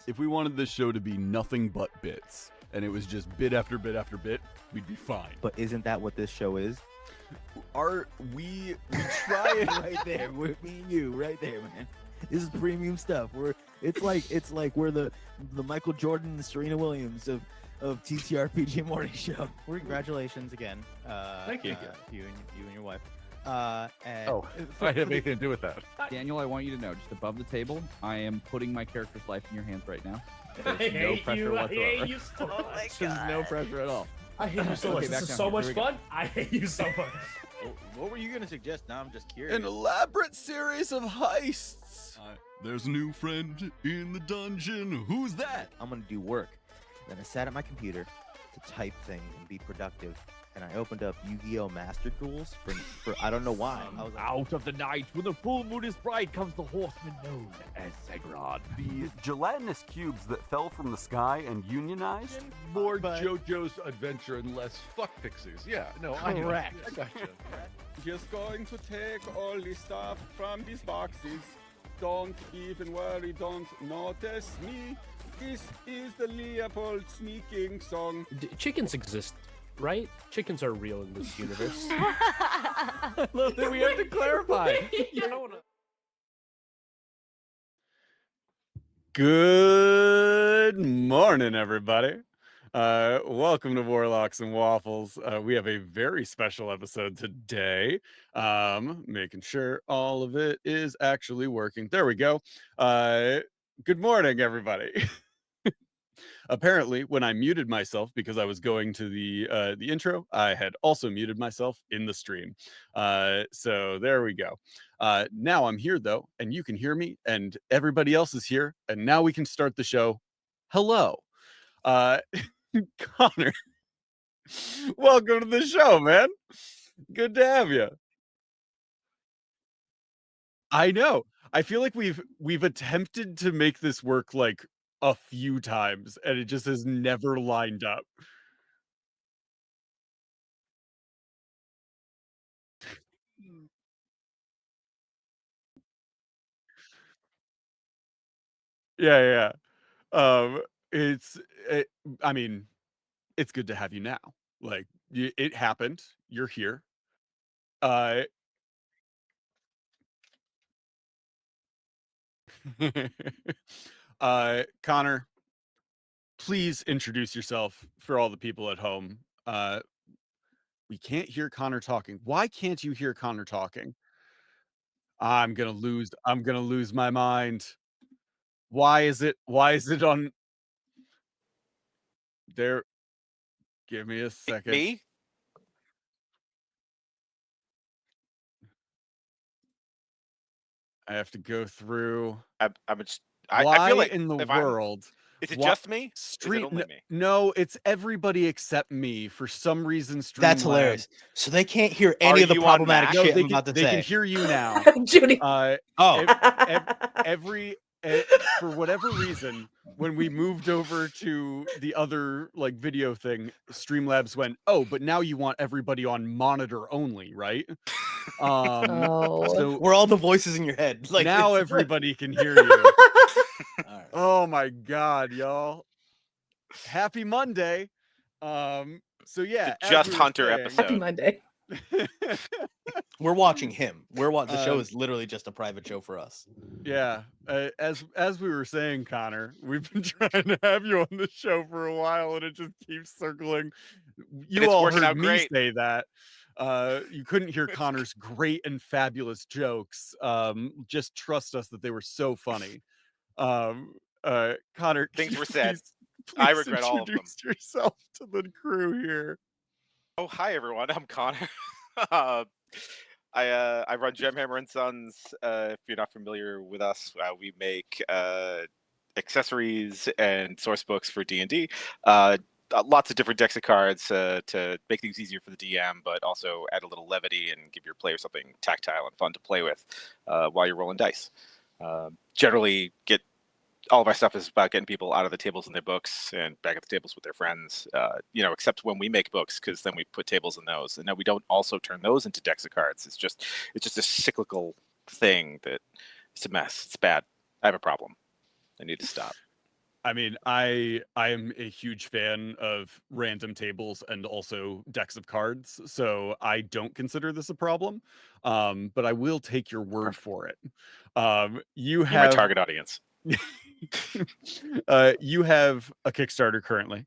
If we wanted this show to be nothing but bits, and it was just bit after bit after bit, we'd be fine. But isn't that what this show is? We try it Right there, with me and you, right there, man. This is premium stuff. It's like we're the Michael Jordan and Serena Williams of TTRPG morning show. Congratulations again. Thank you. You and your wife. I have anything to do with that. Daniel, I want you to know, just above the table, I am putting my character's life in your hands right now. I There's no hate pressure you. whatsoever. I hate you so much. There's no pressure at all. I hate you so much. Okay, This back is down so here. much Here we go. fun. I hate you so much. What were you gonna suggest? Now I'm just curious. an elaborate series of heists. There's a new friend in the dungeon. Who's that? I'm gonna do work. Then I sat at my computer to type things and be productive. And I opened up Yu-Gi-Oh! Master Duels for I don't know why. I was like, Out of the night, when the full moon is bright, comes the horseman known as Segron. The gelatinous cubes that fell from the sky and unionized? More But- JoJo's Adventure and less fuck pixies. Yeah, no, I know. Correct. I gotcha. Just going to take all the stuff from these boxes. Don't even worry, don't notice me. This is the Leopold sneaking song. Chickens exist, right? Chickens are real in this universe. Look, we have to clarify. You know what? Good morning, everybody. Welcome to Warlocks and Waffles. We have a very special episode today. Making sure all of it is actually working. There we go. Good morning, everybody. Apparently, when I muted myself because I was going to the intro, I had also muted myself in the stream. So there we go. Now I'm here though, and you can hear me, and everybody else is here, and now we can start the show. Hello, Connor. Welcome to the show, man. Good to have you. I know. I feel like we've attempted to make this work like a few times, and it just has never lined up. Yeah, yeah. It's, it, I mean, it's good to have you now. Like, it happened. You're here. Uh, Connor, please introduce yourself for all the people at home. We can't hear Connor talking. Why can't you hear Connor talking? I'm gonna lose my mind. Why is it on there? Give me a second. Me? I have to go through. I Why feel like in the if I'm- world? Is it why- just me? Is it only me? No, it's everybody except me. For some reason, That's Streamlabs- hilarious. So they can't hear Are any of the you on problematic Mac? No, shit they I'm can, about to they say. can hear you now. Judy. Oh, Every for whatever reason, when we moved over to the other like video thing, Streamlabs went, "Oh, but now you want everybody on monitor only, right?" Oh. So we're all the voices in your head. Like now it's- everybody can hear you. All right. Oh my god, y'all! Happy Monday. So yeah, The as Just we were Hunter saying- episode. Happy Monday. We're watching him. The show Uh, is literally just a private show for us. Yeah, as we were saying, Connor, we've been trying to have you on the show for a while, and it just keeps circling. You it's all working heard out me great. say that. You couldn't hear Connor's great and fabulous jokes. Just trust us that they were so funny. Connor, can Things you were said. please I regret all of them. introduce yourself to the crew here. Oh, hi everyone. I'm Connor. I run Gemhammer and Sons. If you're not familiar with us, we make accessories and source books for D&D. Lots of different decks of cards to make things easier for the DM, but also add a little levity and give your player something tactile and fun to play with while you're rolling dice. Generally, all of our stuff is about getting people out of the tables in their books and back at the tables with their friends, except when we make books, because then we put tables in those. And now we don't also turn those into decks of cards. It's just a cyclical thing that it's a mess. It's bad. I have a problem. I need to stop. I mean, I am a huge fan of random tables and also decks of cards, so I don't consider this a problem. But I will take your word Perfect. for it. You're my target audience. You have a Kickstarter currently,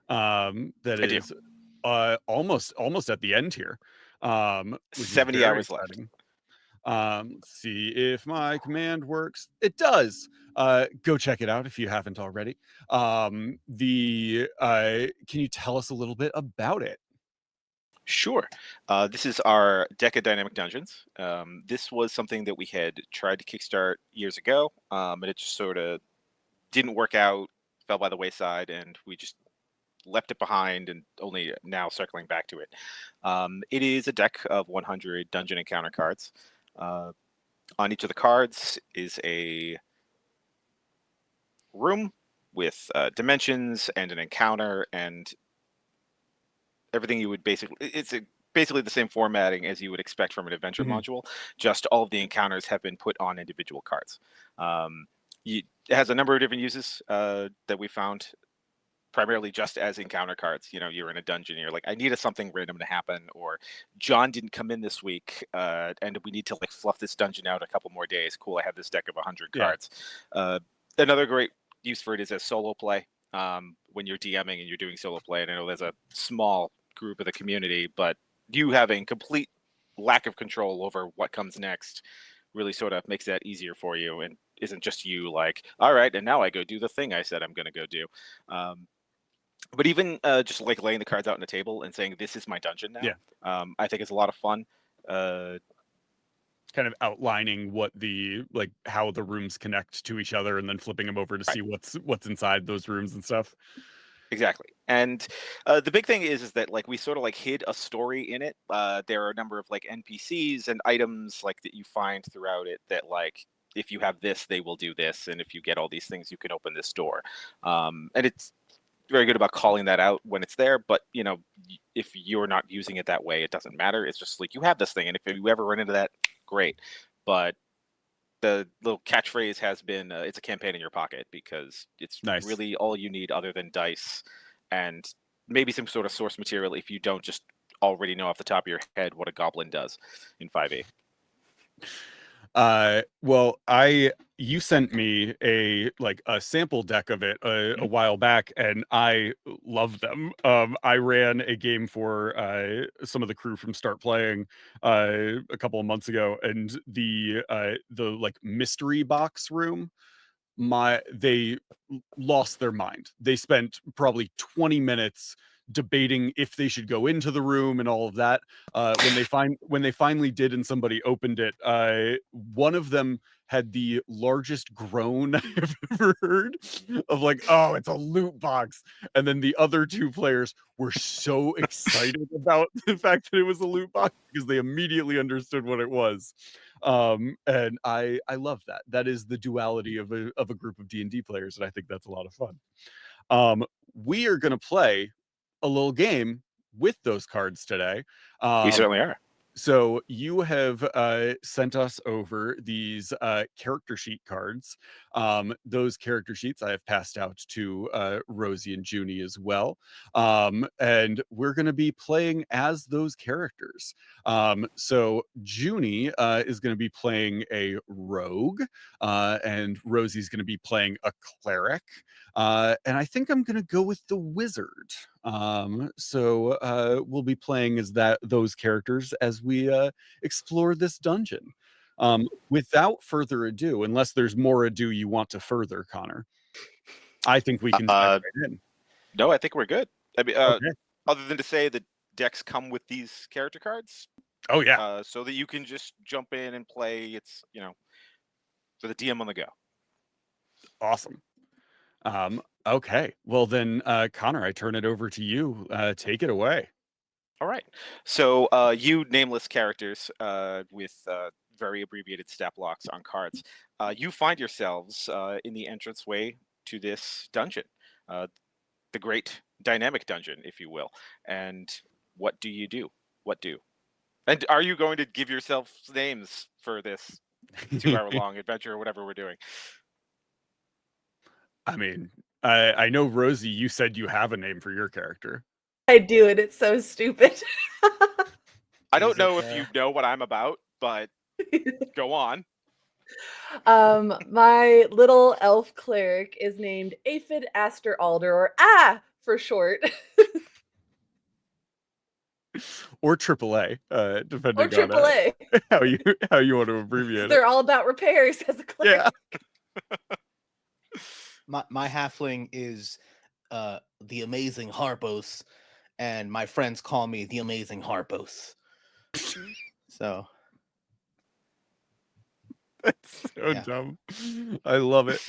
that I do. is almost at the end here, which is 70 very hours left. exciting. Let's see if my command works. It does. Go check it out if you haven't already. Can you tell us a little bit about it? Sure. This is our deck of dynamic dungeons. This was something that we had tried to kickstart years ago, and it just sort of didn't work out, fell by the wayside, and we just left it behind and only now circling back to it. It is a deck of 100 dungeon encounter cards. On each of the cards is a room with dimensions and an encounter and everything you would basically the same formatting as you would expect from an adventure module. Just all of the encounters have been put on individual cards. It has a number of different uses that we found, primarily just as encounter cards. You know, you're in a dungeon, you're like, I need something random to happen, or John didn't come in this week, and we need to like fluff this dungeon out a couple more days. Cool, I have this deck of 100 Yeah. cards. Another great use for it is as solo play. When you're DMing and you're doing solo play, and I know there's a small group of the community, but you having complete lack of control over what comes next really sort of makes that easier for you, and isn't just you like, all right, and now I go do the thing I said I'm going to go do. But even just like laying the cards out on the table and saying, this is my dungeon now, Yeah. I think is a lot of fun. Kind of outlining what how the rooms connect to each other, and then flipping them over to Right. see what's inside those rooms and stuff. Exactly. And the big thing is that like we sort of like hid a story in it. There are a number of like NPCs and items like that you find throughout it that like, if you have this, they will do this, and if you get all these things, you can open this door. And it's very good about calling that out when it's there. But you know, if you're not using it that way, it doesn't matter. It's just like, you have this thing, and if you ever run into that, great. But the little catchphrase has been, it's a campaign in your pocket, because it's Nice. really all you need other than dice and maybe some sort of source material if you don't just already know off the top of your head what a goblin does in 5e. Well, you sent me a sample deck of it a while back, and I love them. I ran a game for some of the crew from Start Playing a couple of months ago, and the like mystery box room, they lost their mind. They spent probably 20 minutes debating if they should go into the room and all of that. When they finally did and somebody opened it, one of them had the largest groan I've ever heard of like, oh, it's a loot box. And then the other two players were so excited about the fact that it was a loot box because they immediately understood what it was. And I love that. That is the duality of a group of D&D players, and I think that's a lot of fun. We are going to play a little game with those cards today. We certainly are. So you have sent us over these character sheet cards. Those character sheets I have passed out to Rosie and Junie as well. And we're going to be playing as those characters. So Junie is going to be playing a rogue, and Rosie's going to be playing a cleric. And I think I'm going to go with the wizard. So we'll be playing as those characters as we explore this dungeon. Without further ado, unless there's more ado you want to further, Connor, I think we can dive right in. No, I think we're good. I mean, Okay. other than to say the decks come with these character cards. Oh yeah. So that you can just jump in and play. It's, you know, for the DM on the go. Awesome. Okay. Well then, Connor, I turn it over to you. Take it away. All right. So you nameless characters with very abbreviated stat blocks on cards, you find yourselves in the entranceway to this dungeon, the great dynamic dungeon, if you will. And what do you do? What do? And are you going to give yourself names for this 2-hour long adventure or whatever we're doing? I mean, I know, Rosie, you said you have a name for your character. I do, and it's so stupid. I don't Is know it, if you know what I'm about, but go on. My little elf cleric is named Aphid Aster Alder, or for short, Or AAA, depending or AAA. on how you want to abbreviate it. They're all about repairs as a cleric. Yeah. My halfling is the amazing Harpos, and my friends call me the amazing Harpos. So That's so Yeah. dumb. I love it.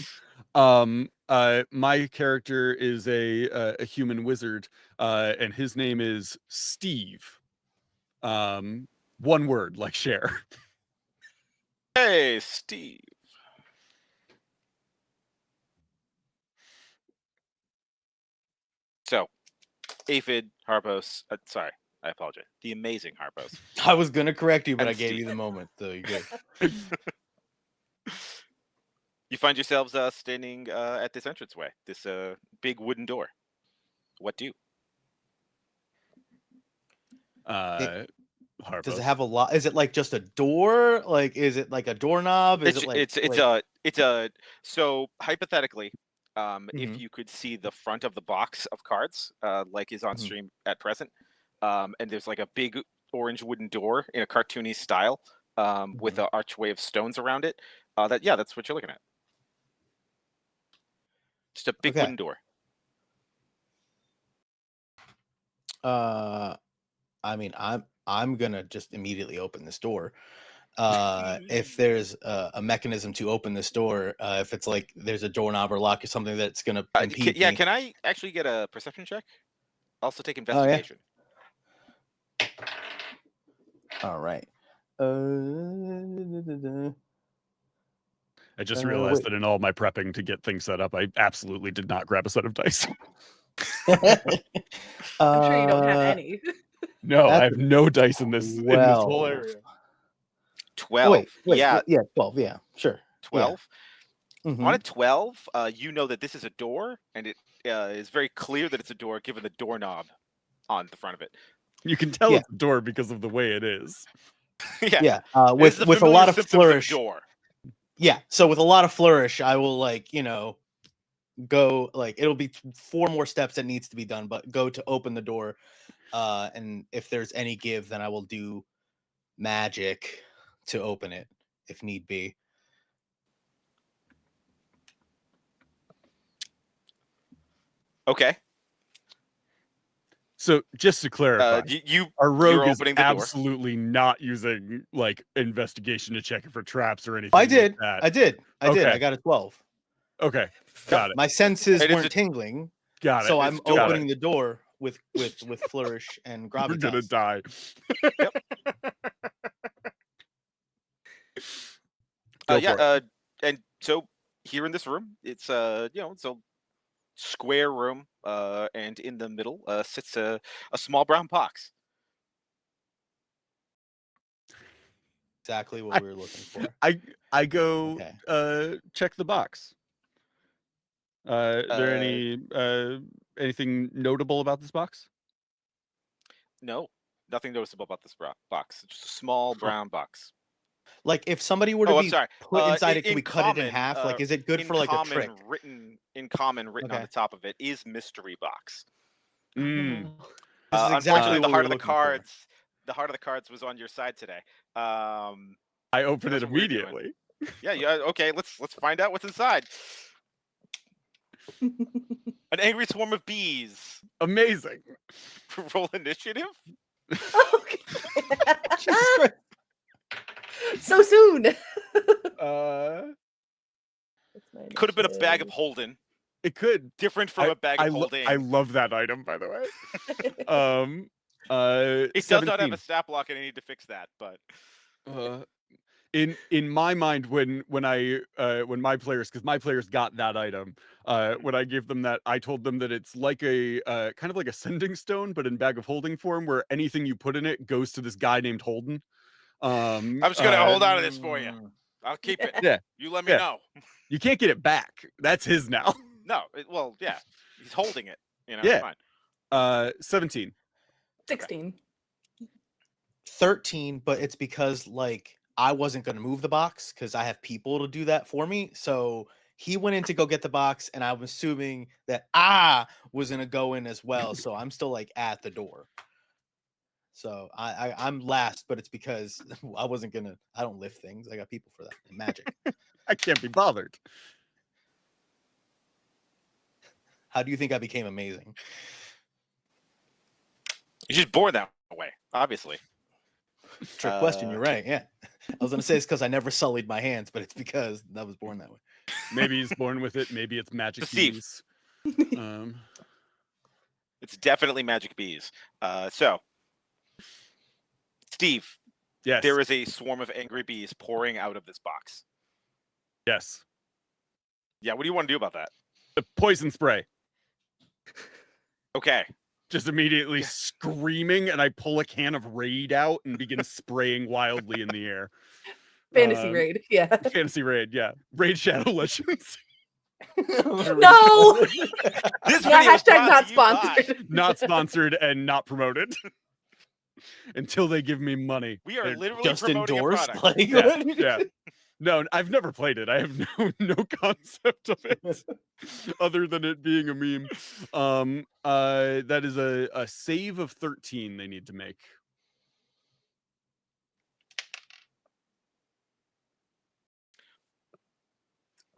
My character is a human wizard, and his name is Steve. One word, like share. Hey, Steve. So, Aphid, Harpos. Sorry, I apologize. The amazing Harpos. I was gonna correct you, but And I gave Steve. you the moment, so you're good. You find yourselves standing at this entranceway, this big wooden door. What do? Harpo. Does it have a lot? Is it like just a door? Like, is it like a doorknob? Is It's it like it's a so hypothetically, if Mhm. you could see the front of the box of cards, like is on Mhm. stream at present, and there's like a big orange wooden door in a cartoony style, with an archway of stones around it. That's what you're looking at. Just a big Okay. wooden door. I mean, I'm gonna just immediately open this door. If there's a mechanism to open this door, if it's like there's a doorknob or lock or something that's gonna impede me. Can I actually get a perception check? Also take Oh, yeah. investigation. All right. I just realized wait. that in all my prepping to get things set up, I absolutely did not grab a set of dice. I'm sure you don't have any. No, I That's have no dice in this whole 12. area. 12. Wait, Yeah, 12. Yeah, sure. 12. Mhm. On a 12, you know that this is a door, and it is very clear that it's a door given the doorknob on the front of it. You can tell Yeah. it's a door because of the way it is. Yeah. This is the With a familiar lot of symptoms flourish. door. Yeah. So with a lot of flourish, I will go it'll be 4 more steps that needs to be done, but go to open the door. And if there's any give, then I will do magic to open it if need be. Okay. So just to clarify, our rogue you're is opening the door. absolutely not using like investigation to check for traps or anything. I did. Like that. I did. Okay. I got a 12. Okay. Got it. My senses It is weren't a- tingling, Got it. so It's I'm a door. opening the door with flourish and We're gonna gravitas. die. Go for it. And so here in this room, it's it's a square room, and in the middle sits a small brown box. Exactly what we were looking for. I go Okay. check the box. Is there anything notable about this box? No, nothing noticeable about this box. It's just a small brown box. Like if somebody were to I'm be sorry. put inside it, can in we cut it in common, half? Like, is it good in for like a common trick? written on Okay. the top of it is mystery box. Mm. This is exactly Unfortunately, what the we heart were of the looking for. cards was on your side today. I open it that's what we're doing. immediately. Yeah. Okay, let's find out what's inside. An angry swarm of bees. Amazing. Roll initiative. Okay. Jesus Christ. So soon. Could have been a bag of Holden. It could. Different from a bag of Holden. I love that item, by the way. It does not have 17. a stat block, and I need to fix that. But in my mind, when my players, because my players got that item, when I gave them that, I told them that it's like a kind of like a sending stone, but in bag of holding form, where anything you put in it goes to this guy named Holden. I'm just gonna hold on to this for you. I'll keep it. Yeah. You let me Yeah. know. You can't get it back. That's his now. No, well, yeah, he's holding it. Yeah. Fine. 17. 16. 13, but it's because like I wasn't going to move the box because I have people to do that for me. So he went in to go get the box, and I'm assuming that I was going to go in as well. So I'm still like at the door. So I'm last, but it's because I wasn't gonna. I don't lift things. I got people for that. Magic. I can't be bothered. How do you think I became amazing? You're just born that way, obviously. Trick question. You're right. Yeah, I was gonna say it's because I never sullied my hands, but it's because I was born that way. Maybe he's born with it. Maybe it's magic Steve. bees. It's definitely magic bees. So, Steve, Yes. there is a swarm of angry bees pouring out of this box. Yes. Yeah, what do you want to do about that? The poison spray. Okay. Just immediately screaming, and I pull a can of Raid out and begin spraying wildly in the air. Fantasy Raid, yeah. Fantasy Raid, yeah. Raid Shadow Legends. No! This Yeah, video is hashtag brought not to you by- sponsored. Not sponsored and not promoted. Until they give me money. We are They're literally just promoting endorsed. a product. Like, Yeah, yeah. No, I've never played it. I have no concept of it other than it being a meme. That is a save of 13 they need to make.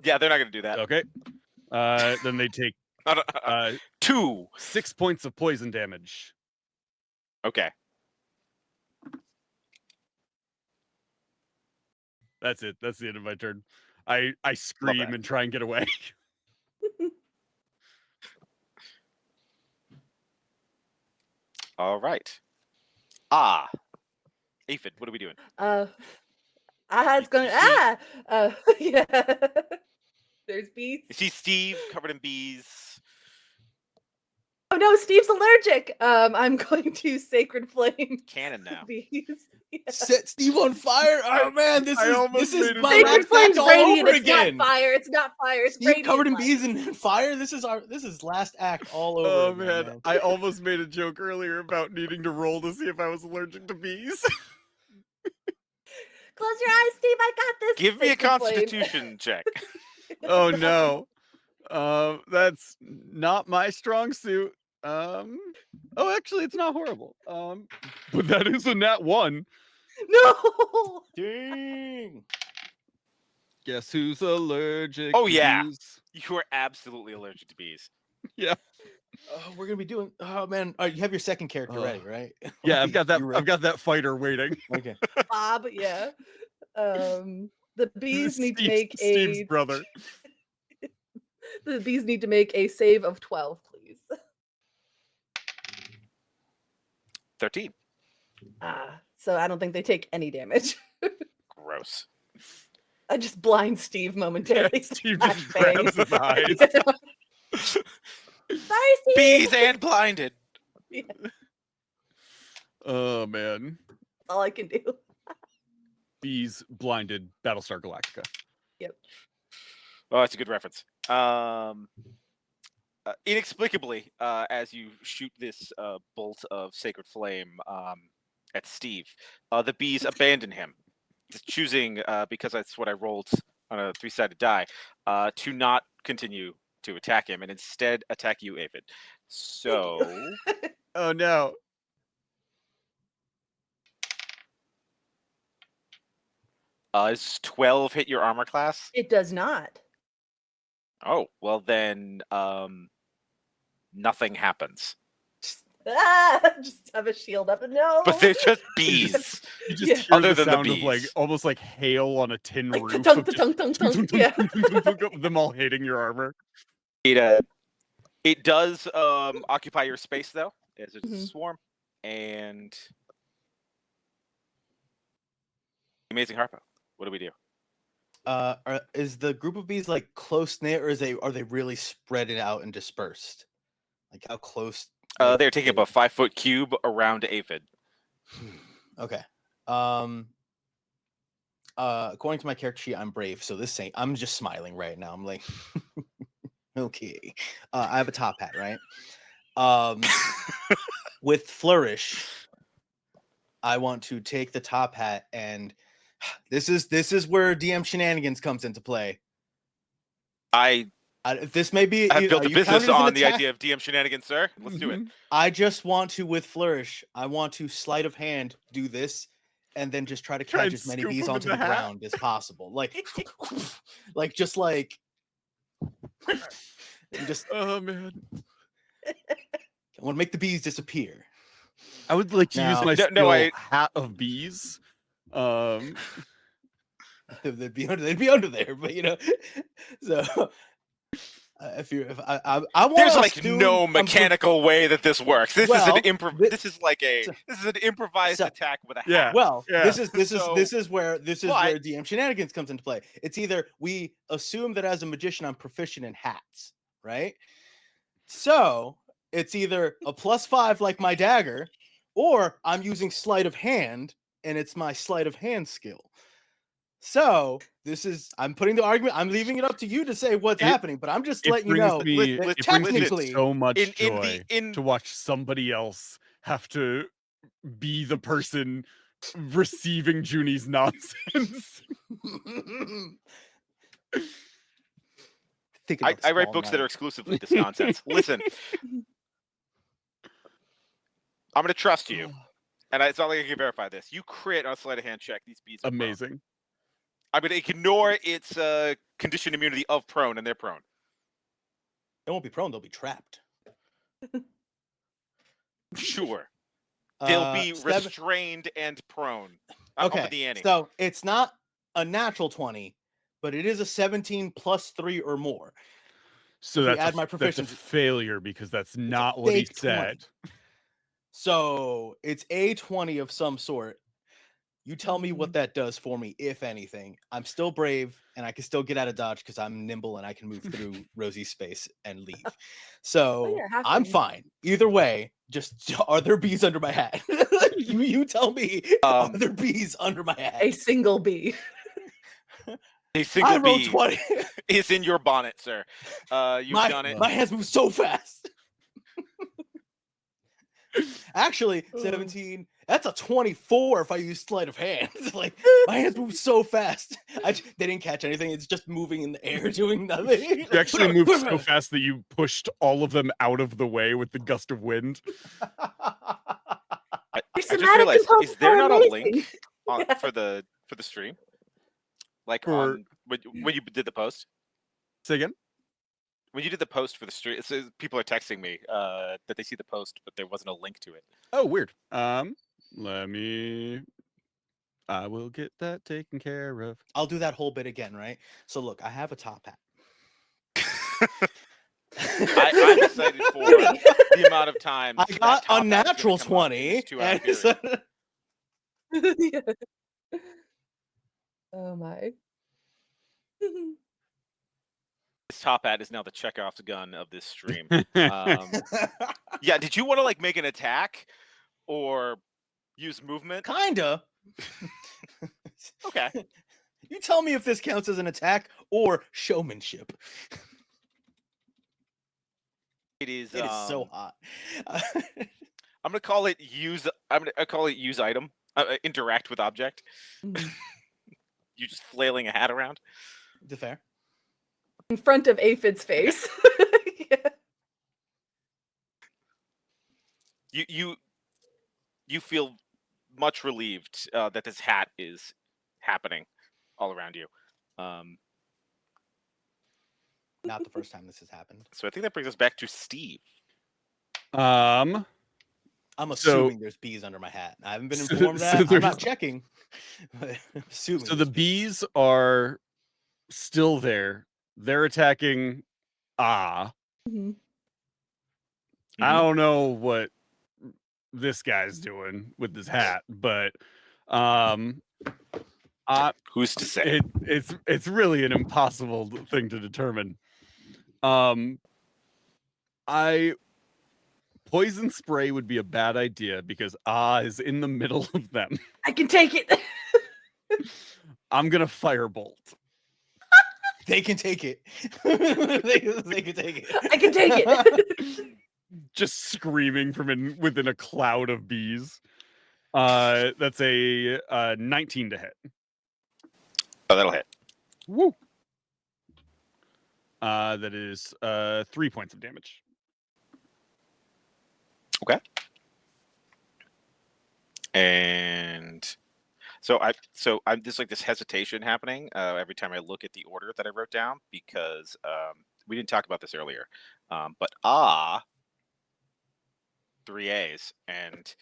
Yeah, they're not going to do that. Okay. Then they take 2. 6 points of poison damage. Okay. That's it. That's the end of my turn. I scream that. and try and get away. All right. Aphid, what are we doing? I was going yeah. There's bees. You see Steve covered in bees. Oh no, Steve's allergic. I'm going to Sacred Flame. Cannon now. Bees. Yeah. set Steve on fire. Oh man, this is made it my Sacred last Flame's act all radiant. over It's again. not fire. It's not fire. It's Steve radiant covered in light. bees and fire. This is last act all over. Oh again, man, I almost made a joke earlier about needing to roll to see if I was allergic to bees. Close your eyes, Steve. I got this. Give me a Sacred Flame. constitution check. Oh no. That's not my strong suit. Oh, actually, it's not horrible. But that is a nat 1. No. Dang. Guess who's allergic? Oh, to yeah. bees? You are absolutely allergic to bees. Yeah. We're gonna be doing. Oh man, you have your second character ready, right? Yeah, I've got that. You ready? I've got that fighter waiting. Okay. Bob. Yeah. The bees need to make Steve's a. brother. The bees need to make a save of 12, please. 13. So I don't think they take any damage. Gross. I just blind Steve momentarily. Steve Slash just bang. grabs his eyes. Sorry, Steve. Bees and blinded. Yeah, Oh man. that's all I can do. Bees blinded Battlestar Galactica. Yep. Oh, that's a good reference. Inexplicably, as you shoot this bolt of sacred flame at Steve, the bees abandon him, just choosing, because that's what I rolled on a 3-sided die, to not continue to attack him and instead attack you, Aphid. So, Oh no. does 12 hit your armor class? It does not. Oh, well then, nothing happens. Just have a shield up. No. But they're just bees. You just Yeah. hear Other the than the sound of like bees. almost like hail on a tin Like roof. tung, of just tung, tung, tung, yeah. them all hitting your armor. It does occupy your space though, as it's a Mhm. swarm, and amazing Harpo. What do we do? Is the group of bees like close knit, or are they really spread it out and dispersed? Like how close? They're taking up a 5-foot cube around Aphid. Okay. According to my character sheet, I'm brave, so this ain't. I'm just smiling right now. I'm like, Okay. I have a top hat, right? With Flourish, I want to take the top hat, and this is where DM shenanigans comes into play. This may be. I've built are a you business counting this as an on the attack? idea of DM shenanigans, sir. Let's do it. I just want to, with Flourish, I want to sleight of hand do this, and then just try to Try catch and as many scoop bees 'em in onto the the hat? ground as possible. Just like. Oh man, I want to make the bees disappear. I would like to use Now- my No, skill hat of bees. They'd be under there, but so if I want There's to like no mechanical way that this works. This is an This is an improvised attack with a hat. Yeah. Well, Yeah. this is where But- DM shenanigans comes into play. It's either we assume that as a magician I'm proficient in hats, right? So it's either a +5 like my dagger, or I'm using sleight of hand, and it's my sleight of hand skill. So I'm putting the argument. I'm leaving it up to you to say what's happening, but I'm just letting you know. It brings Technically, me so much in joy the- to watch somebody else have to be the person receiving Junie's nonsense. I write books that are exclusively this nonsense. Listen, I'm going to trust you, and it's not like I can verify this. You crit on a sleight of hand check. These bees are prone. Amazing. I'm going to ignore its condition immunity of prone, and they're prone. They won't be prone. They'll be trapped. Sure. They'll be 7 restrained and prone. I'm up with the ante. So it's not a natural 20, but it is a 17 +3 or more. So If we that's add my that's a proficiency. failure because that's not what he fake 20. said. So it's a 20 of some sort. You tell me what that does for me, if anything. I'm still brave, and I can still get out of dodge because I'm nimble and I can move through Rosie's space and leave. So you're I'm halfling. fine. Either way, just are there bees under my hat? you tell me, are there bees under my hat? A single bee. A single I rolled bee 20. is in your bonnet, sir. You've done it. My hands move so fast. Actually, 17. That's a 24 if I use sleight of hand. Like my hands move so fast. They didn't catch anything. It's just moving in the air, doing nothing. You actually moved so fast that you pushed all of them out of the way with the gust of wind. I just realized, is there not a link for the stream? Like on when you did the post? Say again? When you did the post for the stream, it says people are texting me that they see the post, but there wasn't a link to it. Oh, weird. I will get that taken care of. I'll do that whole bit again, right? So look, I have a top hat. I'm excited for the amount of times I got a natural 20. Oh my. This top hat is now the Chekhov's gun of this stream. Yeah, did you want to make an attack or use movement? Kinda. Okay. You tell me if this counts as an attack or showmanship. It is so hot. I'm gonna call it use. I call it use item. Interact with object. You just flailing a hat around. Is it fair? In front of Aphid's face. You feel much relieved that this hat is happening all around you. Not the first time this has happened. So I think that brings us back to Steve. I'm assuming there's bees under my hat. I haven't been informed of that. I'm not checking. Assuming so the bees are still there. They're attacking Mm-hmm. I don't know what this guy's doing with his hat, but who's to say? It's really an impossible thing to determine. Poison spray would be a bad idea because is in the middle of them. I can take it. I'm gonna firebolt. They can take it. they can take it. I can take it. Just screaming from within a cloud of bees. That's a 19 to hit. Oh, that'll hit. Woo. That is 3 points of damage. Okay. And so there's like this hesitation happening every time I look at the order that I wrote down because we didn't talk about this earlier. But 3 A's and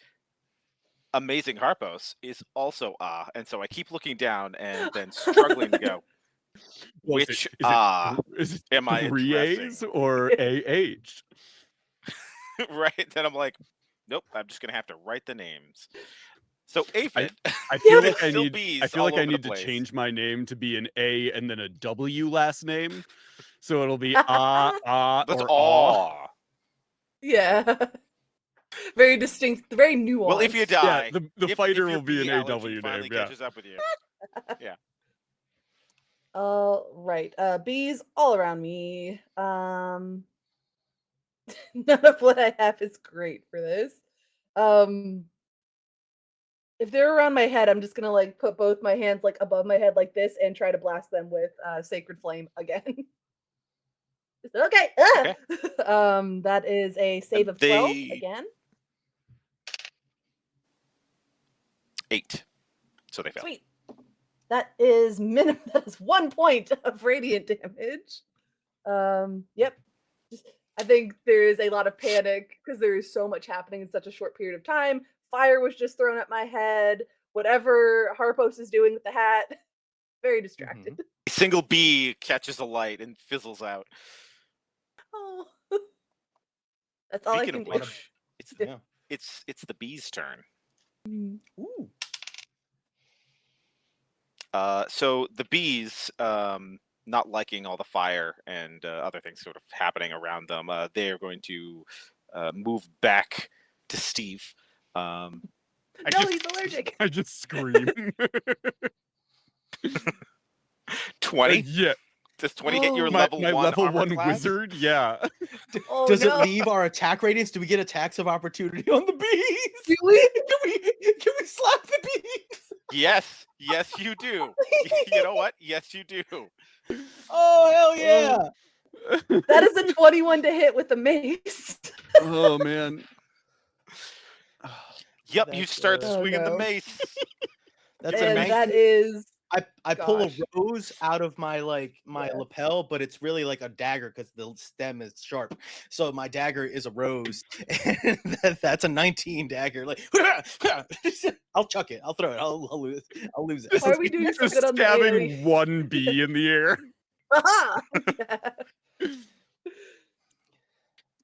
Amazing Harpos is also and so I keep looking down and then struggling to go. Which is it am I 3 addressing? A's or AH? Right? Then I'm like, nope. I'm just gonna have to write the names. So Aphid. I feel There's like I still need. bees I feel all like I over the need to place. change my name to be an A and then a W last name, so it'll be That's or aw. Yeah. Very distinct, very nuanced. Well, if you die, Yeah, the fighter your will be an bee AW allergy name. finally Yeah. catches up with you. Yeah. All right. Bees all around me. None of what I have is great for this. If they're around my head, I'm just gonna like put both my hands like above my head like this and try to blast them with Sacred Flame again. Okay. Okay. That is a save of 12 again. 8. So they fail. Sweet. That is that is 1 point of radiant damage. Yep. I think there is a lot of panic because there is so much happening in such a short period of time. Fire was just thrown at my head. Whatever Harpos is doing with the hat, very distracted. A single bee catches a light and fizzles out. Oh, that's all Speaking I of can do. which, it's the bee's turn. Ooh. So the bees, not liking all the fire and other things sort of happening around them, they are going to move back to Steve. No, he's allergic. I just scream. 20? Yeah. Does 20 hit your Oh. level my 1 level armor 1 class? wizard? Yeah. Oh, Does no. it leave our attack radius? Do we get attacks of opportunity on the bees? Do we? Can we slap the bees? Yes, you do. You know what? Yes, you do. Oh hell yeah! That is a 21 to hit with the mace. Oh man. Yep, you That's, start swinging the no. mace. That's a And nice. that is I pull a gosh. rose out of my my Yeah. lapel, but it's really like a dagger because the stem is sharp. So my dagger is a rose, and that's a 19 dagger. Like I'll chuck it. I'll throw it. I'll lose. I'll lose it. Why are we doing so Just good on the stabbing AoE? one bee in the air. Aha! Yeah.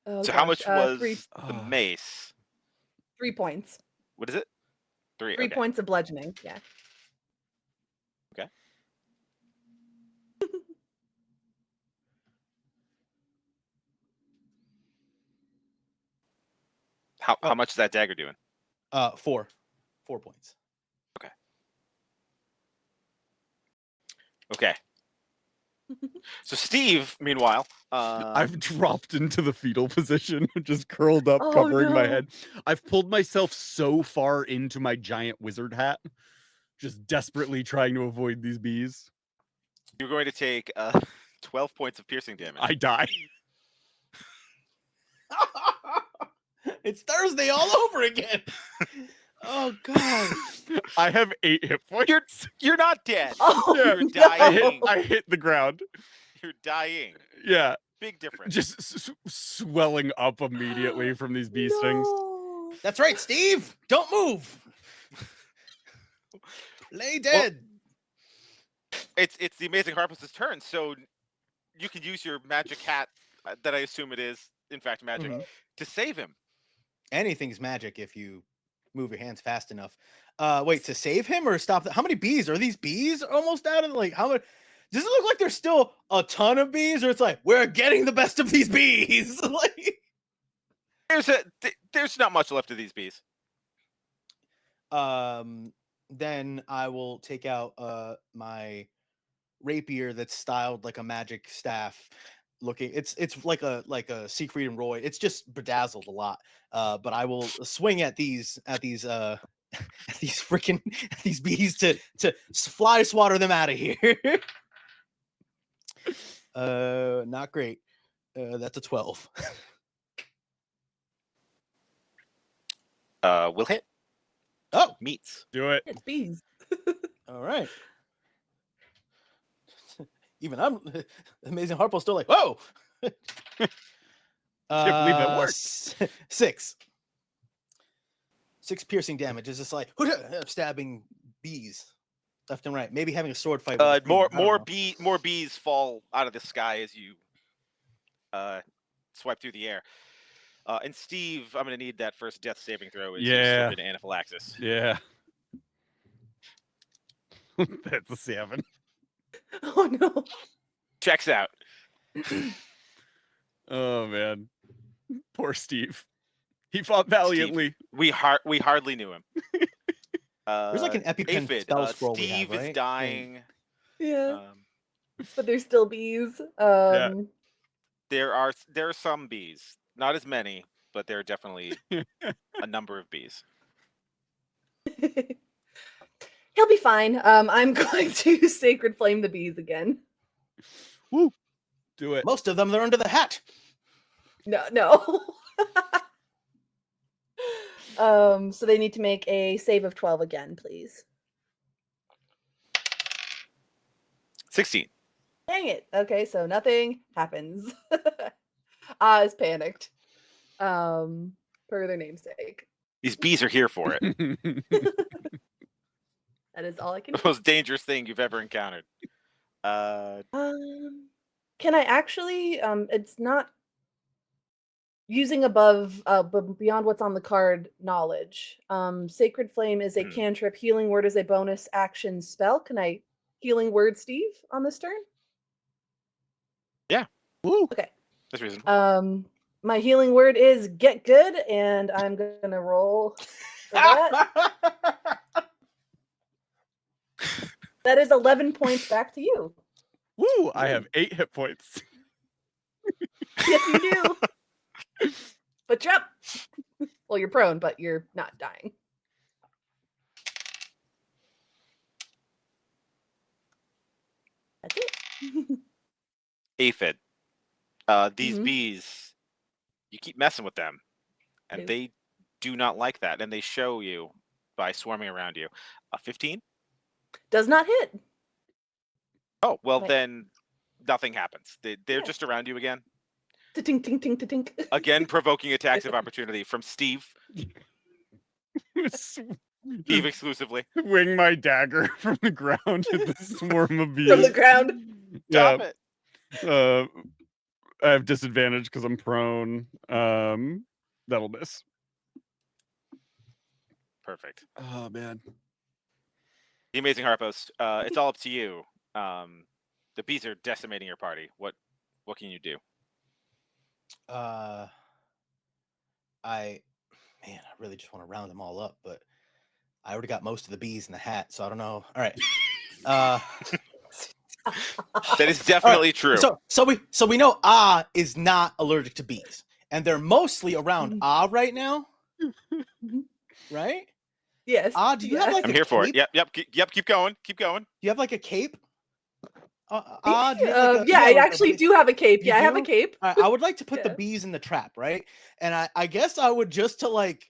Oh, So how gosh. much was the Ah. mace? 3 points. What is it? 3. 3 Okay. points of bludgeoning. Yeah. Okay. How much is that dagger doing? 4 points. Okay. So Steve, meanwhile, I've dropped into the fetal position, just curled up, Oh, covering my no. head. I've pulled myself so far into my giant wizard hat, just desperately trying to avoid these bees. you're going to take 12 points of piercing damage. I die. It's Thursday all over again. Oh god. I have 8 hit points. You're not dead. Oh, Yeah, You're no. dying. I hit the ground. You're dying. Yeah, Big difference. just swelling up immediately from these bee stings. No. That's right, Steve. Don't move. Lay dead. It's the Amazing Harpist's turn, so you can use your magic hat that I assume it is, in fact, magic, to save him. Anything's magic if you move your hands fast enough. Wait, to save him or stop? How many bees are these? Bees almost out of like how many? Does it look like there's still a ton of bees, or it's like we're getting the best of these bees? Like, There's not much left of these bees. then I will take out my rapier that's styled like a magic staff. Looking, it's like a Siegfried and Roy. It's just bedazzled a lot. But I will swing at these these freaking these bees to fly swatter them out of here. Not great. That's a 12. Will hit. Oh, Meets. Do it. It's bees. all right. Even I'm Amazing Harpo's still like, whoa. Can't believe that worked. 6 piercing damage is just like stabbing bees left and right. Maybe having a sword fight. More bees fall out of the sky as you swipe through the air. And Steve, I'm going to need that first death saving throw. As you slip into anaphylaxis. Yeah. That's a 7. Oh no. Checks out. Oh man, poor Steve. He fought valiantly. We hardly knew him. There's like an EpiPen Aphid, spell scroll. Steve is dying. Yeah. But there's still bees. Yeah. There are some bees, not as many, but there are definitely a number of bees. He'll be fine. I'm going to Sacred Flame the bees again. Woo! Do it. Most of them, they're under the hat. No. So they need to make a save of 12 again, please. 16. Dang it. Okay, so nothing happens. Oz panicked. Per their namesake. These bees are here for it. That is all I can The most dangerous thing you've ever encountered. Can I actually it's not using above but beyond what's on the card knowledge. Sacred Flame is a cantrip, healing word is a bonus action spell. Can I healing word Steve on this turn? Yeah. Woo. Okay. That's reasonable. My healing word is get good, and I'm gonna roll for that. That is 11 points back to you. Woo! I have 8 hit points. Yes, you do. But you're up. Well, you're prone, but you're not dying. That's it. Aphid. These bees, you keep messing with them, and they do not like that, and they show you by swarming around you. 15? Does not hit. Oh, well, Wait. then nothing happens. They're just around you again. Tink, tink, tink, tink. Again, provoking attacks of opportunity from Steve. Steve exclusively. Swing my dagger from the ground at the swarm of bees. From the ground. Stop it. I have disadvantage because I'm prone. That'll miss. Perfect. Oh man. The Amazing Harpos, it's all up to you. The bees are decimating your party. What can you do? I really just want to round them all up, but I already got most of the bees in the hat, so I don't know. All right. That is definitely true. So we know is not allergic to bees, and they're mostly around right now, right? Yes. Do you have like I'm a here for cape? it. Yep. Keep going. Do you have like a cape? Do you have I actually do have a cape. Yeah, I have a cape. I would like to put the bees in the trap, right? And I guess I would just to like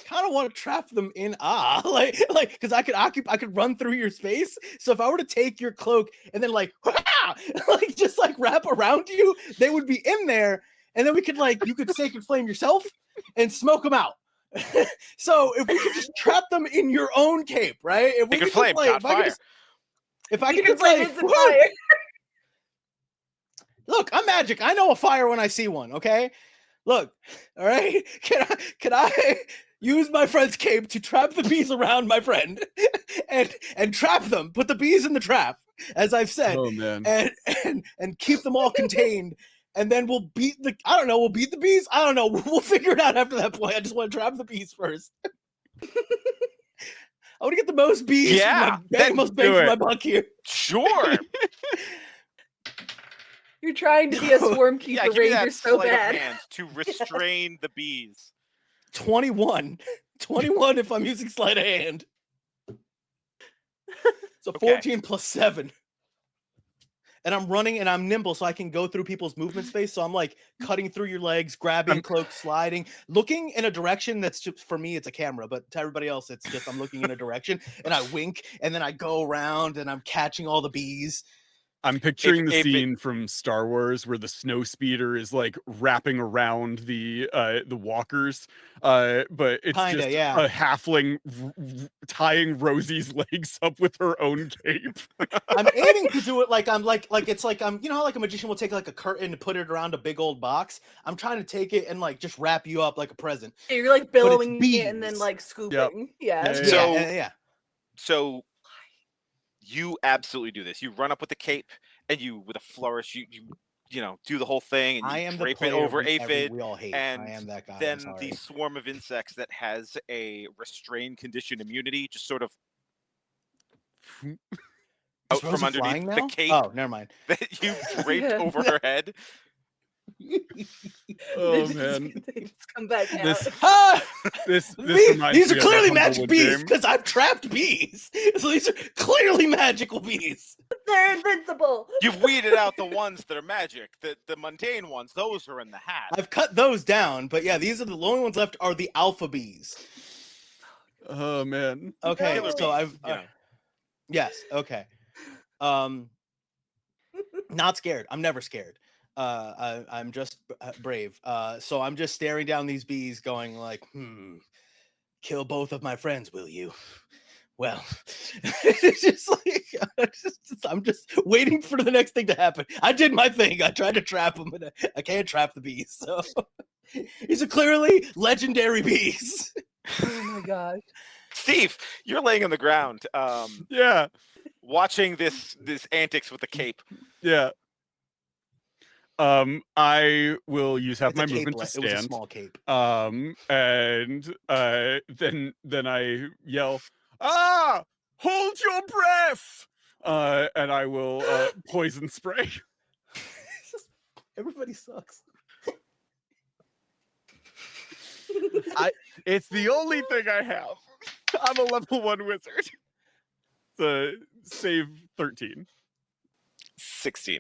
kind of want to trap them in like because I could run through your space. So if I were to take your cloak and then like just like wrap around you, they would be in there, and then we could you could Sacred Flame yourself and smoke them out. So if we could just trap them in your own cape, right? If we Sacred could Flame, not fire. If I could Sacred just Flame isn't fire. Look, I'm magic. I know a fire when I see one. Okay, look. All right. Can I use my friend's cape to trap the bees around my friend, and trap them? Put the bees in the trap, as I've said. Oh man. And keep them all contained. And then we'll beat the bees. I don't know. We'll figure it out after that point. I just want to trap the bees first. I want to get the most bees. Yeah, most bang for my buck here. Sure. You're trying to be a swarm Yeah, keeper give me ranger that so sleight of bad. hand to restrain the bees. 21. 21 if I'm using sleight of hand. So Okay. 14 plus 7. And I'm running and I'm nimble, so I can go through people's movement space. So I'm like cutting through your legs, grabbing cloak, sliding, looking in a direction that's just, for me, it's a camera, but to everybody else, it's just I'm looking in a direction and I wink and then I go around and I'm catching all the bees. I'm picturing the scene from Star Wars where the snow speeder is like wrapping around the walkers, but it's Kinda, just yeah. a halfling tying Rosie's legs up with her own cape. I'm aiming to do it like I'm like it's like I'm, you know how like a magician will take like a curtain and put it around a big old box. I'm trying to take it and like just wrap you up like a present. Yeah, you're like billowing it and then like scooping. Yeah. So you absolutely do this. You run up with the cape and you, with a flourish, you know, do the whole thing and you I am drape the it over we aphid. all hate. And I am that guy. then the swarm of insects that has a restrained condition immunity just sort of out from underneath the cape. Oh, never mind. That you draped over her head. Oh man! They just come back out. This these are clearly magic bees because I've trapped bees. So these are clearly magical bees. They're invincible. You've weeded out the ones that are magic. The mundane ones, those are in the hat. I've cut those down, but yeah, these are the only ones left are the alpha bees. Oh man. Okay, Killer so bees, I've yes, okay. Not scared. I'm never scared. I'm just brave. So I'm just staring down these bees going like, kill both of my friends, will you? Well, it's just like, I'm just waiting for the next thing to happen. I did my thing. I tried to trap them, but I can't trap the bees. So these are clearly legendary bees. Oh my gosh. Steve, you're laying on the ground. Yeah. Watching this antics with the cape. Yeah. I will use half my movement to stand. It was a small cape. And then I yell, "Ah! Hold your breath!" And I will poison spray. Everybody sucks. It's the only thing I have. I'm a level 1 wizard. The save 13. 16.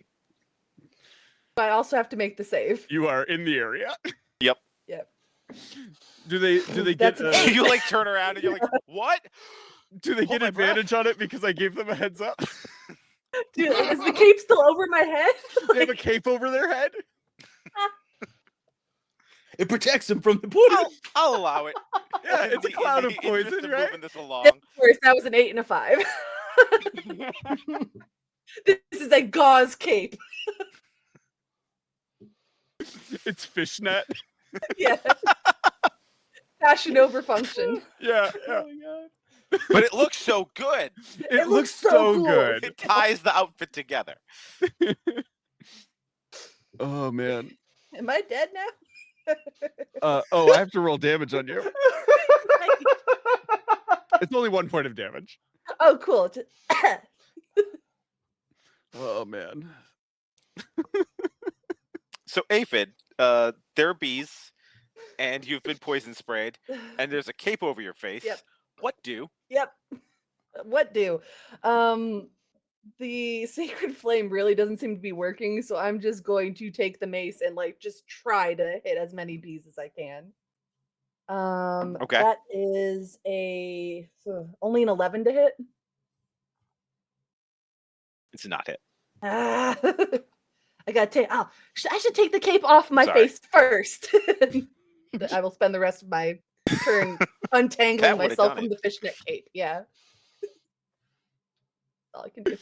But I also have to make the save. You are in the area. Yep. Yep. Do they get? You like turn around and you're like, what? Do they get advantage on it because I gave them a heads up? Dude, is the cape still over my head? They have a cape over their head. It protects them from the poison. I'll allow it. Yeah, it's a cloud of poison, right? Moving this along. Of course, that was an 8 and a 5. This is a gauze cape. It's fishnet. Yeah. Fashion over function. Yeah. Oh my God. But it looks so good. It looks so cool. good. It ties the outfit together. Oh man. Am I dead now? I have to roll damage on you. It's only 1 point of damage. Oh, cool. Oh man. So aphid, there are bees, and you've been poison sprayed, and there's a cape over your face. Yep. What do? Yep. What do? The sacred flame really doesn't seem to be working, so I'm just going to take the mace and like just try to hit as many bees as I can. Okay. That is only an 11 to hit. It's not hit. Ah, I gotta take. Oh, I should take the cape off my face first. I will spend the rest of my turn untangling myself from the fishnet cape. Yeah. All I can do.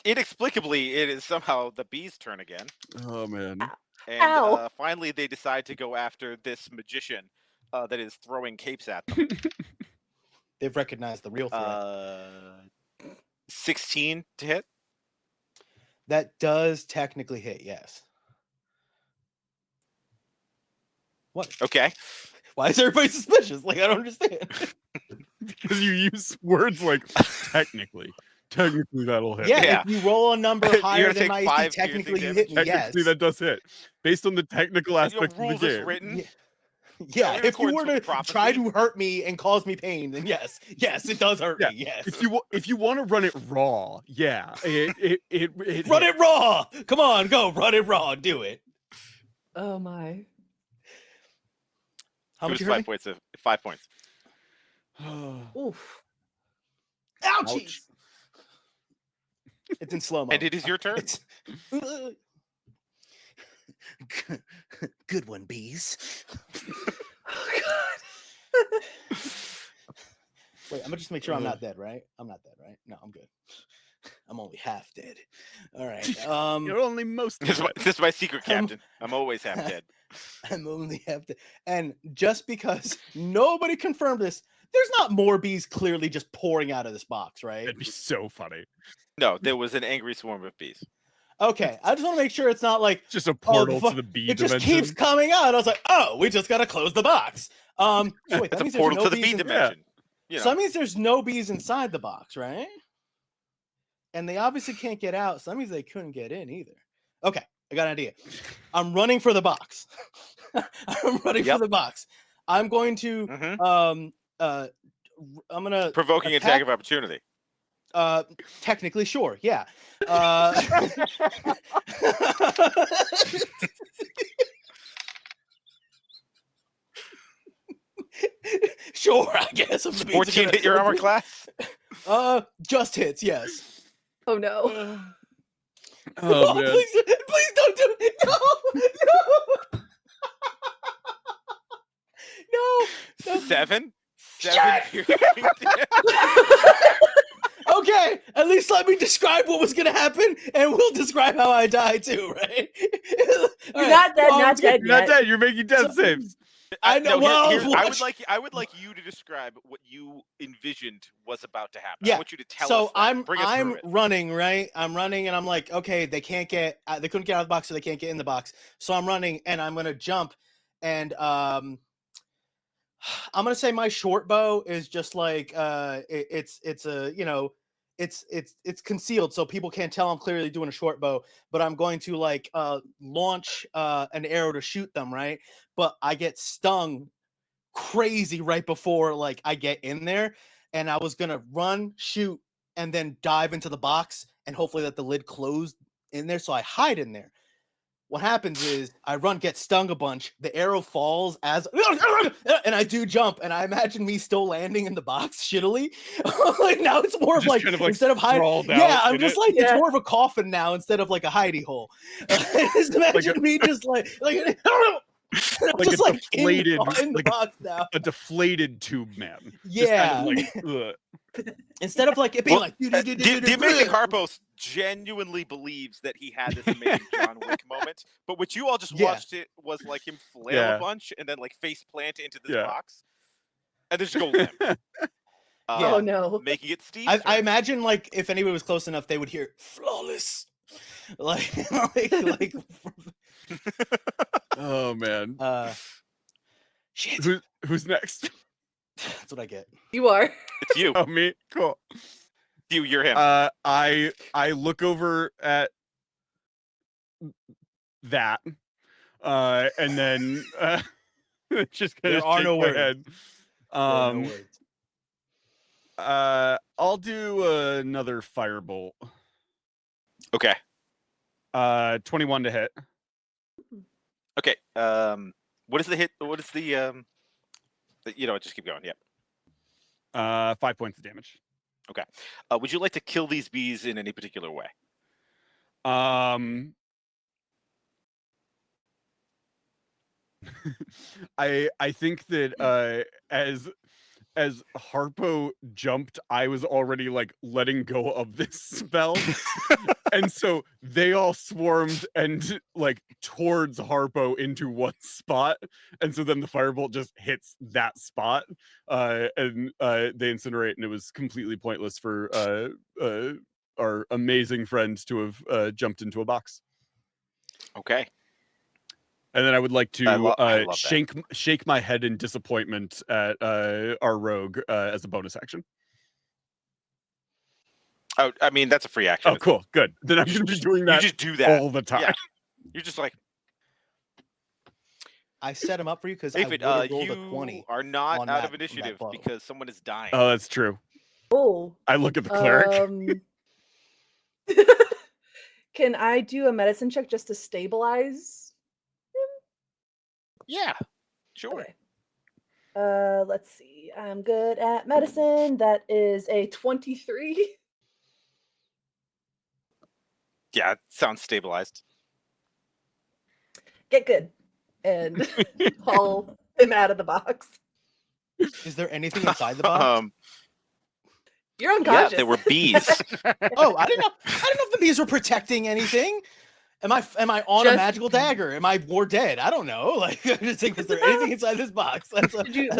Inexplicably, it is somehow the bees' turn again. Oh man. And finally, they decide to go after this magician that is throwing capes at them. They've recognized the real threat. 16 to hit. That does technically hit, yes. What? Okay. Why is everybody suspicious? Like, I don't understand. Because you use words like technically. Technically, that'll hit. Yeah, Yeah. if you roll a number You're higher gonna than take my AC, 5 technically you piercing hit me. Yes. Technically, that does hit. Based on the technical aspect of the rules is game. written. Yeah. In Yeah, if you were accordance to with try prophecy. to hurt me and cause me pain, then yes, it does hurt Yeah, me. Yes, if you want to run it raw, yeah, it run hits. it raw. Come on, go run it raw. Do it. Oh my. How It much was you hurt 5 points. 5 points. Oof. Ouchies. It's in slow mo. And it is your turn. It's good one, bees. Oh god. Wait, I'm gonna just make sure I'm not dead, right? I'm not dead, right? No, I'm good. I'm only half dead. All right. You're only most. This is my secret, Captain. I'm always half dead. I'm only half dead. And just because nobody confirmed this, there's not more bees clearly just pouring out of this box, right? That'd be so funny. No, there was an angry swarm of bees. Okay, I just want to make sure it's not like Just a portal to the bee it dimension. just keeps coming out. I was like, oh, we just gotta close the box. So wait, that It's a means there's portal no to the bees bee in- dimension. You know. So that means there's no bees inside the box, right? And they obviously can't get out, so that means they couldn't get in either. Okay, I got an idea. I'm running for the box. I'm running for the box. I'm going to I'm gonna Provoking attack of opportunity. Technically, sure, yeah. Sure, I guess. 14 hit your armor class? Just hits, yes. Oh no. Oh man. Please don't do it. No. No. 7? Shit! piercing damage. Okay, at least let me describe what was gonna happen, and we'll describe how I die too, right? You're not dead, not dead You're not yet. dead. You're making death saves. I know. No, Well, I would like you to describe what you envisioned was about to happen. Yeah. I want you to tell us. So that. Bring us I'm through it. running, right? I'm running, and I'm like, okay, they couldn't get out of the box, so they can't get in the box. So I'm running, and I'm gonna jump, and I'm gonna say my short bow is just like it's a it's concealed, so people can't tell I'm clearly doing a short bow. But I'm going to like launch an arrow to shoot them, right? But I get stung crazy right before like I get in there, and I was gonna run, shoot, and then dive into the box, and hopefully that the lid closed in there, so I hide in there. What happens is I run, get stung a bunch, the arrow falls as and I do jump, and I imagine me still landing in the box shittily. Like now it's more of Just like, kind of, like, instead of hiding, sprawled yeah, out I'm in just it. like it's Yeah. more of a coffin now instead of like a hidey hole. Just imagine me just like Like just a like deflated, in the like box now. a deflated tube man. Yeah. Just kind of like, Instead of like it being Well, like the amazing Harpos genuinely believes that he had this amazing John Wick moment, but what you all just Yeah. watched it was like him flail Yeah. a bunch and then like face plant into this Yeah. box, and then just go limp. Oh no. Making it Steve's I turn. imagine like if anybody was close enough, they would hear flawless. Like oh man. Shit. Who's next? That's what I get. You are. It's you. Oh, me. Cool. You're him. I look over at that, and then just kind There of are shake no my words. head. There are no words. I'll do another firebolt. Okay. 21 to hit. Okay. What is the hit? What is the you know what? Just keep going. Yeah. 5 points of damage. Okay. Would you like to kill these bees in any particular way? I think that as Harpo jumped, I was already like letting go of this spell. And so they all swarmed and like towards Harpo into one spot. And so then the firebolt just hits that spot. And they incinerate, and it was completely pointless for our amazing friend to have jumped into a box. Okay. And then I would like to I love that. shake my head in disappointment at our rogue as a bonus action. Oh, I mean, that's a free action. Oh, cool. Good. Then I'm going to be doing that You just do that all the time. Yeah. You're just like, I set him up for you because I would David, have rolled a you 20. are not on out that- of on that initiative bow. because someone is dying. Oh, that's true. Oh. I look at the cleric. Can I do a medicine check just to stabilize? Yeah, sure. Okay. Let's see. I'm good at medicine. That is a 23. Yeah, it sounds stabilized. Get good. And haul him out of the box. Is there anything inside the box? You're unconscious. Yeah, there were bees. Oh, I didn't know if the bees were protecting anything. Am I on a magical dagger? Am I more dead? I don't know. Like, I'm just thinking, is there anything inside this box? Were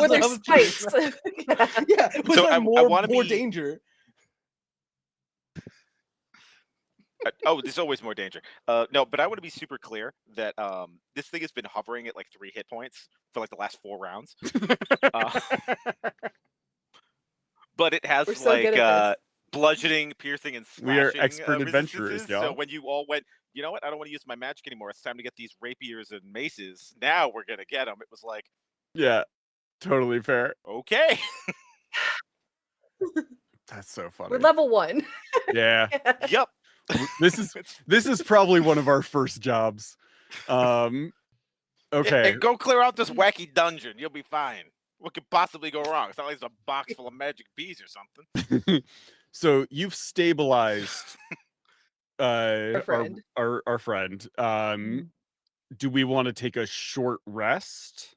there spikes? Yeah. Was So there I more wanna be- danger? Oh, there's always more danger. No, but I want to be super clear that this thing has been hovering at like 3 hit points for like the last 4 rounds. But it has We're so good at like this. bludgeoning, piercing, and slashing. We are expert adventurers, resistances. y'all. So when you all went, you know what? I don't want to use my magic anymore. It's time to get these rapiers and maces. Now we're gonna get them. It was like, Yeah, totally fair. okay. That's so funny. We're level 1. Yeah. Yep. This is probably one of our first jobs. Okay. And go clear out this wacky dungeon. You'll be fine. What could possibly go wrong? It's not like it's a box full of magic bees or something. So you've stabilized Our friend. Our friend. Do we want to take a short rest?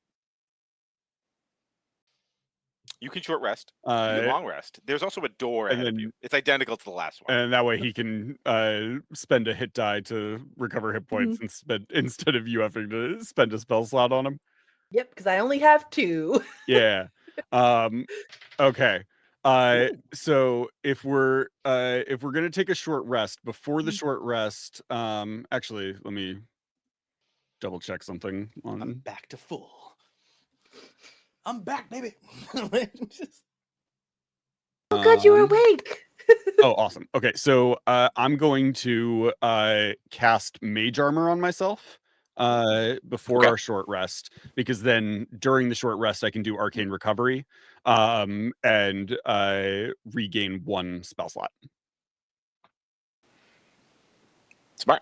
You can short rest. You can long rest. There's also a door ahead of you. It's identical to the last one. And that way he can spend a hit die to recover hit points instead of you having to spend a spell slot on him. Yep, because I only have 2. Yeah. Okay. So if we're gonna take a short rest, before the short rest, actually let me double check something on. I'm back to full. I'm back, baby. Oh, good, you're awake. Oh, awesome. Okay, so I'm going to cast Mage Armor on myself before our short rest, because then during the short rest I can do Arcane Recovery and regain 1 spell slot. Smart.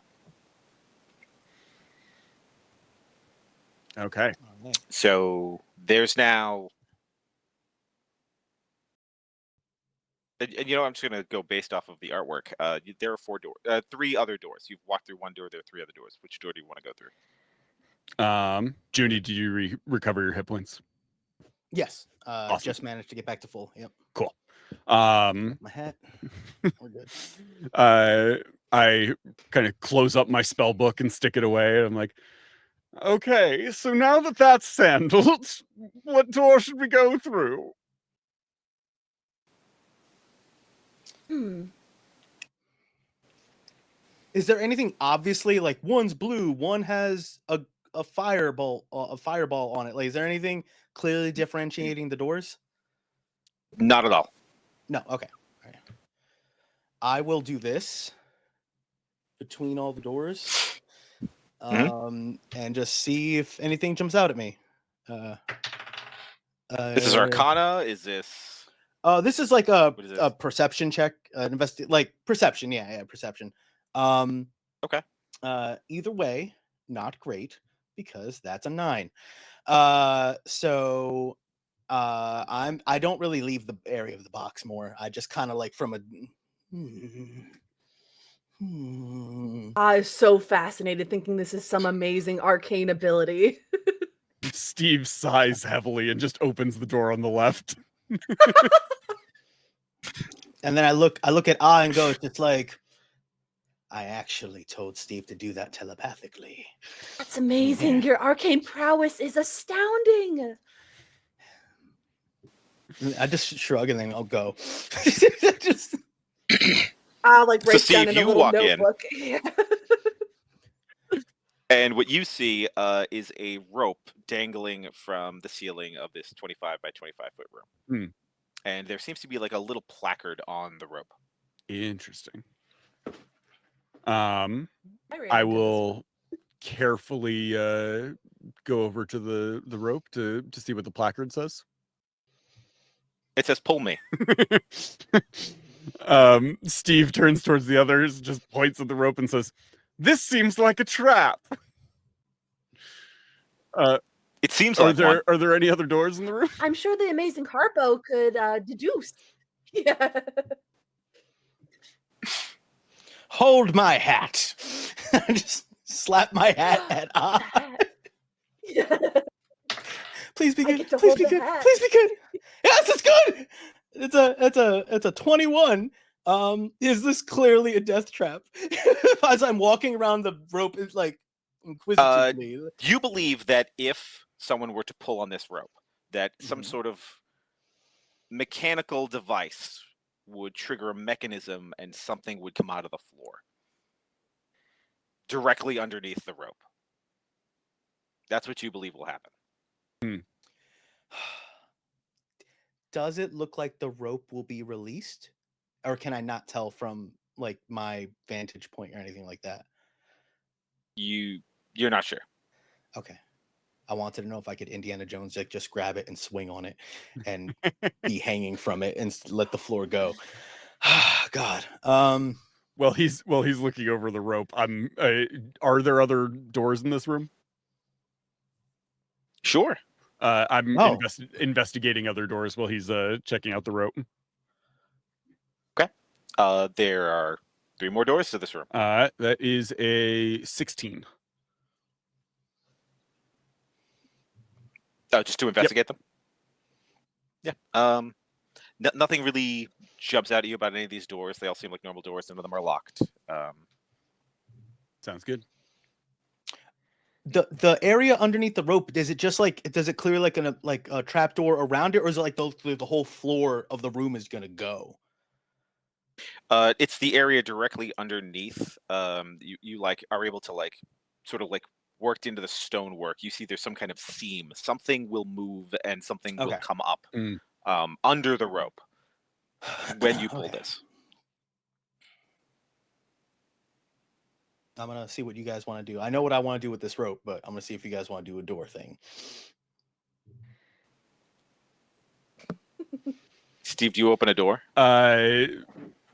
Okay. So there's now, and you know, I'm just gonna go based off of the artwork. There are 4 doors, 3 other doors. You've walked through 1 door. There are 3 other doors. Which door do you want to go through? Junie, did you recover your hit points? Yes. Awesome. Just managed to get back to full. Yep. Cool. My hat. We're good. I kind of close up my spell book and stick it away. I'm like, okay, so now that that's sandaled, what door should we go through? Is there anything obviously like one's blue, one has a fireball on it? Like, is there anything clearly differentiating the doors? Not at all. No. Okay. All right. I will do this between all the doors, and just see if anything jumps out at me. This is Arcana. Is this? This is like a perception check. Like perception. Yeah, perception. Okay. Either way, not great because that's a 9. So I don't really leave the area of the box more. I just kind of like from a. I was so fascinated thinking this is some amazing arcane ability. Steve sighs heavily and just opens the door on the left. And then I look at Ah and go, it's like, I actually told Steve to do that telepathically. That's amazing. Your arcane prowess is astounding. I just shrug and then I'll go. Just I'll like write So down Steve, in a you little walk in. notebook. And what you see is a rope dangling from the ceiling of this 25 by 25 foot room. And there seems to be like a little placard on the rope. Interesting. I ran I into this one. will carefully go over to the rope to see what the placard says. It says "pull me." Steve turns towards the others, just points at the rope and says, "This seems like a trap." It seems like one. Are there any other doors in the room? I'm sure the amazing Harpo could deduce. Yeah. Hold my hat. I just slap my hat at Yeah. Please be I good. get to Please hold be the good. hat. Please be good. Yes, it's good. It's a 21. Is this clearly a death trap? As I'm walking around the rope, it's like inquisitively. You believe that if someone were to pull on this rope, that some sort of mechanical device would trigger a mechanism and something would come out of the floor directly underneath the rope. That's what you believe will happen. Does it look like the rope will be released? Or can I not tell from like my vantage point or anything like that? You're not sure. Okay. I wanted to know if I could Indiana Jones like just grab it and swing on it and be hanging from it and let the floor go. God. While he's looking over the rope, are there other doors in this room? Sure. I'm investigating other doors while he's checking out the rope. Okay. There are 3 more doors to this room. That is a 16. Just to investigate them? Yeah. Nothing really jumps out at you about any of these doors. They all seem like normal doors. None of them are locked. Sounds good. The area underneath the rope, does it clear like a trap door around it, or is it like the whole floor of the room is gonna go? It's the area directly underneath. You like are able to like sort of like worked into the stonework. You see there's some kind of seam. Something will move and something will come up under the rope when you pull this. I'm gonna see what you guys want to do. I know what I want to do with this rope, but I'm gonna see if you guys want to do a door thing. Steve, do you open a door?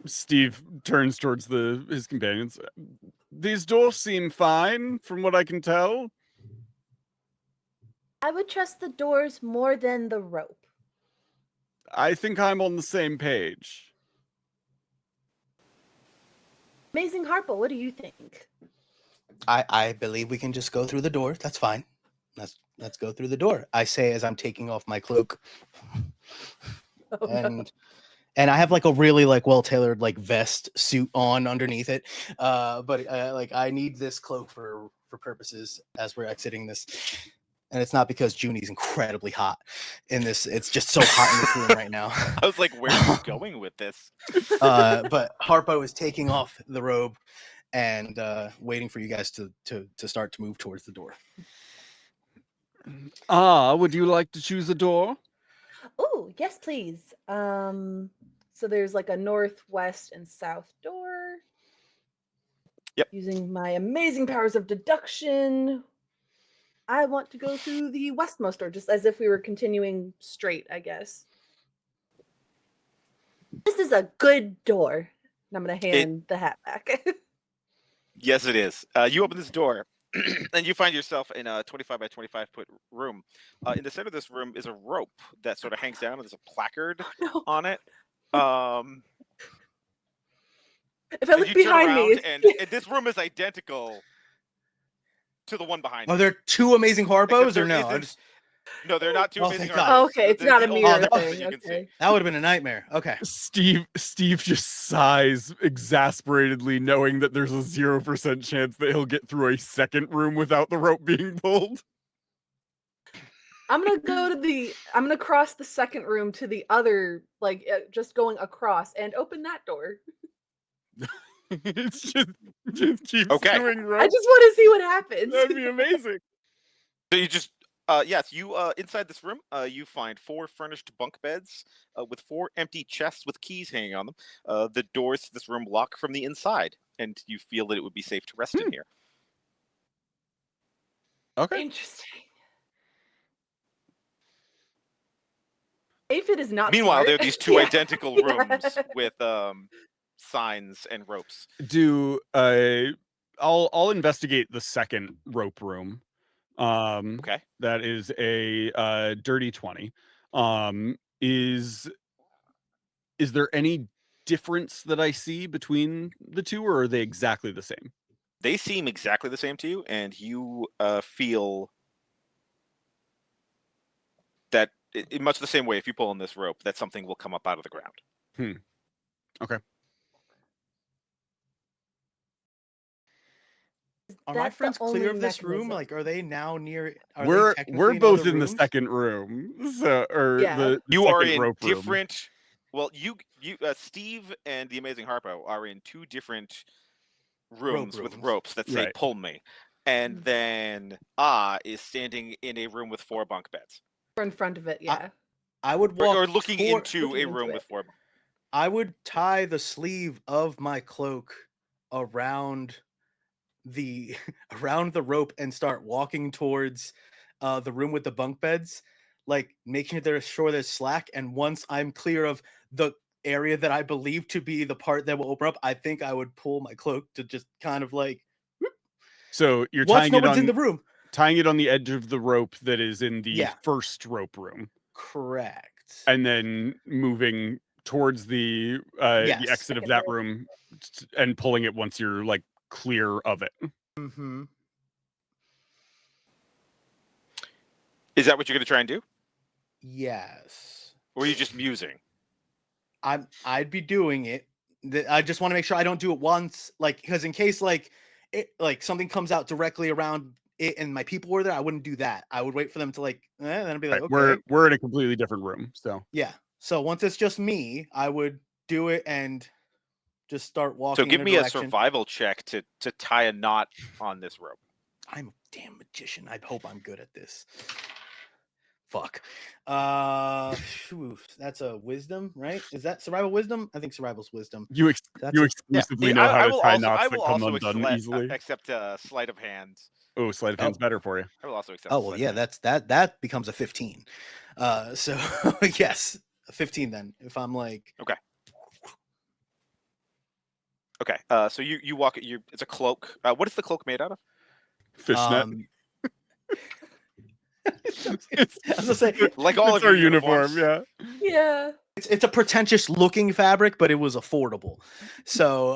Steve turns towards his companions. These doors seem fine, from what I can tell. I would trust the doors more than the rope. I think I'm on the same page. Amazing Harpo, what do you think? I believe we can just go through the door. That's fine. Let's go through the door. I say as I'm taking off my cloak. And I have like a really like well-tailored like vest suit on underneath it. But like I need this cloak for purposes as we're exiting this. And it's not because Junie's incredibly hot in this. It's just so hot in this room right now. I was like, where are you going with this? But Harpo is taking off the robe and waiting for you guys to start to move towards the door. Would you like to choose a door? Oh, yes, please. So there's like a northwest and south door. Yep. Using my amazing powers of deduction, I want to go through the westmost door, just as if we were continuing straight, I guess. This is a good door. And I'm going to hand the hat back. Yes, it is. You open this door, and you find yourself in a 25 by 25 foot room. In the center of this room is a rope that sort of hangs down, and there's a placard on it. If I look behind me, and this room is identical to the one behind. Are there 2 amazing Harpos or no? No, they're not 2 amazing Harpos. Oh, okay, it's not a mirror thing. Okay. That would have been a nightmare. Okay. Steve just sighs exasperatedly, knowing that there's a 0% chance that he'll get through a second room without the rope being pulled. I'm gonna cross the second room to the other, like just going across and open that door. It's just keeps doing rope. I just want to see what happens. That'd be amazing. So you just Yes, you inside this room, you find 4 furnished bunk beds with 4 empty chests with keys hanging on them. The doors to this room lock from the inside, and you feel that it would be safe to rest in here. Okay. Interesting. Aphid is not Meanwhile, smart. there are these 2 Yeah. identical rooms with signs and ropes. I'll investigate the second rope room. Okay. That is a dirty 20. Is there any difference that I see between the two, or are they exactly the same? They seem exactly the same to you, and you feel that in much the same way, if you pull on this rope, that something will come up out of the ground. Okay. Are my friends clear of this room? Like, are they now near? We're both in the rooms? second room, so Yeah. the You second are in rope room. different. Well, you Steve and the Amazing Harpo are in 2 different rooms with ropes that say Right. "Pull me," and then is standing in a room with 4 bunk beds. Or in front of it, yeah. I would walk or looking into looking a into room it. with 4. I would tie the sleeve of my cloak around the around the rope and start walking towards the room with the bunk beds, like making sure there's slack. And once I'm clear of the area that I believe to be the part that will open up, I think I would pull my cloak to just kind of like. So you're Once tying no it one's on in the room. tying it on the edge of the rope that is in the Yeah. first rope room, Correct. and then moving towards the Yes. exit of that room and pulling it once you're like clear of it. Mm-hmm. Is that what you're going to try and do? Yes. Or are you just musing? I'd be doing it. I just want to make sure I don't do it once, like, because in case like something comes out directly around it and my people were there, I wouldn't do that. I would wait for them to like, then I'd be like, Right. okay, We're in a completely different room, so yeah. So once it's just me, I would do it and just start walking. So give in me a direction. survival check to tie a knot on this rope. I'm a damn magician. I hope I'm good at this. Fuck. That's a wisdom, right? Is that survival wisdom? I think survival's wisdom. You exclusively know how to tie knots that come undone easily. Accept sleight of hand. Oh, sleight of hand's better for you. I will also accept. Oh well, yeah, that becomes a 15. So yes, a 15 then. If I'm like okay. So you walk. It's a cloak. What is the cloak made out of? Fishnet. It's, I was gonna say, like all of our your uniform, uniforms. Yeah. It's a pretentious looking fabric, but it was affordable. So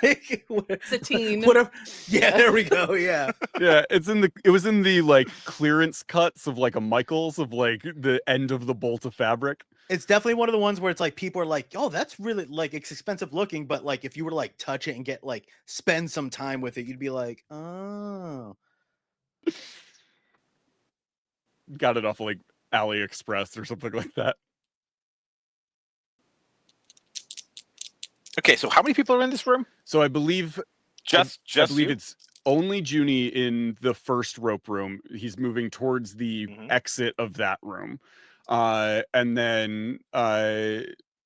like It's a teen. Whatever. Yeah, there we go. Yeah. Yeah, it was in the like clearance cuts of like a Michaels of like the end of the bolt of fabric. It's definitely one of the ones where it's like people are like, oh, that's really like it's expensive looking, but like if you were to like touch it and get like spend some time with it, you'd be like, oh. Got it off of, like AliExpress or something like that. Okay, so how many people are in this room? So I believe I believe you? it's only Junie in the first rope room. He's moving towards the exit of that room. And then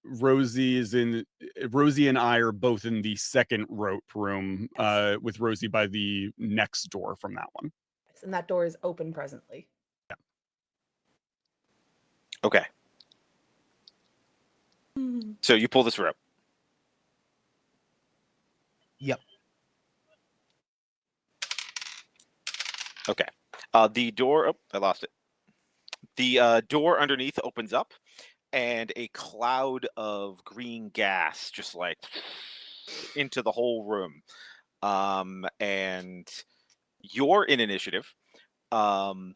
Rosie and I are both in the second rope room, with Rosie by the next door from that one. And that door is open presently. Yeah. Okay. So you pull this rope. Yep. Okay. The door. Oh, I lost it. The door underneath opens up, and a cloud of green gas just like into the whole room. And you're in initiative. And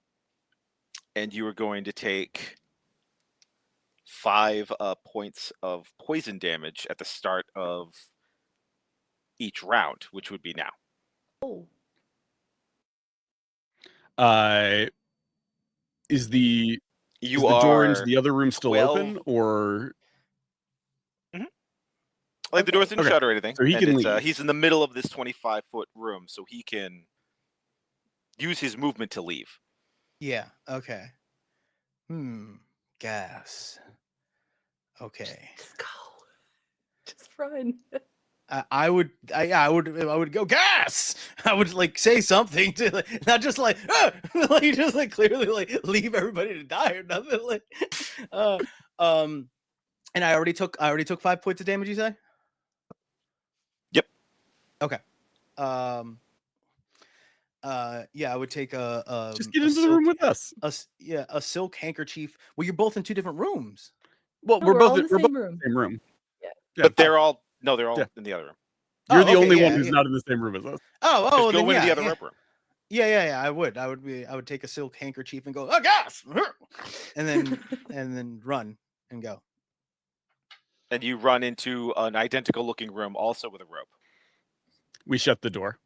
you are going to take 5 points of poison damage at the start of each round, which would be now. Oh. Is the door into the other room still open, or like the doors didn't shut or anything? So he can leave. He's in the middle of this 25-foot room, so he can use his movement to leave. Yeah. Okay. Gas. Okay. Just go. Just run. I would go gas. I would like say something to like, not just like like just like clearly like leave everybody to die or nothing like and I already took 5 points of damage, you say? Yep. Okay. Yeah, I would take Just get a into the room with us. a silk handkerchief. Well, you're both in 2 different rooms. Well, No, we're both all in in the the same room. same room. Yeah. But they're all in the other room. You're the okay, only yeah, one who's yeah. not in the same room as us. Oh, Just go then into yeah, the other yeah. rope room. Yeah. I would take a silk handkerchief and go, oh gas, and then run and go. And you run into an identical looking room, also with a rope. We shut the door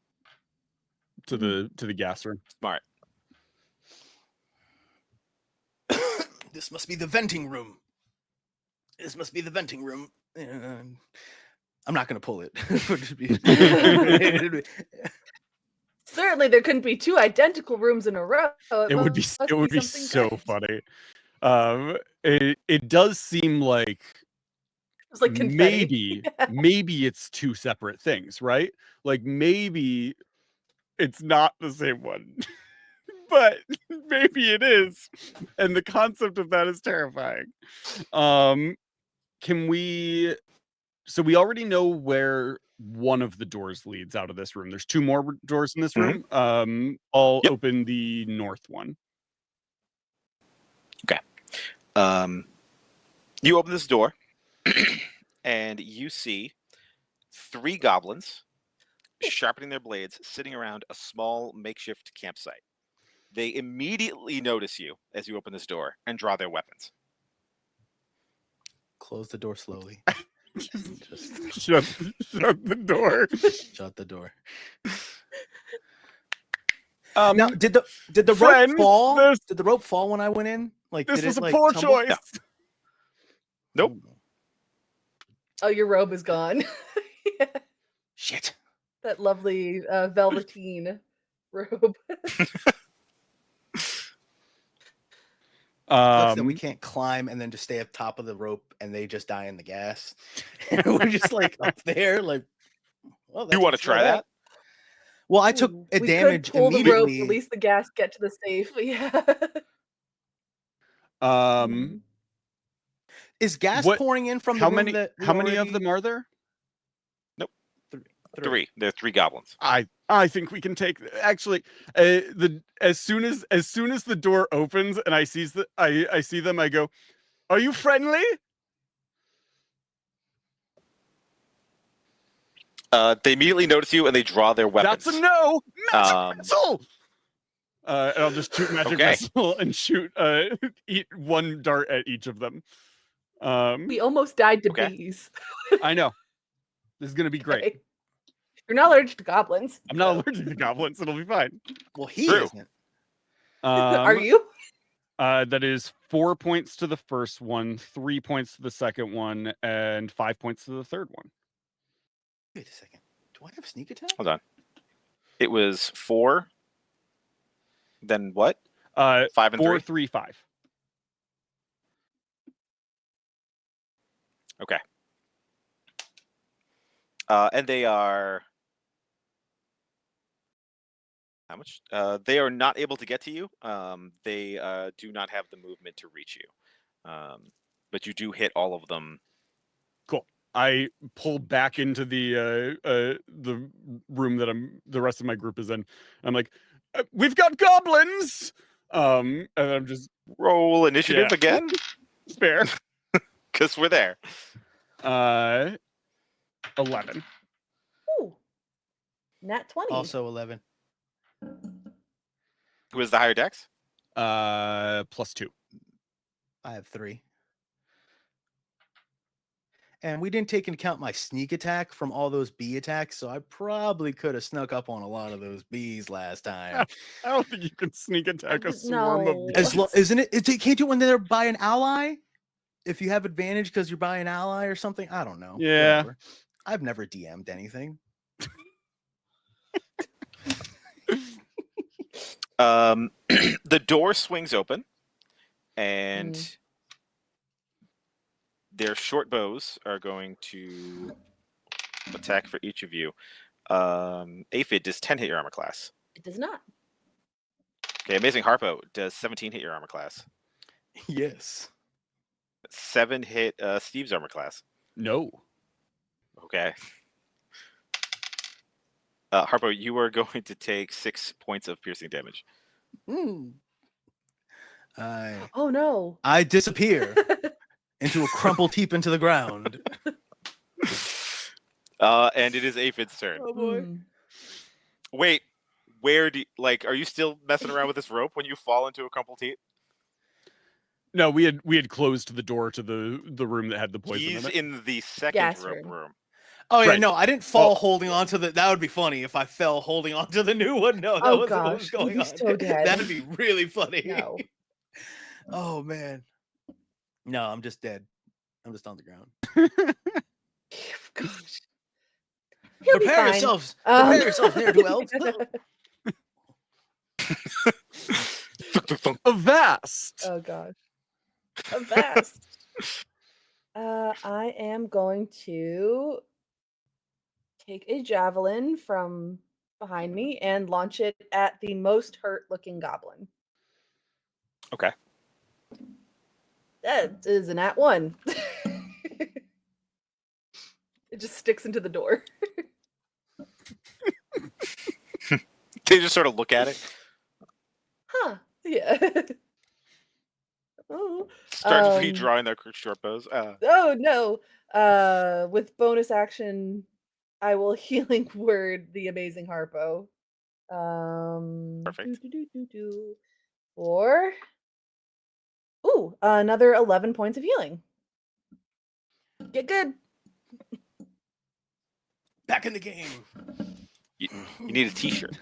to the gas room. Smart. This must be the venting room. I'm not gonna pull it. Certainly, there couldn't be 2 identical rooms in a row. It would be something so good. funny. It does seem like It was like confetti. maybe it's 2 separate things, right? Like maybe it's not the same one. But maybe it is. And the concept of that is terrifying. Can we So we already know where one of the doors leads out of this room. There's 2 more doors in this room. I'll Yep. open the north one. Okay. You open this door, and you see 3 goblins sharpening their blades, sitting around a small makeshift campsite. They immediately notice you as you open this door and draw their weapons. Close the door slowly. Just shut the door. shut the door. Now, did the friends, rope fall? Did the rope fall when I went in? Like this did was it, a like, poor tumble? choice. Nope. Oh, your robe is gone. Yeah, Shit. that lovely velveteen robe. Sucks that we can't climb and then just stay up top of the rope and they just die in the gas. And we're just like up there, like. Well, You want to try that? Well, I took a We damage could pull the rope, immediately. release the gas, get to the safe. Yeah. Is gas pouring in from the room that we how many of already- them are there? Nope. 3. There are 3 goblins. I think we can take actually as soon as the door opens and I see them, I go, "Are you friendly?" They immediately notice you and they draw their weapons. That's a no. Magic missile. And I'll just shoot magic missile and shoot eat 1 dart at each of them. We almost died to bees. I know. This is gonna be great. Okay. You're not allergic to goblins. I'm not allergic to goblins. It'll be fine. Well, he isn't. Are you? That is 4 points to the first one, 3 points to the second one, and 5 points to the third one. Wait a second. Do I have sneak attack? Hold on. It was 4. Then what? 5 and 4, 3. 3, 5. Okay. And they are how much? They are not able to get to you. They do not have the movement to reach you. But you do hit all of them. Cool. I pull back into the room that the rest of my group is in. I'm like, we've got goblins. And I'm just roll initiative again. Fair. Because we're there. 11. Ooh. Nat 20. Also 11. Who is the higher dex? +2. I have 3. And we didn't take into account my sneak attack from all those bee attacks, so I probably could have snuck up on a lot of those bees last time. I don't think you can sneak attack a swarm of bees. Isn't it? Can't you when they're by an ally? If you have advantage because you're by an ally or something? I don't know. Yeah. Whatever. I've never DM'd anything. The door swings open, and their short bows are going to attack for each of you. Aphid, does 10 hit your armor class? It does not. Okay, Amazing Harpo, does 17 hit your armor class? Yes. 7 hit Steve's armor class? No. Okay. Harpo, you are going to take 6 points of piercing damage. Oh no. I disappear into a crumpled heap into the ground. And it is Aphid's turn. Oh boy. Wait, where do are you still messing around with this rope when you fall into a crumpled heap? No, we had closed the door to the room that had the poison He's in it. in the second Gas rope room. room. Oh yeah, Right. no, I didn't fall holding on to the. That would be funny if I fell holding on to the new one. No, that wasn't what was Gosh, you'd going be on. so dead. That'd be really funny. No. Oh man. No, I'm just dead. I'm just on the ground. Gosh. He'll be Prepare fine. yourselves. Prepare yourselves, ne'er do wells. Avast. Oh gosh. Avast. I am going to take a javelin from behind me and launch it at the most hurt looking goblin. Okay. That is an @1. It just sticks into the door. They just sort of look at it. Huh. Yeah. Oh. Start redrawing their short bows. Oh no. With bonus action, I will healing word the amazing Harpo. Perfect. For another 11 points of healing. Get good. Back in the game. You need a t-shirt.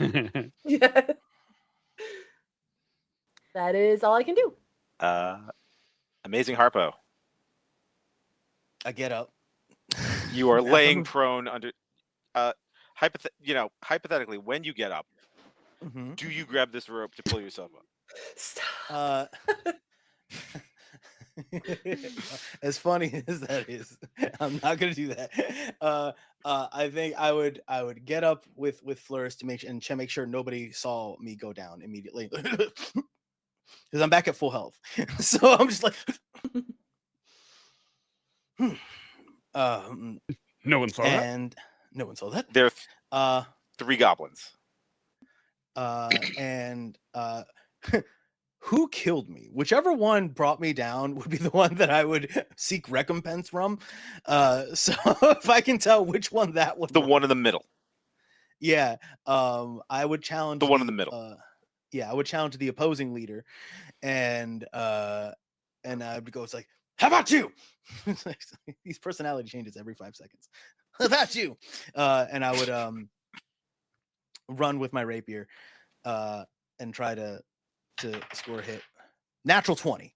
Yeah. That is all I can do. Amazing Harpo. I get up. You are laying prone under. Hypothetically, when you get up, do you grab this rope to pull yourself up? Stop. As funny as that is, I'm not gonna do that. I think I would get up with Flourish to make sure nobody saw me go down immediately, because I'm back at full health. So I'm just like, no one saw that. and no one saw that. There are 3 goblins. And who killed me? Whichever one brought me down would be the one that I would seek recompense from. So if I can tell which one that was, The one in the middle. yeah, I would challenge The one in the middle. Yeah, I would challenge the opposing leader, and I would go. It's like, how about you? These personality changes every 5 seconds. How about you? And I would run with my rapier and try to score a hit. Natural 20.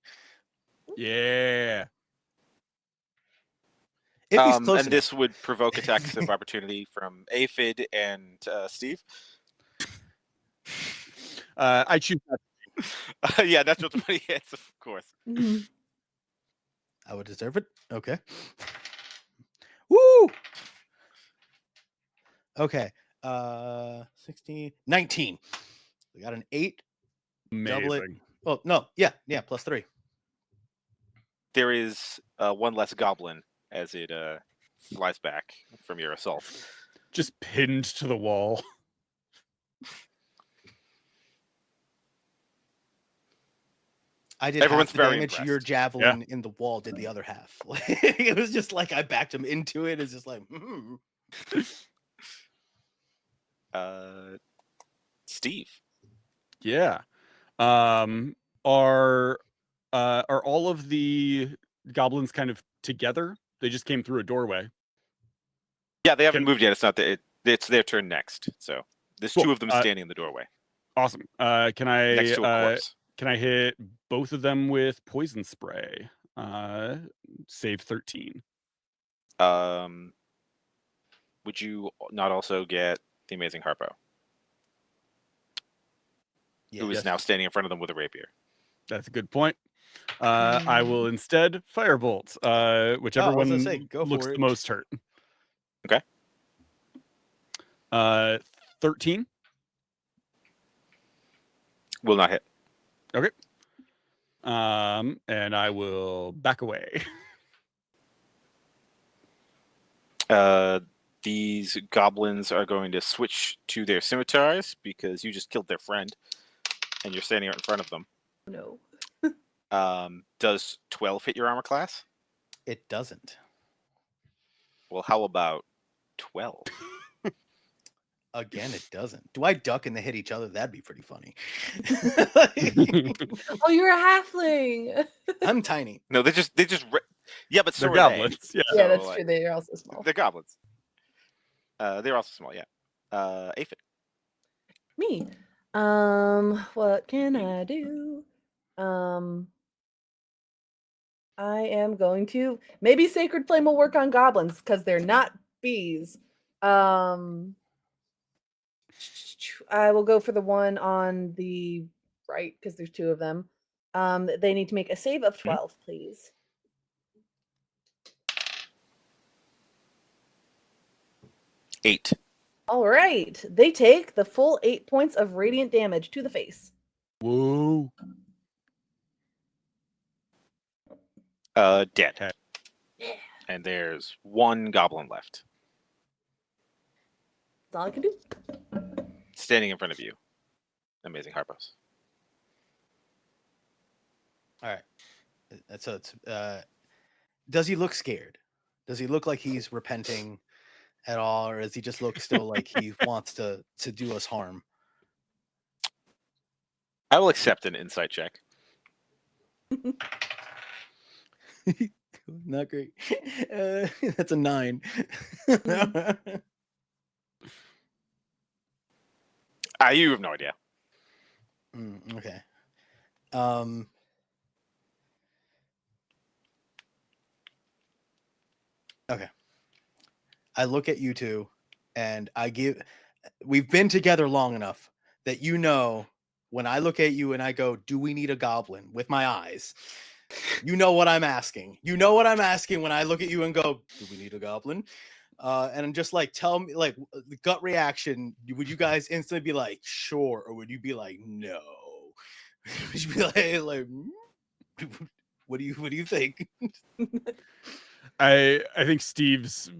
Yeah. If he's close and this would provoke attacks of opportunity from Aphid and Steve. I choose that. Yeah, natural 20 hits, of course. I would deserve it. Okay. Woo! Okay. 16, 19. We got an 8. Double it. Amazing. Oh, no. Yeah, +3. There is one less goblin as it flies back from your assault. Just pinned to the wall. I did Everyone's half the very damage. impressed. Your javelin in the wall did the other half. It was just like I backed him into it. It's just like, Steve. Yeah. Are all of the goblins kind of together? They just came through a doorway. Yeah, they haven't moved yet. It's not it's their turn next. So there's Cool. 2 of them standing in the doorway. Awesome. Can I Next to a corpse. Can I hit both of them with poison spray? Save 13. Would you not also get the amazing Harpo? who is now standing in front of them with a rapier. That's a good point. I will instead firebolt whichever one looks the most hurt. Okay. 13 will not hit. Okay. And I will back away. These goblins are going to switch to their scimitars because you just killed their friend, and you're standing right in front of them. No. Does 12 hit your armor class? It doesn't. Well, how about 12? Again, it doesn't. Do I duck and they hit each other? That'd be pretty funny. Oh, you're a halfling. I'm tiny. No, yeah, but so they're are goblins. They. Yeah, that's true. They are also small. They're goblins. They're also small. Yeah. Aphid. Me. What can I do? I am going to maybe Sacred Flame will work on goblins because they're not bees. I will go for the one on the right because there's two of them. They need to make a save of 12, please. Eight. All right. They take the full 8 points of radiant damage to the face. Whoa. Dead. Okay. Yeah. And there's one goblin left. That's all I can do. Standing in front of you. Amazing Harpos. All right. So it's does he look scared? Does he look like he's repenting at all, or does he just look still like he wants to do us harm? I will accept an insight check. Not great. That's a 9. You have no idea. Okay. Okay. I look at you two, and we've been together long enough that you know when I look at you and I go, "Do we need a goblin?" with my eyes. You know what I'm asking. You know what I'm asking when I look at you and go, "Do we need a goblin?" And I'm just like, tell me, like, the gut reaction. Would you guys instantly be like, "Sure," or would you be like, "No"? Would you be like, what do you think? I think Steve's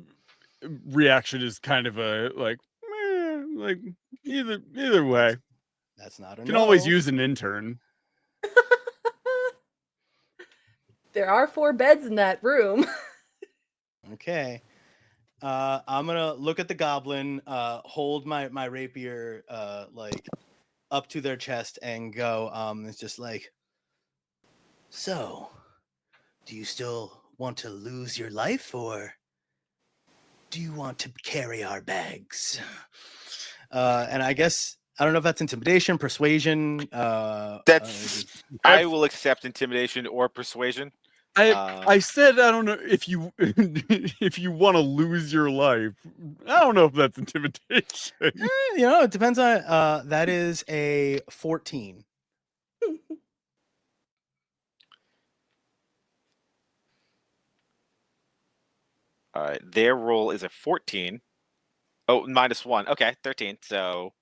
reaction is kind of a like either way. That's not a Can no. always use an intern. There are 4 beds in that room. Okay. I'm gonna look at the goblin, hold my rapier like up to their chest and go, it's just like, so do you still want to lose your life, or do you want to carry our bags? And I guess I don't know if that's intimidation, persuasion. I will accept intimidation or persuasion. I said I don't know if you if you want to lose your life. I don't know if that's intimidation. It depends on that is a 14. All right, their roll is a 14. Oh, -1. Okay, 13. So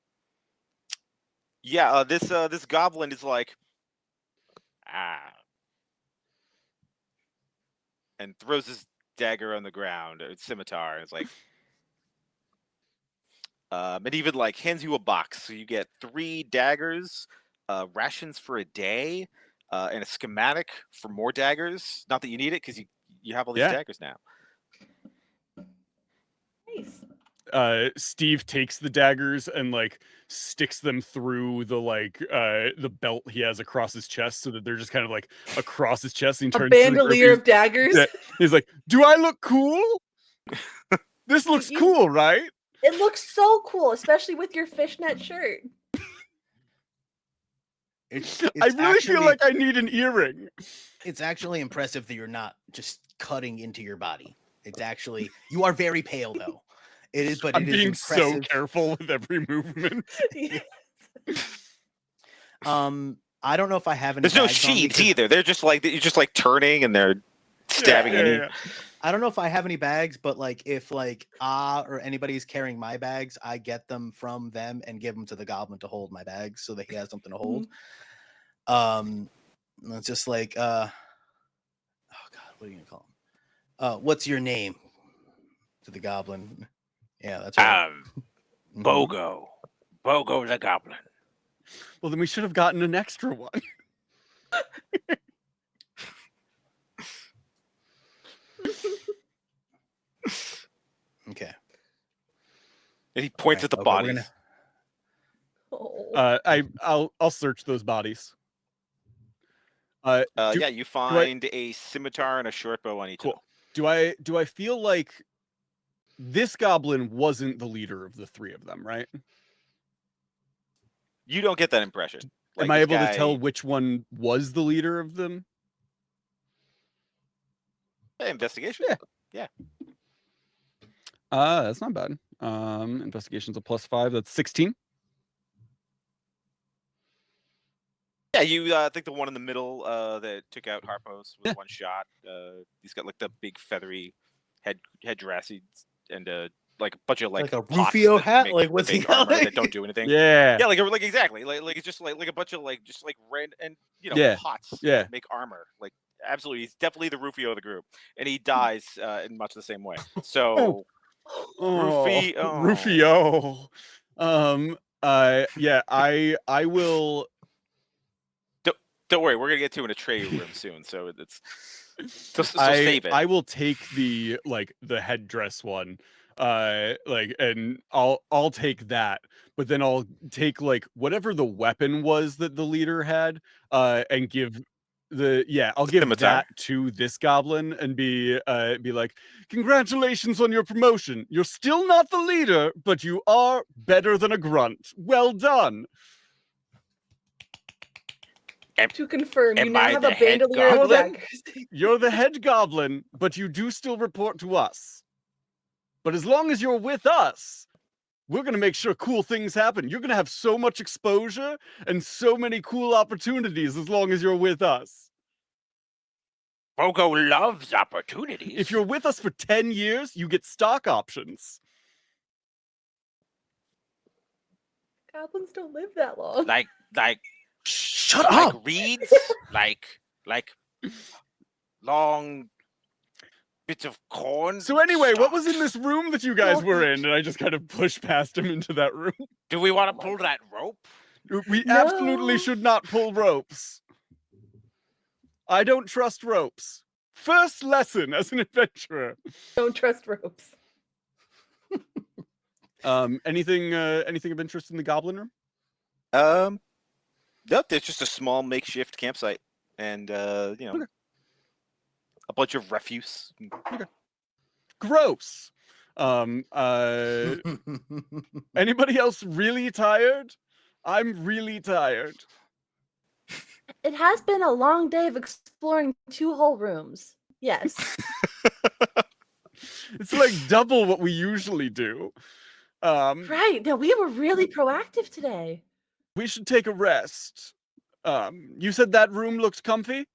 yeah, this goblin is like and throws his dagger on the ground, or scimitar, and it's like and even like hands you a box, so you get 3 daggers, rations for a day, and a schematic for more daggers. Not that you need it because you have all these daggers now. Nice. Steve takes the daggers and like sticks them through the belt he has across his chest, so that they're just kind of like across his chest. And he turns a bandolier of daggers. He's like, "Do I look cool? This looks cool, right?" It looks so cool, especially with your fishnet shirt. It's I really feel like I need an earring. It's actually impressive that you're not just cutting into your body. It's actually, you are very pale though. It is, but I'm it is being impressive. so careful with every movement. I don't know if I have any. There's no bags on me sheets 'cause- either. They're just like you're just like turning and they're stabbing at you. I don't know if I have any bags, but like if like or anybody's carrying my bags, I get them from them and give them to the goblin to hold my bags so that he has something to hold. It's just like oh god, what are you gonna call him? What's your name? To the goblin. Yeah, that's right. Bogo. Bogo the goblin. Well, then we should have gotten an extra one. Okay. And he points at the Bogo, bodies. I'll search those bodies. Yeah, you find a scimitar and a short bow on each. Cool. Do I feel like this goblin wasn't the leader of the three of them, right? You don't get that impression. Am I able to tell which one was the leader of them? Investigation? Yeah. That's not bad. Investigation's a +5. That's 16. Yeah, you think the one in the middle that took out Harpos with one shot. He's got like the big feathery headdress and like a bunch of like a Rufio hat. Like what's he armor that don't do anything? Yeah, like exactly. Like it's just like a bunch of like just like random and pots. Yeah, make armor. Like absolutely, he's definitely the Rufio of the group, and he dies in much the same way. So Rufio. Yeah, I will. Don't worry, we're gonna get to in a tray room soon, so it's so save it. I will take the headdress one, and I'll take that, but then I'll take like whatever the weapon was that the leader had, and give I'll give that to this goblin and be like, congratulations on your promotion. You're still not the leader, but you are better than a grunt. Well done. To confirm, you now have a bandolier of daggers. You're the head goblin, but you do still report to us. But as long as you're with us, we're going to make sure cool things happen. You're going to have so much exposure and so many cool opportunities as long as you're with us. Bogo loves opportunities. If you're with us for 10 years, you get stock options. Goblins don't live that long. Like shut up. Like reeds, like long bits of corn. So anyway, what was in this room that you guys were in? And I just kind of pushed past him into that room. Do we want to pull that rope? We absolutely should not pull ropes. I don't trust ropes. First lesson as an adventurer. Don't trust ropes. Anything of interest in the goblin room? Nope, there's just a small makeshift campsite and a bunch of refuse. Okay. Gross. Anybody else really tired? I'm really tired. It has been a long day of exploring 2 whole rooms. Yes. It's like double what we usually do. Right. No, we were really proactive today. We should take a rest. You said that room looked comfy?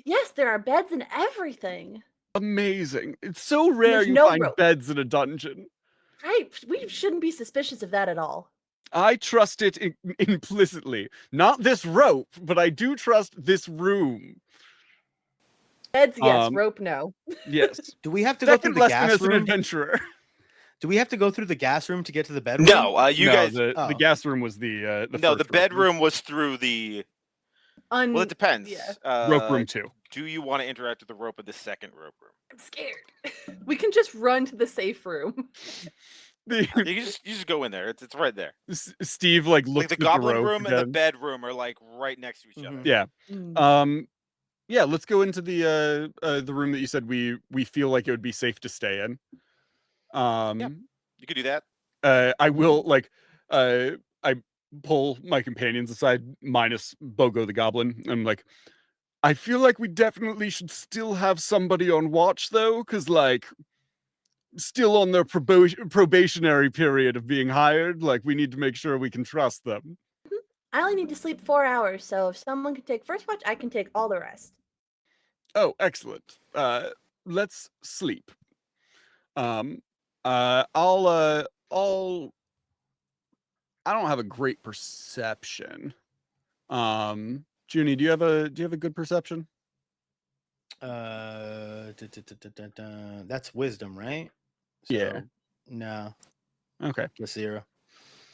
Yes, there are beds and everything. Amazing. It's so rare There's you no find rope. beds in a dungeon. Right. We shouldn't be suspicious of that at all. I trust it implicitly. Not this rope, but I do trust this room. Beds, yes. Rope, no. Yes. Do we have to go through the gas as room? an adventurer. Do we have to go through the gas room to get to the bedroom? No, guys. The gas room was the the bedroom was through the. Well, it depends. Yeah. Rope room 2. Do you want to interact with the rope in the second rope room? I'm scared. We can just run to the safe room. You just go in there. It's right there. Steve looks like the at goblin the rope room again. and the bedroom are like right next to each other. Yeah. Yeah. Let's go into the room that you said we feel like it would be safe to stay in. You could do that. I will I pull my companions aside, minus Bogo the goblin. I'm like, I feel like we definitely should still have somebody on watch though, because still on their probationary period of being hired. Like, we need to make sure we can trust them. I only need to sleep 4 hours, so if someone can take first watch, I can take all the rest. Oh, excellent. Let's sleep. I'll. I don't have a great perception. Junie, do you have a good perception? That's wisdom, right? So, Yeah. No. Okay. Just 0.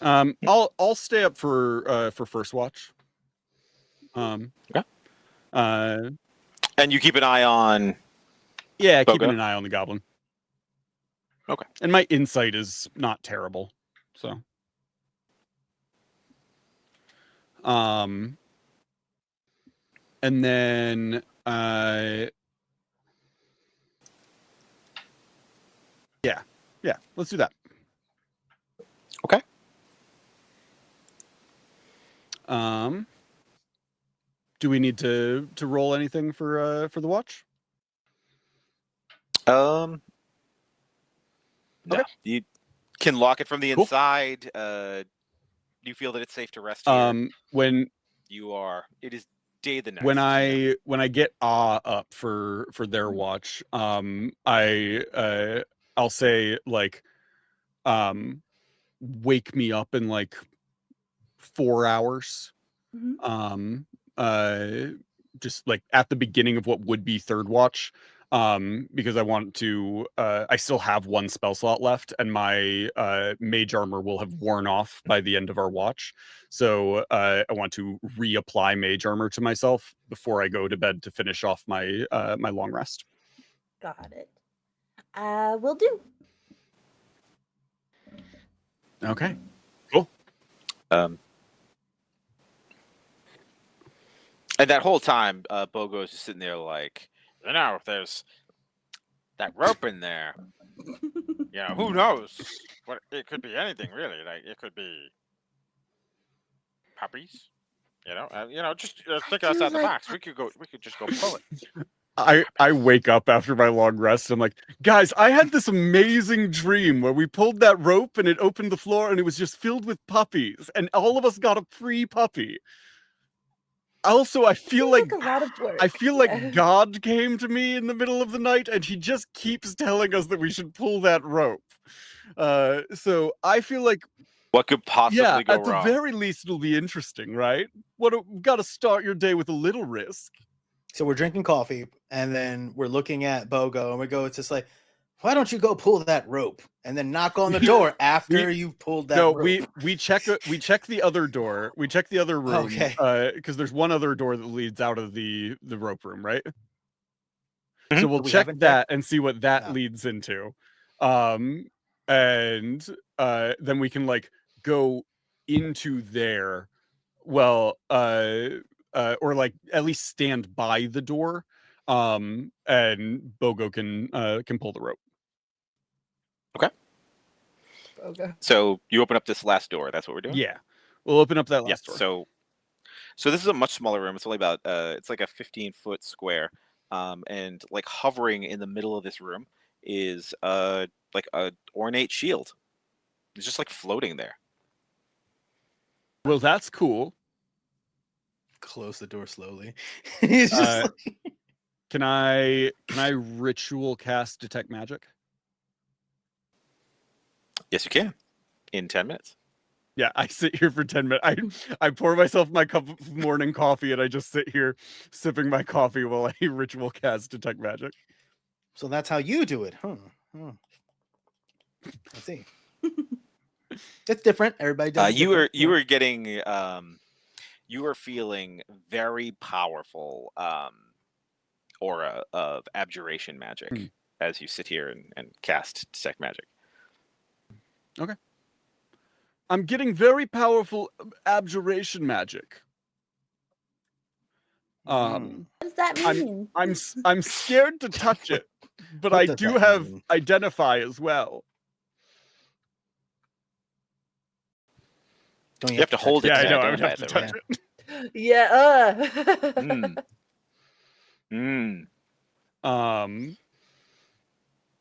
I'll stay up for first watch. Okay. And you keep an eye on. Yeah, Bogo? keeping an eye on the goblin. Okay. And my insight is not terrible, so. And then yeah, let's do that. Okay. Do we need to roll anything for the watch? No. Okay. You can lock it from the inside. Do you feel that it's safe to rest here? When you are, it is day the next. when I get up for their watch, I'll say like, wake me up in like 4 hours. Mhm. Just like at the beginning of what would be third watch, because I want to. I still have 1 spell slot left, and my mage armor will have worn off by the end of our watch. So I want to reapply mage armor to myself before I go to bed to finish off my my long rest. Got it. Will do. Okay, cool. And that whole time, Bogo's just sitting there like, there's that rope in there. Who knows? What it could be anything really. Like it could be puppies. Just think outside the box. We could just go pull it. I wake up after my long rest. I'm like, guys, I had this amazing dream where we pulled that rope and it opened the floor and it was just filled with puppies and all of us got a free puppy. Also, I feel like a lot of work. God came to me in the middle of the night and he just keeps telling us that we should pull that rope. So I feel like what could possibly go wrong? At the very least, it'll be interesting, right? We've got to start your day with a little risk. So we're drinking coffee, and then we're looking at Bogo, and we go, it's just like, why don't you go pull that rope and then knock on the door after you've pulled that rope? No, we check the other door. We check the other room. Okay. Because there's one other door that leads out of the rope room, right? Mm-hmm. So we'll check that and see what that leads into. And then we can like go into there. Well, or like at least stand by the door. And Bogo can pull the rope. Okay. So you open up this last door. That's what we're doing? Yeah. We'll open up that last door. So this is a much smaller room. It's only about it's like a 15-foot square. And like hovering in the middle of this room is like a ornate shield. It's just like floating there. Well, that's cool. Close the door slowly. Can I ritual cast detect magic? Yes, you can. In 10 minutes. Yeah, I sit here for 10 minutes. I pour myself my cup of morning coffee and I just sit here sipping my coffee while I ritual cast detect magic. So that's how you do it, huh? I see. It's different. Everybody does. You were getting you were feeling very powerful aura of abjuration magic as you sit here and cast detect magic. Okay. I'm getting very powerful abjuration magic. What does that mean? I'm scared to touch it, but I do have identify as well. Don't you have to hold it? Yeah, I know. I would have to touch it. Yeah.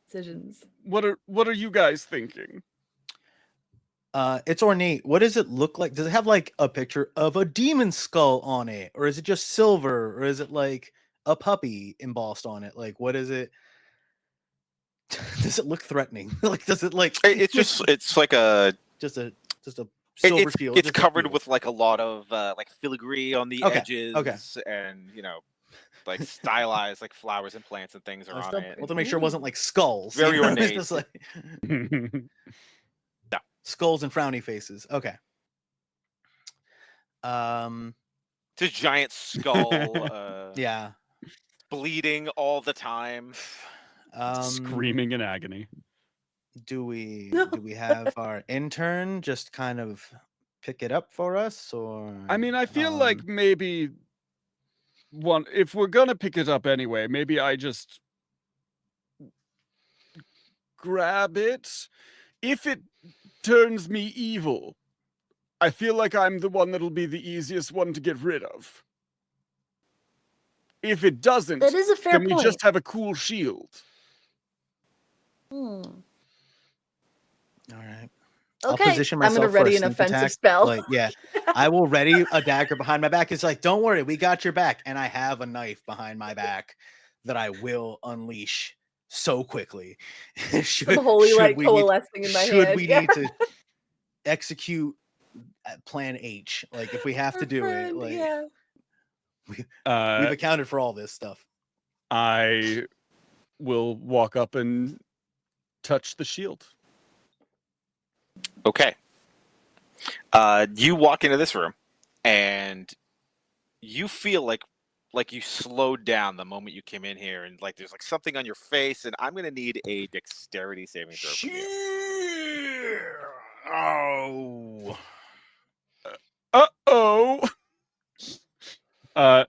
Decisions. What are you guys thinking? It's ornate. What does it look like? Does it have like a picture of a demon skull on it, or is it just silver, or is it like a puppy embossed on it? Like, what is it? Does it look threatening? Like, does it like? It's like a just a silver shield. It's covered with like a lot of like filigree on the edges, and like stylized like flowers and plants and things are on it. Well, to make sure it wasn't like skulls. Very ornate. Just like... Skulls and frowny faces. Okay. It's a giant skull. Yeah. Bleeding all the time. Screaming in agony. Do we have our intern just kind of pick it up for us, or? I mean, I feel like maybe if we're gonna pick it up anyway, maybe I just grab it. If it turns me evil, I feel like I'm the one that'll be the easiest one to get rid of. If it doesn't, That is a fair then point. we just have a cool shield. All right. Okay, I'll position myself I'm gonna ready for a an sneak offensive attack. spell. Like, yeah, I will ready a dagger behind my back. It's like, don't worry, we got your back, and I have a knife behind my back that I will unleash so quickly. The holy light coalescing in my hand. Should we need to execute Plan H? Like, if we have to do it, like, we've accounted for all this stuff. I will walk up and touch the shield. Okay. You walk into this room, and you feel like you slowed down the moment you came in here, and like there's like something on your face, and I'm gonna need a dexterity saving throw from you. Oh.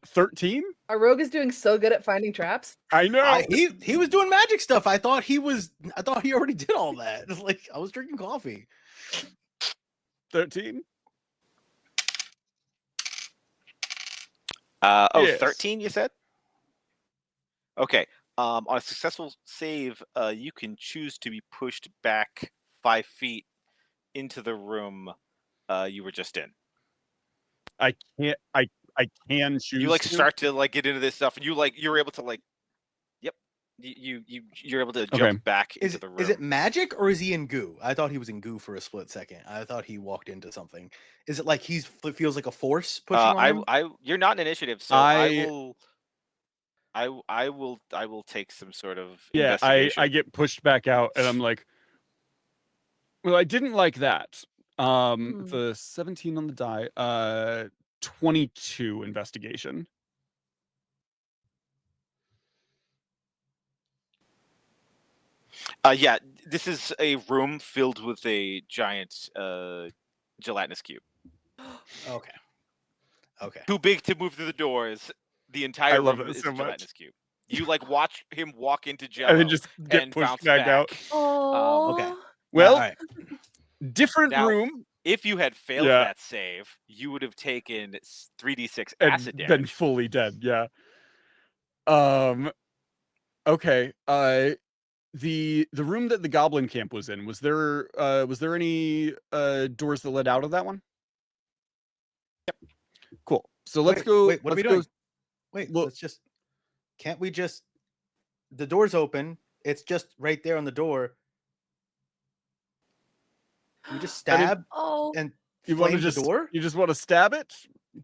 13? Our rogue is doing so good at finding traps. I know. He was doing magic stuff. I thought he already did all that. It's like I was drinking coffee. 13? Yes. 13 you said? Okay. On a successful save, you can choose to be pushed back 5 feet into the room you were just in. I can choose. You start to get into this stuff, and you're able to you're able to jump back into the room. Is it magic, or is he in goo? I thought he was in goo for a split second. I thought he walked into something. Is it like feels like a force pushing on him? You're not in initiative, so I will take some sort of investigation. I get pushed back out, and I'm like, well, I didn't like that. The 17 on the die, 22 investigation. Yeah, this is a room filled with a giant gelatinous cube. Okay. Too big to move through the doors. The entire room is so a gelatinous much. cube. You watch him walk into Jello And then just get pushed bounce back out. Okay. Well, all right. different Now, room. If you had failed that save, you would have taken 3d6 acid damage. Been fully dead. Yeah. Okay. The room that the goblin camp was in, was there any doors that led out of that one? Yep. Cool. So let's go. Wait, what are we doing? Wait, let's just. Can't we just? The door's open. It's just right there on the door. We just stab and you want to flame the door? You just want to stab it?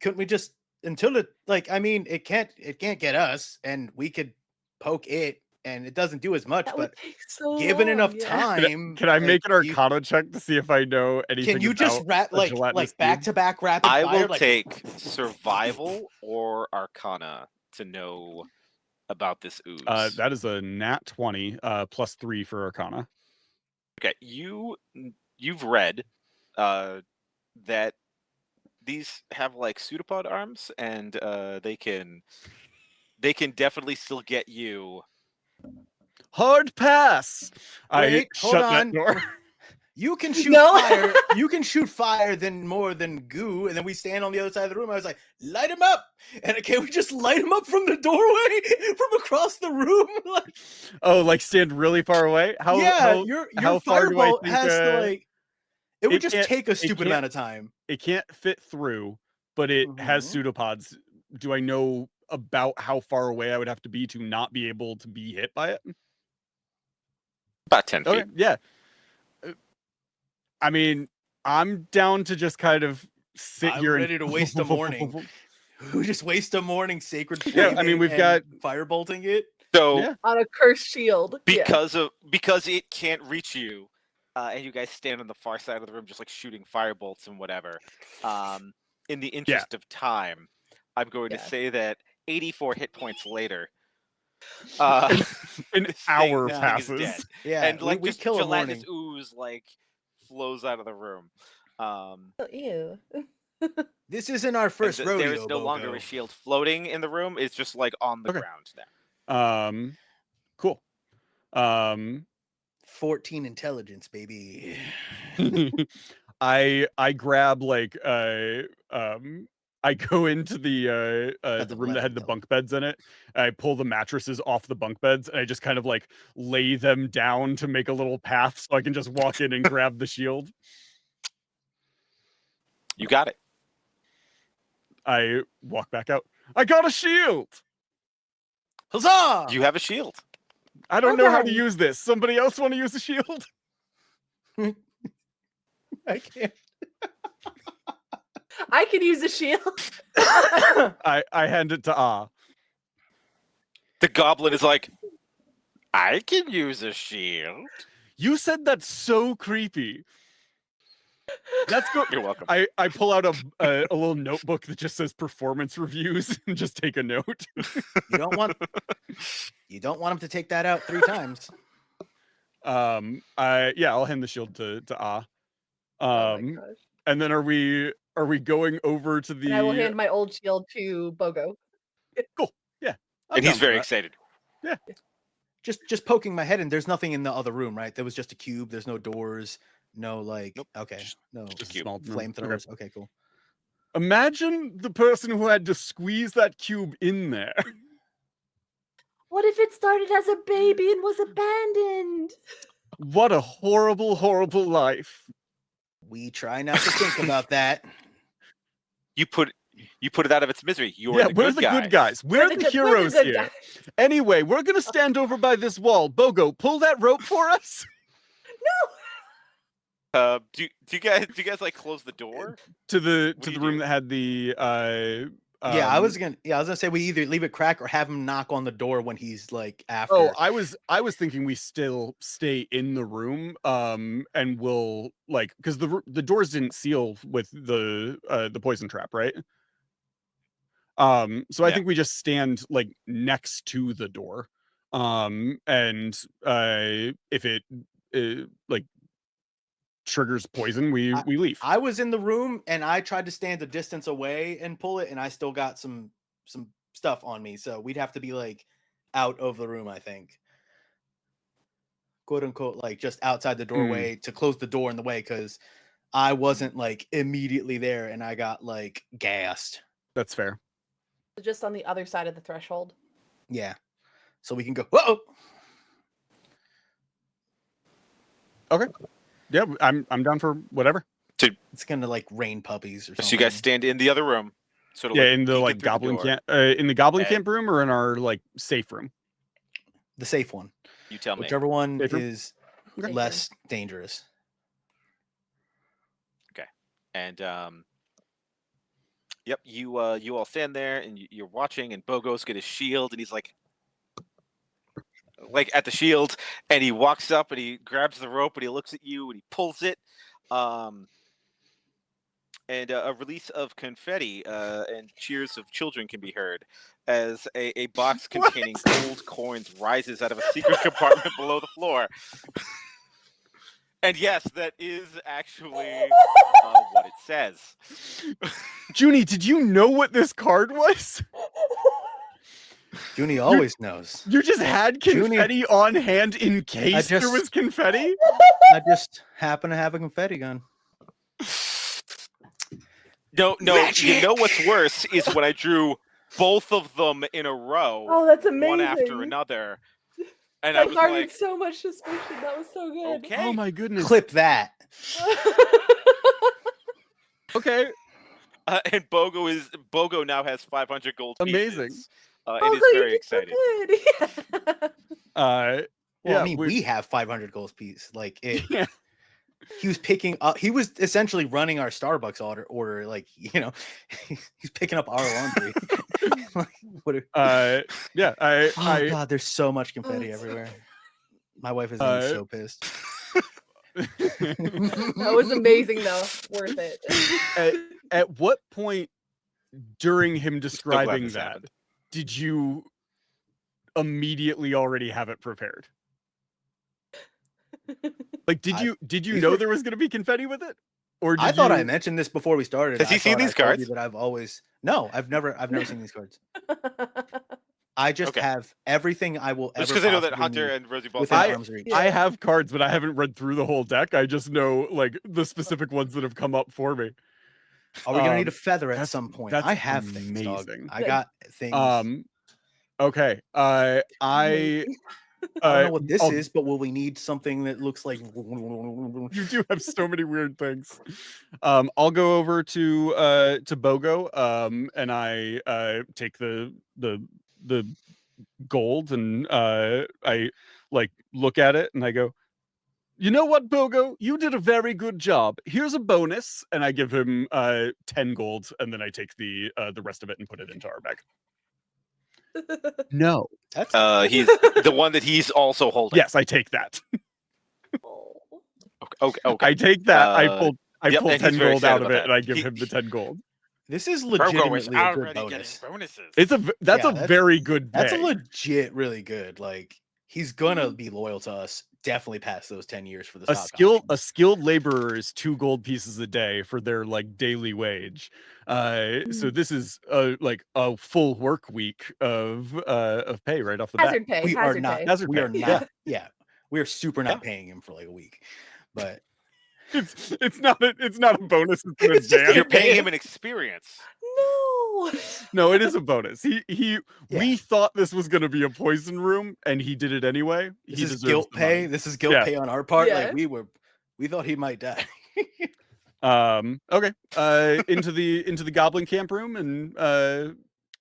Couldn't we just until it it can't get us, and we could poke it, and it doesn't do as much. That but would take so given long, enough yeah. time, Can I make an Arcana check to see if I know anything? Can you just about like back to back rapid fire? I will take survival or Arcana to know about this ooze. That is a nat 20 plus 3 for Arcana. Okay, you've read that these have pseudopod arms, and they can definitely still get you. Hard pass. Wait, hold shut on. that door. You can shoot fire. You can shoot fire more than goo, and then we stand on the other side of the room. I was like, light him up, and can we just light him up from the doorway from across the room? Stand really far away? How your far do I firebolt think, has to It would It just can't- take a it stupid can't- amount of time. It can't fit through, but it has Mhm. pseudopods. Do I know about how far away I would have to be to not be able to be hit by it? About 10 feet. Okay, yeah. I mean, I'm down to just kind of sit I'm here ready and to waste a morning. We just waste a morning sacred Yeah, I mean, flaming we've and got- firebolting it. So Yeah. On a cursed shield. Yeah. because it can't reach you, and you guys stand on the far side of the room just like shooting firebolts and whatever. In the interest of time, I'm going to Yeah. say that 84 hit points later, An this thing hour is passes. dead. Yeah, And like we just kill a gelatinous morning. ooze like flows out of the room. Oh, ew. This isn't our first rodeo. There is no longer Bogo. a shield floating in the room. It's just like on the Okay. ground now. Cool. 14 intelligence, baby. I grab like I go into the That's room that had 11 the bunk beds in it. I pull the mattresses off the bunk beds and I just kind of like lay them down to make a little path so I can just walk in and grab the shield. You got it. I walk back out. I got a shield. Huzzah! You have a shield. I don't Well know how to done. use this. Somebody else want to use the shield? I can't. I can use a shield. I hand it to Ah. The goblin is like, I can use a shield. You said that's so creepy. That's good. You're welcome. I pull out a little notebook that just says performance reviews and just take a note. You don't want him to take that out 3 times. I'll hand the shield to Ah. Oh my gosh. And then are we going over to the? And I will hand my old shield to Bogo. Cool. Yeah. I'm And he's down for very that. excited. Just poking my head, and there's nothing in the other room, right? There was just a cube. There's no doors. No, like, Nope. okay, no Just a small room. flamethrowers. Okay, cool. Imagine the person who had to squeeze that cube in there. What if it started as a baby and was abandoned? What a horrible, horrible life. We try not to think about that. You put it out of its misery. You're Yeah, the we're good the guy. good guys. We're the heroes good here. guys. Anyway, we're gonna stand over by this wall. Bogo, pull that rope for us. Do you guys like close the door? To the What do you room do? that had the Yeah, I was gonna say we either leave it crack or have him knock on the door when he's like after. Oh, I was thinking we still stay in the room, and we'll like because the doors didn't seal with the poison trap, right? So I Yeah. think we just stand like next to the door, and if it like triggers poison, we leave. I was in the room and I tried to stand a distance away and pull it, and I still got some stuff on me. So we'd have to be like out of the room, I think. Quote unquote, like just outside the doorway to close the door in the way, because I wasn't like immediately there and I got like gassed. That's fair. Just on the other side of the threshold. Yeah. So we can go, whoa. Okay. Yeah, I'm down for whatever. It's gonna like rain puppies or something. So you guys stand in the other room. Sort of Yeah, like in the peeking like through goblin door. camp, in the goblin And- camp room, or in our like safe room. The safe one. You tell me. Whichever one Safe room? is Okay. less dangerous. And yep, you all stand there and you're watching, and Bogo's got his shield, and he's like at the shield, and he walks up and he grabs the rope and he looks at you and he pulls it, and a release of confetti and cheers of children can be heard as a box containing gold coins rises out of a secret compartment below the floor. And yes, that is actually what it says. Junie, did you know what this card was? Junie always knows. You just had confetti on hand in case there just- was confetti? I just happen to have a confetti gun. No, you know what's worse is when I drew both of them in a row, Oh, that's amazing. one after another, and I That was garnered like, so much suspicion. That was so good. okay. Oh my goodness. Clip that. Okay, And Bogo now has 500 gold amazing. pieces. Oh, And is look, very you excited. did so good. Uh, Well, yeah, I mean, we have 500 gold piece. Like it. yeah. He was picking up. He was essentially running our Starbucks order. Like he's picking up our laundry. Like, Yeah. oh god, there's so much confetti it's- everywhere. My wife is gonna be so pissed. That was amazing, though. Worth it. At what point during him glad describing this that happened. did you immediately already have it prepared? Like, did you these know were- there was going to be confetti with it, or did I thought you... I mentioned this before we started. Has he seen these cards? That I've always I've never seen these cards. I just Okay. have everything I will ever. Just because I know that possibly Hunter need and Rosie both within have. arm's reach. I have cards, but I haven't read through the whole deck. I just know like the specific ones that have come up for me. Are we gonna need a feather at that's- some point? that's I have things, dog. amazing. I got things. Okay. I don't know what this I'll- is, but will we need something that looks like? You do have so many weird things. I'll go over to Bogo, and I take the gold, and I like look at it, and I go, you know what, Bogo, you did a very good job. Here's a bonus, and I give him 10 gold, and then I take the rest of it and put it into our bag. No. That's He's the one that he's also holding. Yes, I take that. Okay. I take that. I pull yep, and 10 he's very gold out excited of about it, that. and I give He- him the 10 gold. this is Bogo is legitimately a good already bonus. getting bonuses. That's Yeah, a very good pay. That's a legit really good. Like he's gonna be loyal to us. Definitely past those 10 years for the stock options. A skilled laborer is 2 gold pieces a day for their like daily wage. So this is like a full work week of pay right off the bat. Hazard pay. We are hazard not. pay. Hazard We pay. are not. Yeah, we are super not paying him for like a week, but It's not a bonus. It's an It's just advance. You're paying him an experience. No. No, it is a bonus. We Yeah. thought this was going to be a poison room, and he did it anyway. this He is deserves guilt the pay. money. This is guilt Yeah. pay on our part. Yeah. Like we thought he might die. Okay. Into the goblin camp room, and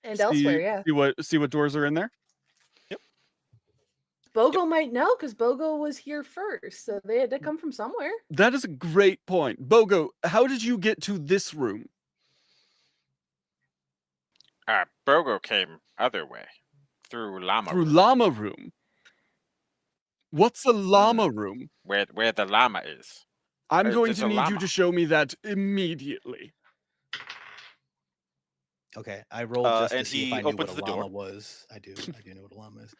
Elsewhere, yeah. see what doors are in there. Bogo might know because Bogo was here first, so they had to come from somewhere. That is a great point. Bogo, how did you get to this room? Bogo came other way through llama Through room, llama room. What's a llama room? where the llama is. I'm going there's to a need you llama. to show me that immediately. Okay, I rolled just to and see if he I knew what opens a the door. llama was. I do know what a llama is.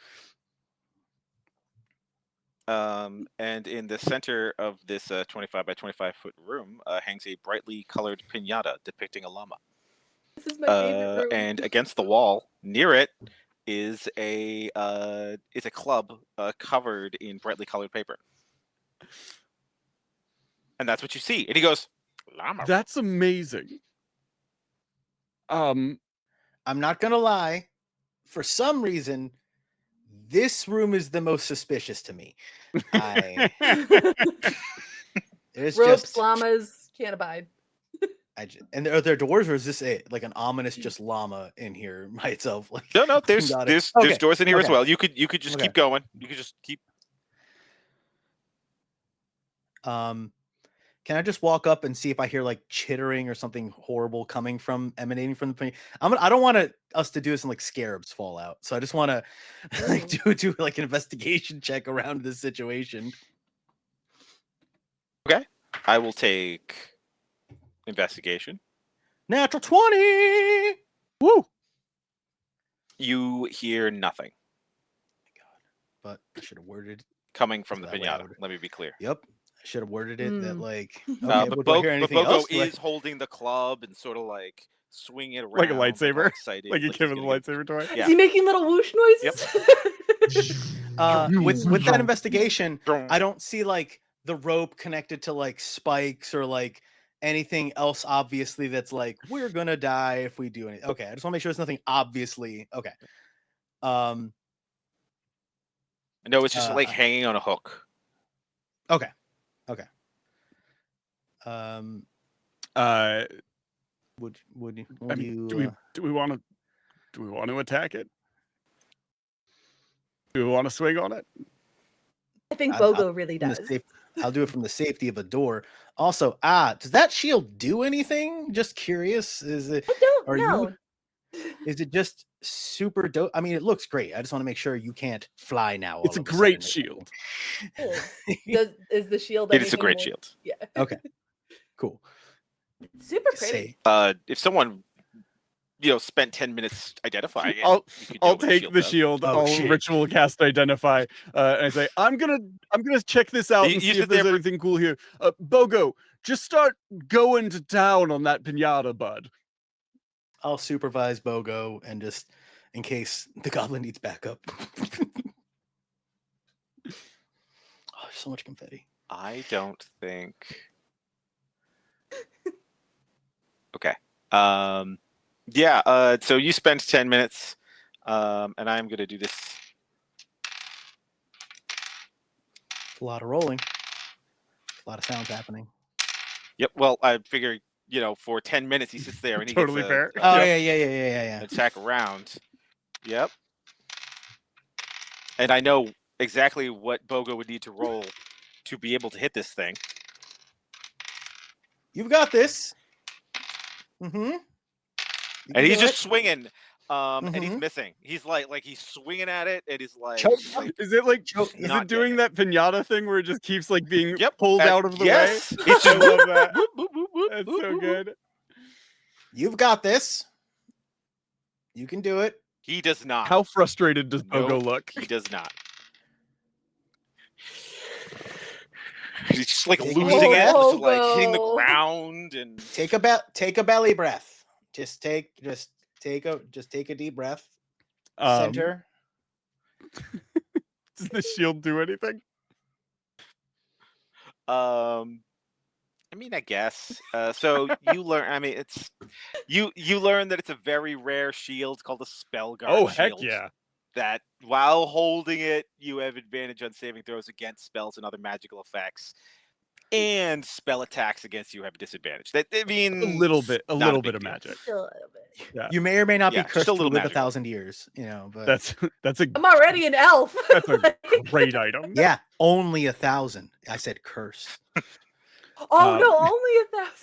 And in the center of this 25 by 25 foot room hangs a brightly colored piñata depicting a llama. This is my favorite room. And against the wall near it is a club covered in brightly colored paper. And that's what you see. And he goes, llama. That's amazing. I'm not gonna lie. For some reason, this room is the most suspicious to me. There's Ropes, just llamas, can't abide. and are there doors, or is this like an ominous just llama in here by itself? Like No, there's got it. there's doors in here as okay. well. You could just Okay. keep going. You could just keep. Can I just walk up and see if I hear like chittering or something horrible emanating from the? I don't want us to do this in like Scarabs Fallout, so I just want to like do like an investigation check around this situation. Okay, I will take investigation. Natural 20. Woo! You hear nothing But I should have worded. coming from the That way pinata. I would- Let me be clear. Yep, I should have worded it that like. Okay, But do I hear anything Bogo else? Do I- is holding the club and sort of like swinging it around Like a lightsaber? excited, Like you he's give him the gonna get- lightsaber toy. Yeah. Is he making little whoosh noises? with that investigation, I don't see like the rope connected to like spikes or like anything else obviously that's like we're gonna die if we do anything. Okay, I just want to make sure there's nothing obviously. Okay. No, it's just like hanging on a hook. Okay. Uh, Would I mean, do we want to attack it? Do we want to swing on it? I think I'll Bogo really from the does. I'll do it from the safety of a door. Also, does that shield do anything? Just curious. Is it? I don't Are know. Is it just super dope? I mean, it looks great. I just want to make sure you can't fly now. It's all a of great sudden. shield. Is the shield? It is a great anything more- shield. Yeah. Okay, cool. Super pretty. If someone spent 10 minutes identifying it, I'll you could know what take the does. shield. Oh, I'll shit. ritual cast identify, and I say, I'm gonna check this out You- and you see sit if there's there for- anything cool here. Bogo, just start going to town on that pinata, bud. I'll supervise Bogo and just in case the goblin needs backup. Oh, there's so much confetti. I don't think. Okay. Yeah. So you spend 10 minutes, and I'm gonna do this. It's a lot of rolling. A lot of sounds happening. Yep. Well, I figure for 10 minutes he sits there and he Totally gets fair. Oh Yeah. yeah. attack around. Yep. And I know exactly what Bogo would need to roll to be able to hit this thing. You've got this. Mm-hmm. And he's just swinging, and he's Mhm. missing. He's like he's swinging at it, and he's like, Choke. Is it like Choke. is not it doing that pinata thing where it just keeps like being Yep. pulled out of the yes. way? It's I just love that. whoop, whoop, whoop, whoop, That's whoop, so whoop, whoop. good. You've got this. You can do it. He does not. How frustrated does Bogo Nope, look? He does not. He's just like Take a losing it, breath. just like hitting the Bogo. ground, and Take a belly breath. Just take a deep breath. Center. Does the shield do anything? I mean, I guess. So you learn. I mean, it's you learn that it's a very rare shield called a spell guard. Oh heck shield, yeah! That while holding it, you have advantage on saving throws against spells and other magical effects, and spell attacks against you have disadvantage. That I mean, A little bit not a of big deal. magic. Still a little bit. Yeah, You may or may not Yeah, be just cursed a little with magical. 1,000 years, but that's a I'm already an elf. that's a great item. yeah, only 1,000. I said curse. Oh no, only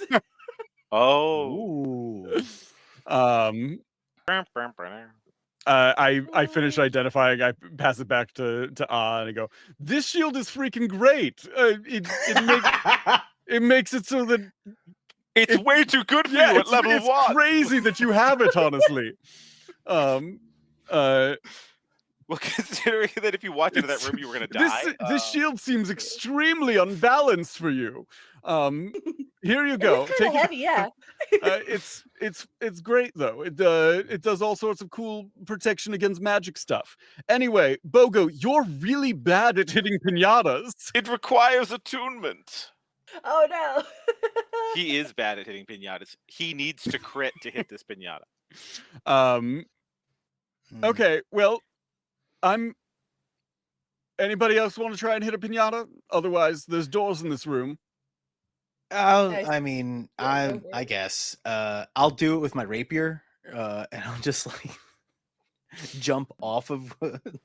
1,000. Oh. Ooh. I finish identifying. I pass it back to and I go, "This shield is freaking great. It makes it so that It's way too good for yeah, you at level it's 1. crazy that you have it. Honestly, Well, considering that if you walked into that room, you were gonna die. This shield seems extremely unbalanced for you. Here you go. It's kind of heavy, yeah. It's great though. It does all sorts of cool protection against magic stuff. Anyway, Bogo, you're really bad at hitting pinatas. It requires attunement. Oh no. He is bad at hitting pinatas. He needs to crit to hit this pinata. Okay, well, anybody else want to try and hit a pinata? Otherwise, there's doors in this room. I mean, Yeah, go for I it. guess I'll do it with my rapier, and I'll just like jump off of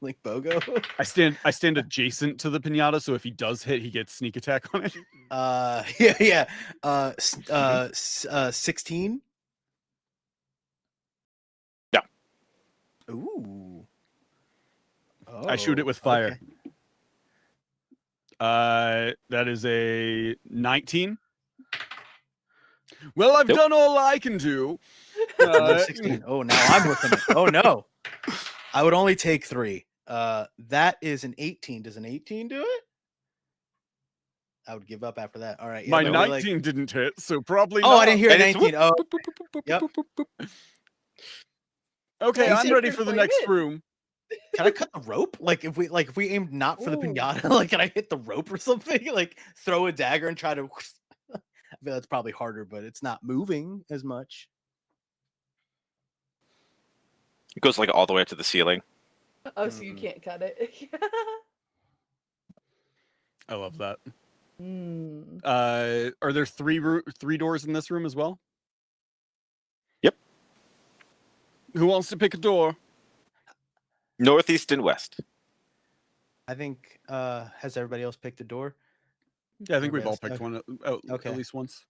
like Bogo. I stand adjacent to the pinata, so if he does hit, he gets sneak attack on it. Yeah. 16. No. Ooh. I shoot it with fire. That is a 19. Well, I've done all I can do. 16. Oh, now I'm looking. Oh no, I would only take 3. That is an 18. Does an 18 do it? I would give up after that. All right. Yeah, My no, 19 didn't hit, so probably Oh, not. I didn't hear And 19. Oh, yep. Okay, Nice. I'm ready for the Pretty next good. room. Can I cut the rope? Like if we aimed not for the Ooh. pinata, like can I hit the rope or something? Like throw a dagger and try to. I feel that's probably harder, but it's not moving as much. It goes like all the way up to the ceiling. Oh, so you can't cut it. I love that. Are there three doors in this room as well? Yep. Who wants to pick a door? Northeast and west. I think has everybody else picked a door? Yeah, I think we've Everybody all else picked have- one Okay. at least once.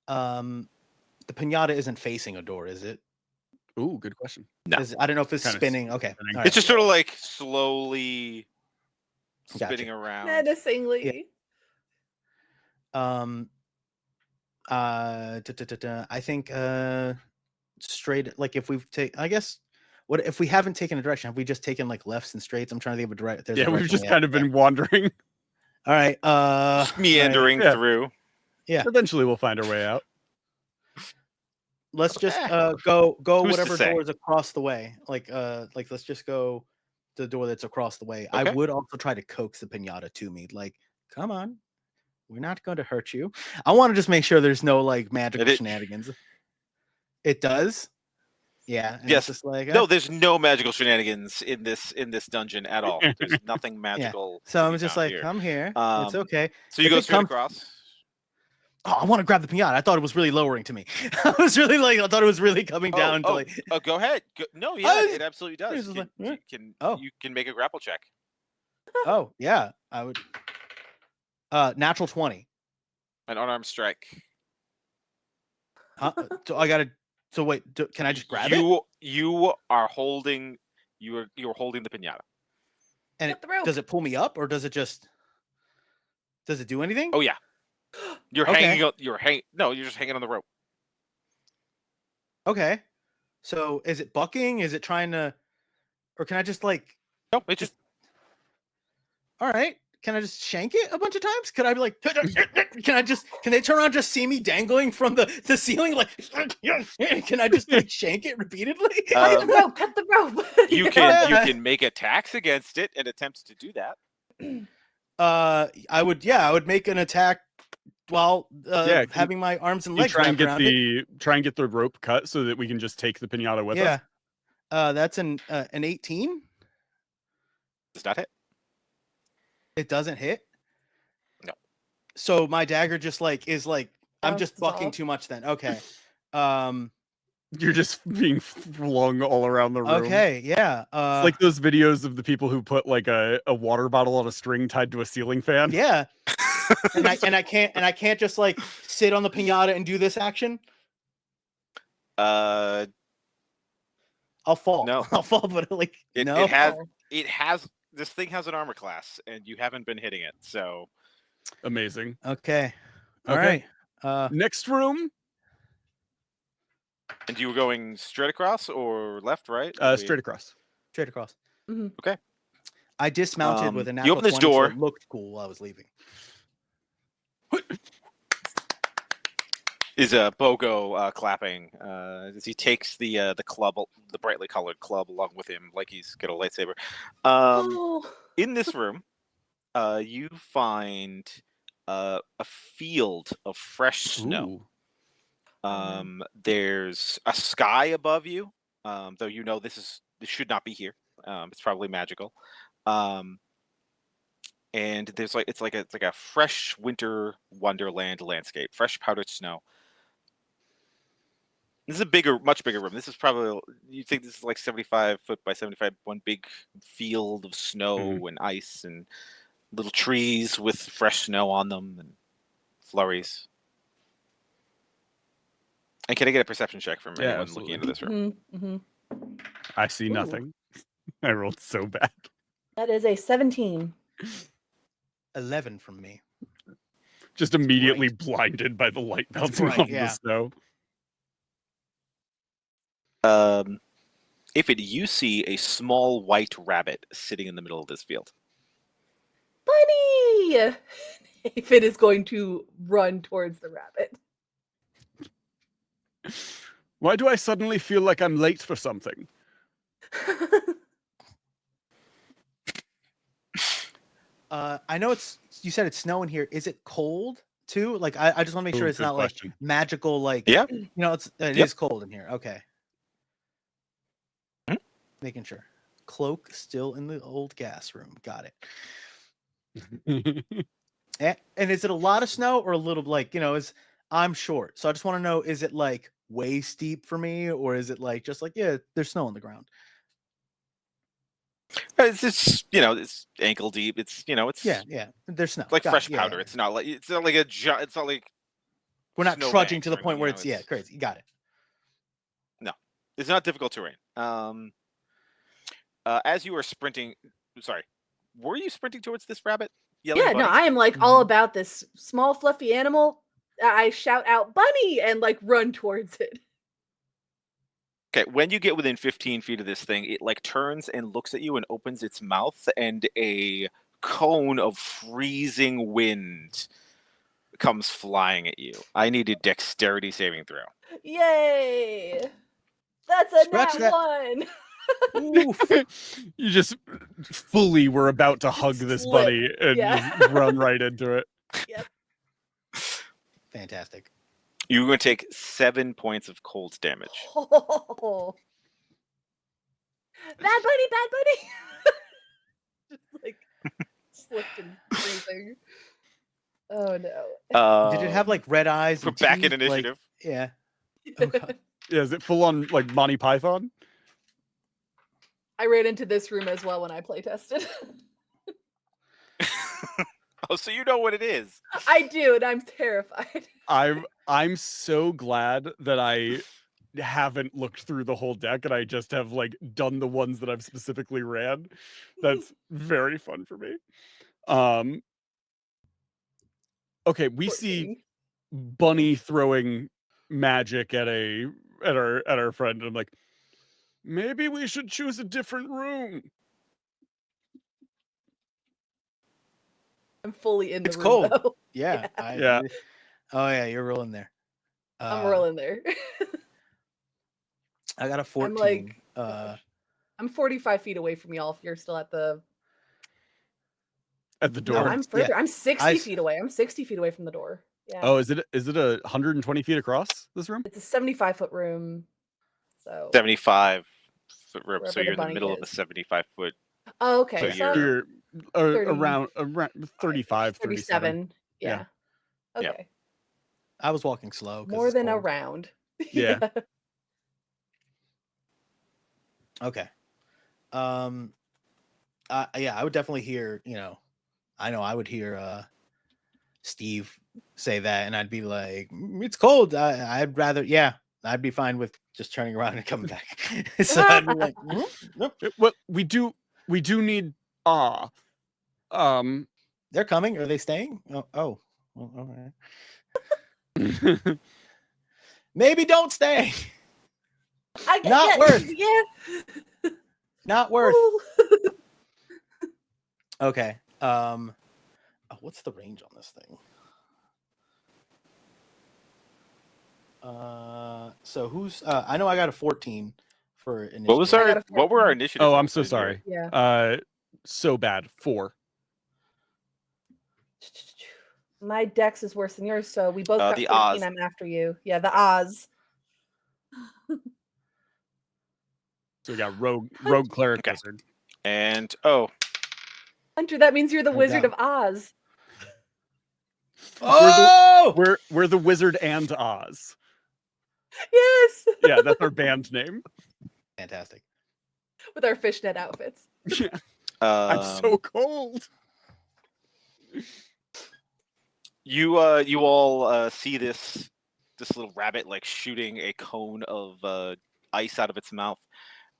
The pinata isn't facing a door, is it? Ooh, good question. No. I don't know if it's Kinda spinning. Okay. spinning. All right. It's just sort of like slowly Gotcha. spinning around. Menacingly. I think straight, like if we've taken, I guess, what if we haven't taken a direction? Have we just taken like lefts and straights? I'm trying to think of a direct. Yeah, we've just kind of been wandering. All right. Just meandering Yeah. through. Yeah. Eventually, we'll find our way out. Let's just go Who's to whatever say? door is across the way. Like let's just go to the door that's across the way. I Okay. would also try to coax the pinata to me. Like, come on, we're not going to hurt you. I want to just make sure there's no like magical shenanigans. It does. Yeah. And Yes. It's just like No, there's no magical shenanigans in this dungeon at all. There's nothing yeah. magical. So to I'm be just found like, here. come here. It's okay. So you If go it straight comes- across. Oh, I want to grab the pinata. I thought it was really lowering to me. I was really like, I thought it was really coming down to like. Oh, go ahead. No, yeah, I- it absolutely does. just You like, can, Oh. you can make a grapple check. Oh yeah, I would. Natural 20. An unarmed strike. Huh? So I gotta. So wait, can I just grab it? You are holding. You're holding the pinata. And Cut the rope. does it pull me up or does it just? Does it do anything? Oh yeah. You're Okay. hanging. No, you're just hanging on the rope. Okay. So is it bucking? Is it trying to? Or can I just like? No, it just. All right. Can I just shank it a bunch of times? Could I be like? Can they turn around and just see me dangling from the ceiling? Like, can I just like shank it repeatedly? Cut the rope. Cut the rope. You can make attacks against it and attempt to do that. I would make an attack while Yeah, having my arms and You legs try and wrapped get around it. try and get the rope cut so that we can just take the pinata with us. Yeah. That's an 18. Does not hit. It doesn't hit. No. So my dagger just like is like I'm just Bounces bucking off. too much then. Okay. You're just being flung all around the room. Okay, yeah. It's like those videos of the people who put like a water bottle on a string tied to a ceiling fan. yeah. and I can't just like sit on the pinata and do this action. Uh, I'll fall. No. I'll fall, but like it no. has this thing has an armor class, and you haven't been hitting it, so Amazing. Okay. All Okay. right. Next room. And you were going straight across or left, right? Straight across. Straight across. Mhm. Okay. I dismounted with a You natural open this 20, so door. it looked cool while I was leaving. Is Bogo clapping as he takes the club, the brightly colored club, along with him, like he's got a lightsaber. Oh. In this room, you find a field of fresh snow. Ooh. There's a sky above you, though you know this should not be here. It's probably magical. And there's it's like a fresh winter wonderland landscape, fresh powdered snow. This is a much bigger room. This is probably, you think this is like 75 foot by 75, one big field of snow and ice and little trees with fresh snow on them and flurries. And can I get a perception check from anyone looking into this room? I see nothing. I rolled so bad. That is a 17. 11 from me. Just immediately blinded by the light bouncing bright, off yeah. the snow. You see a small white rabbit sitting in the middle of this field. Bunny! Aphid is going to run towards the rabbit. Why do I suddenly feel like I'm late for something? I know you said it's snowing here. Is it cold too? Like I just want to make sure it's good not question. like magical. Like Yeah. you know, it Yep. is cold in here. Okay. Mhm. Making sure. Cloak still in the old gas room. Got it. And is it a lot of snow or a little, like, I'm short, so I just want to know, is it like way steep for me, or is it like just like, yeah, there's snow on the ground? It's just, it's ankle deep. It's, Yeah, there's snow. like Got fresh it. Yeah, powder. yeah. It's not like it's not like it's not like We're not trudging snowbanks to the or point anything, where it's crazy. You got it. No, it's not difficult terrain. As you are sprinting, sorry, were you sprinting towards this rabbit? Yelling Yeah, no, bunny? I am like all about this small fluffy animal. I shout out bunny and like run towards it. Okay, when you get within 15 feet of this thing, it like turns and looks at you and opens its mouth, and a cone of freezing wind comes flying at you. I need a dexterity saving throw. Yay! That's a Scratch nat that. 1. Oof. You just fully were about to hug this slip. bunny and Yeah. just run right into it. Yep. Fantastic. You're going to take 7 points of cold damage. Oh. Bad bunny. Just like slipped and freezing. Oh no. Did it have like red eyes? We're And back in teeth? Like, initiative. yeah. Oh, God. Yeah, is it full on like Monty Python? I ran into this room as well when I play tested. Oh, so you know what it is. I do, and I'm terrified. I'm so glad that I haven't looked through the whole deck and I just have like done the ones that I've specifically ran. That's very fun for me. Okay, we 14. see Bunny throwing magic at our friend, and I'm like, maybe we should choose a different room. I'm fully in the It's room, cold. though. Yeah. Yeah. Oh yeah, you're rolling there. I'm rolling there. I got a 14. I'm like, I'm 45 feet away from y'all if you're still at the door. No, I'm further. Yeah. I'm 60 feet away. I'm 60 feet away from the door. Yeah. Oh, is it 120 feet across this room? It's a 75-foot room. So 75-foot room. Wherever So the you're in the bunny middle of a is. 75-foot. Oh, okay. So So you're- You're 30, around 35, 37. 37. Yeah. Yeah. Okay. I was walking slow. 'cause More it's than cold. around. Yeah. Okay. Yeah, I would definitely hear, I know I would hear Steve say that, and I'd be like, it's cold. I'd rather, I'd be fine with just turning around and coming back. So I'd be like, nope. Well, we do need They're coming. Are they staying? Oh. Well, all right. Maybe don't stay. Not worth. Yeah. Not worth. Ooh. Okay. What's the range on this thing? So who's I know I got a 14 for initiative. What were our initiatives? Oh, I'm so sorry. Yeah. So bad. 4. My dex is worse than yours, so we both got the 14. Oz. I'm after you. Yeah, the Oz. So we got rogue cleric Okay. wizard. And Hunter, that means you're the Oh, Wizard God. of Oz. Oh! We're the Wizard and Oz. Yes. Yeah, that's our band name. Fantastic. With our fishnet outfits. I'm so cold. You all see this little rabbit like shooting a cone of ice out of its mouth,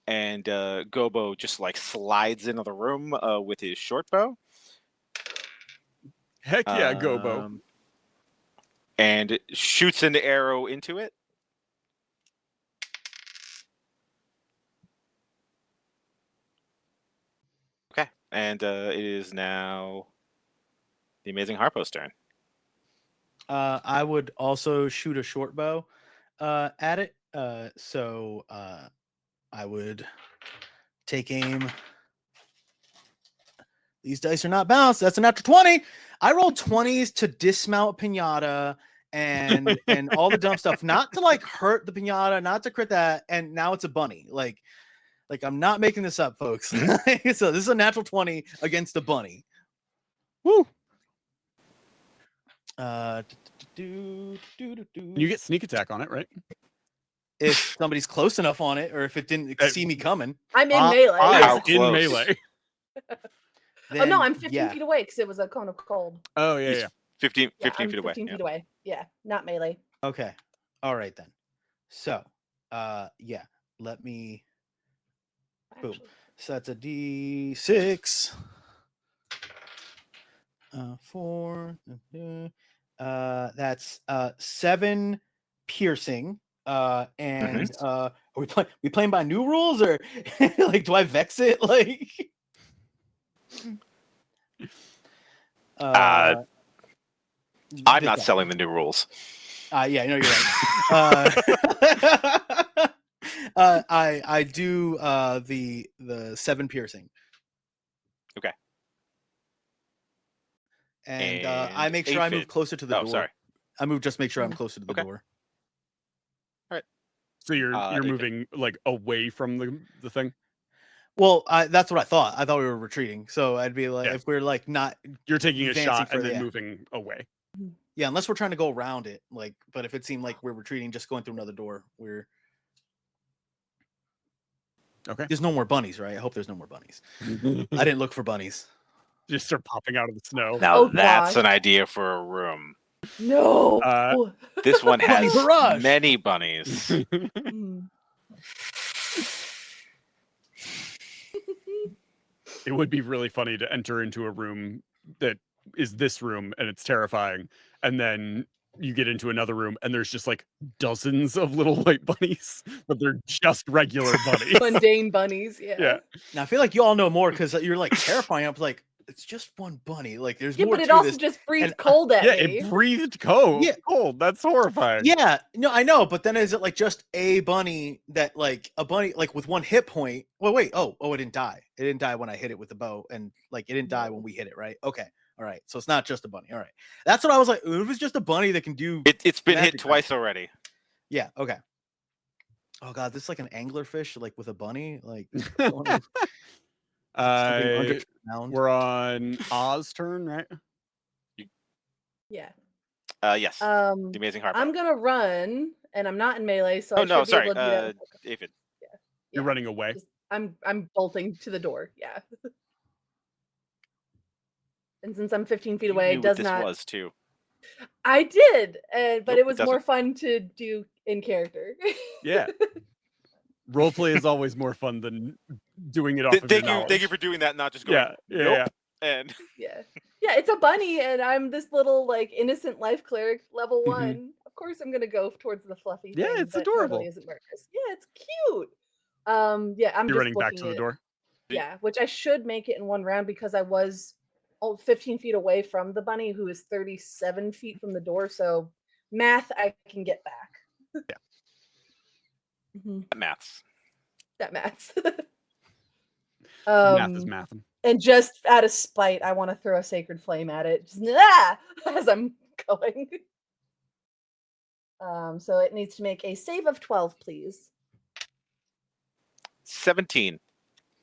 and Gobo just like slides into the room with his short bow. Heck yeah, Gobo. And shoots an arrow into it. Okay, and it is now the amazing Harpo's turn. I would also shoot a short bow at it. So I would take aim. These dice are not balanced. That's a natural 20. I rolled 20s to dismount pinata and all the dumb stuff, not to like hurt the pinata, not to crit that, and now it's a bunny. Like I'm not making this up, folks. So this is a natural 20 against a bunny. Woo. You get sneak attack on it, right? If somebody's close enough on it, or if it didn't see me coming. I'm in melee. I How was in close? melee. Oh no, I'm 15 yeah. feet away because it was a cone of cold. Oh yeah, He's yeah. 15 Yeah, I'm feet away. 15 Yeah. feet away. Yeah, not melee. Okay. All right then. So, yeah. Let me. Boom. Actually. So that's a D6. 4. That's 7 piercing. And are we playing by new rules, or like do I vex it? Like I'm this not guy. selling the new rules. Yeah, no, you're right. I do the 7 piercing. Okay. And I make sure I move aphid. closer to the door. Sorry. I make sure I'm closer to the door. So you're aphid. moving like away from the thing. Well, that's what I thought. I thought we were retreating. So I'd be like, Yeah. if we're like not, You're taking a advancing shot and then further, moving away. yeah, unless we're trying to go around it. Like, but if it seemed like we're retreating, just going through another door, we're Okay. There's no more bunnies, right? I hope there's no more bunnies. I didn't look for bunnies. Just start popping out of the snow. Now Oh, that's gosh. an idea for a room. No. This one Bunny has barrage. many bunnies. Mm. It would be really funny to enter into a room that is this room and it's terrifying, and then you get into another room and there's just like dozens of little white bunnies, but they're just regular bunnies. Mundane bunnies. Yeah. Yeah. Now I feel like you all know more because you're like terrifying. I was like, it's just one bunny. Like there's Yeah, more but it to also this. just breathed And, cold at Yeah, me. it breathed cold. Yeah. Cold. That's horrifying. Yeah, no, I know, but then is it like just a bunny that like a bunny like with 1 hit point? Well, wait, oh, it didn't die. It didn't die when I hit it with the bow, and like it didn't die when we hit it, right? Okay, all right. So it's not just a bunny. All right, that's what I was like. If it's just a bunny that can do, It's been hit magic twice already. yeah, okay. Oh god, this is like an anglerfish like with a bunny, like We're on Oz turn, right? Yeah. Yes. The amazing harp. I'm gonna run, and I'm not in melee, so Oh I no, should be sorry. able to do that. Aphid. You're Yeah. running away. Just- I'm bolting to the door. Yeah. And since I'm 15 feet You away, knew it what does this not. was too. I did, but Nope, it it was more doesn't. fun to do in character. Yeah. Roleplay is always more fun than doing it off of your Thank knowledge. you for doing that, not just going. Yeah, yeah, nope. yeah. And Yeah. Yeah, it's a bunny, and I'm this little like innocent life cleric level 1. Of course, I'm gonna go towards the fluffy Yeah, thing it's that adorable. normally isn't Marcus. Yeah, it's cute. Yeah, I'm You're just running back looking to the at- door. Yeah, which I should make it in 1 round because I was 15 feet away from the bunny, who is 37 feet from the door. So math, I can get back. Yeah. maths. That maths. Math is mathing. And just out of spite, I want to throw a sacred flame at it, just as I'm going. So it needs to make a save of 12, please. 17.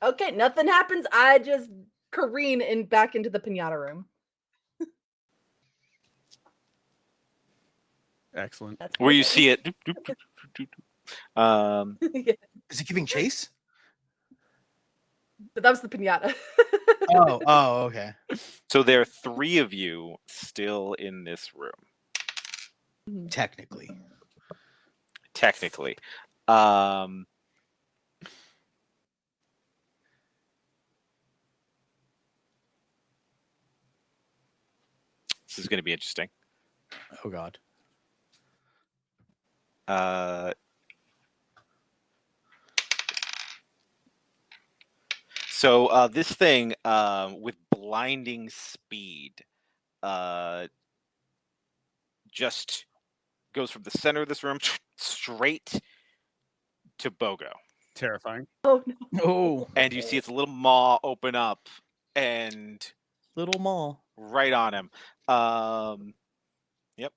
Okay, nothing happens. I just careen back into the pinata room. Excellent. That's Where you perfect. see it. Doop, doop, doop, doop, doop. Yeah, is it giving chase? but that was the pinata. Oh, okay. So there are 3 of you still in this room, Technically. technically. This is going to be interesting. Oh god. So this thing with blinding speed just goes from the center of this room straight to Bogo. Terrifying. Oh no. Oh, And you see its little maw open up and little mall. right on him. Yep.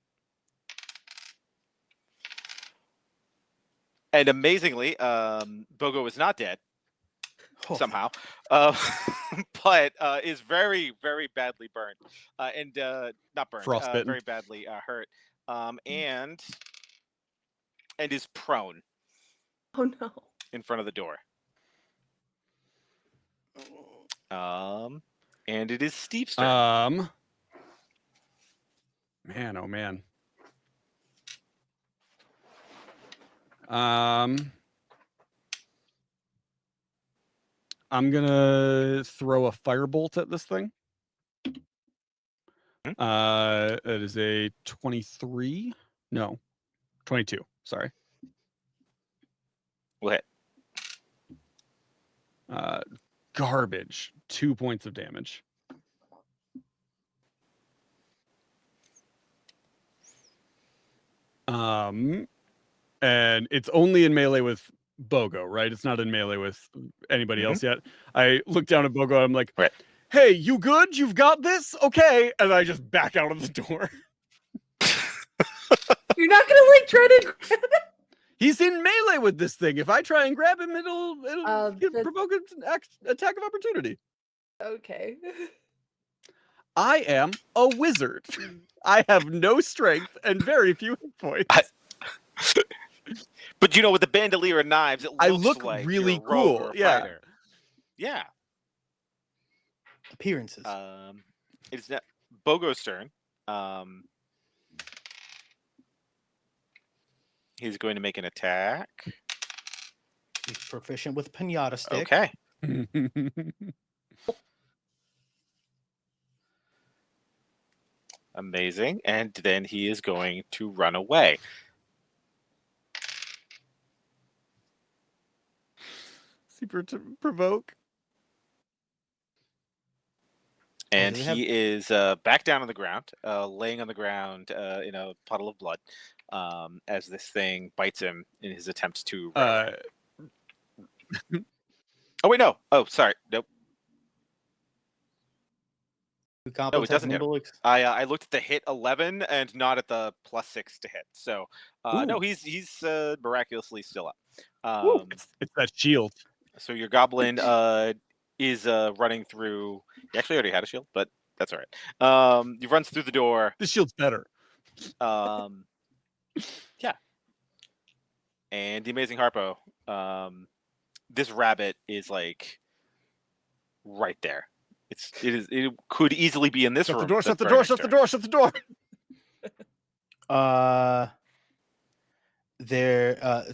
And amazingly, Bogo is not dead. somehow, but is very, very badly burned, and not burned, Frostbitten. very badly hurt, and is prone Oh no. in front of the door. And it is Steve's turn. Man, oh man. I'm gonna throw a firebolt at this thing. It is a 23. No, 22. Sorry. Will hit. Garbage. 2 points of damage. And it's only in melee with Bogo, right? It's not in melee with anybody else yet. I look down at Bogo. I'm like, hey, you good? You've got this? Okay. And I just back out of the door. You're not gonna like try to grab it? He's in melee with this thing. If I try and grab him, it'll provoke an attack of opportunity. Okay. I am a wizard. I have no strength and very few hit points. But with the bandolier and knives, it looks I look like really you're a rogue cool. or a Yeah. fighter. Yeah. Appearances. It's not Bogo's turn. He's going to make an attack. He's proficient with pinata stick. Okay. Amazing. And then he is going to run away. Super to provoke. And he is back down on the ground, laying on the ground in a puddle of blood, as this thing bites him in his attempts to run away. Oh, wait, no. Oh, sorry. Nope. No, it doesn't hit him. I looked at the hit 11 and not at the +6 to hit. So, no, he's miraculously still up. It's that shield. So your goblin is running through. He actually already had a shield, but that's all right. He runs through the door. The shield's better. Yeah. And the amazing Harpo. This rabbit is like right there. It could easily be in this room. Shut the door. Shut the door. Shut the door.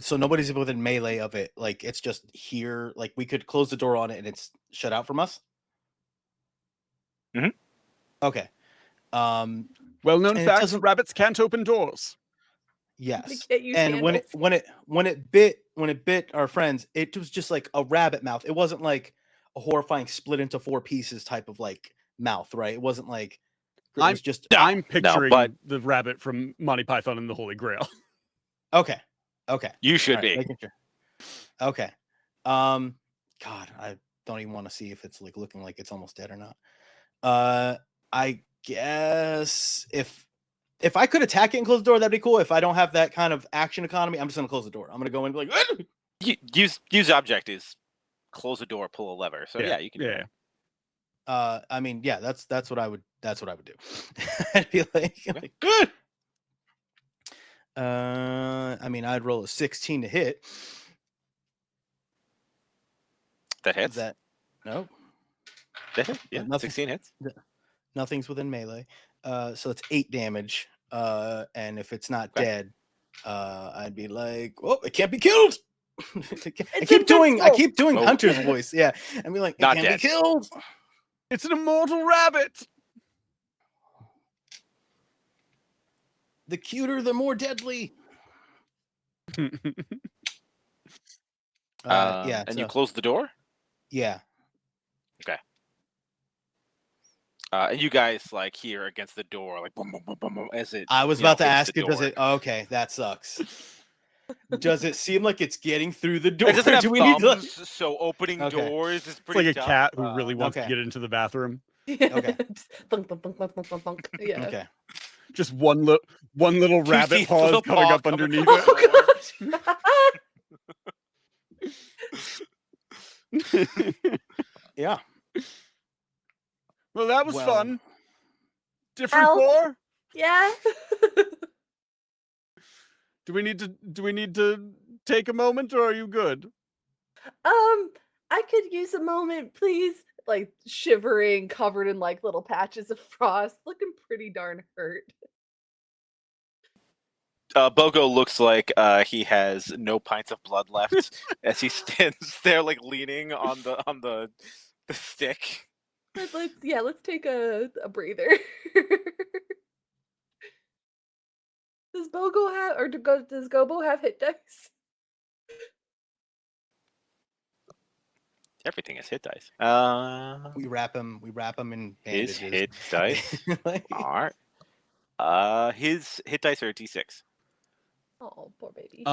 So nobody's within melee of it. Like it's just here. Like we could close the door on it and it's shut out from us. Okay. Well-known fact: rabbits can't open doors. Yes. And when it bit our friends, it was just like a rabbit mouth. It wasn't like a horrifying split into 4 pieces type of like mouth, right? It wasn't like I'm picturing the rabbit from Monty Python and the Holy Grail. Okay. You should be. Sure. Okay. God, I don't even want to see if it's like looking like it's almost dead or not. I guess if I could attack it and close the door, that'd be cool. If I don't have that kind of action economy, I'm just gonna close the door. I'm gonna go in and be like, use object is close the door, pull a lever. So yeah you can. Yeah. I mean, yeah, that's what I would do. I'd be like, good. I mean, I'd roll a 16 to hit. That hits. No. That hit? Yeah, 16 hits. Nothing's within melee. So it's 8 damage. And if it's not dead, I'd be like, oh, it can't be killed. I keep doing Hunter's voice. Yeah. I'd be like, it can't be killed. It's an immortal rabbit. The cuter, the more deadly. Yeah. And you close the door? Yeah. Okay. And you guys like hear against the door, like boom, boom, boom, boom, boom, as it. I was about to ask it. Does it? Okay, that sucks. Does it seem like it's getting through the door? It doesn't have thumbs, so opening doors is pretty like tough. A cat who really wants to get into the bathroom. Okay. Thunk, thunk, thunk, thunk, thunk, thunk. Yeah. Okay. Just one little rabbit paw coming up underneath it. Oh, Yeah. Well, that was Well- fun. Different Al? floor? Yeah. Do we need to take a moment, or are you good? I could use a moment, please. Like shivering, covered in like little patches of frost, looking pretty darn hurt. Bogo looks like he has no pints of blood left as he stands there, like leaning on the stick. Let's take a breather. Does Bogo have, or does Gobo have hit dice? Everything is hit dice. We wrap him in His bandages. hit dice are his hit dice are a d6. Oh, poor baby.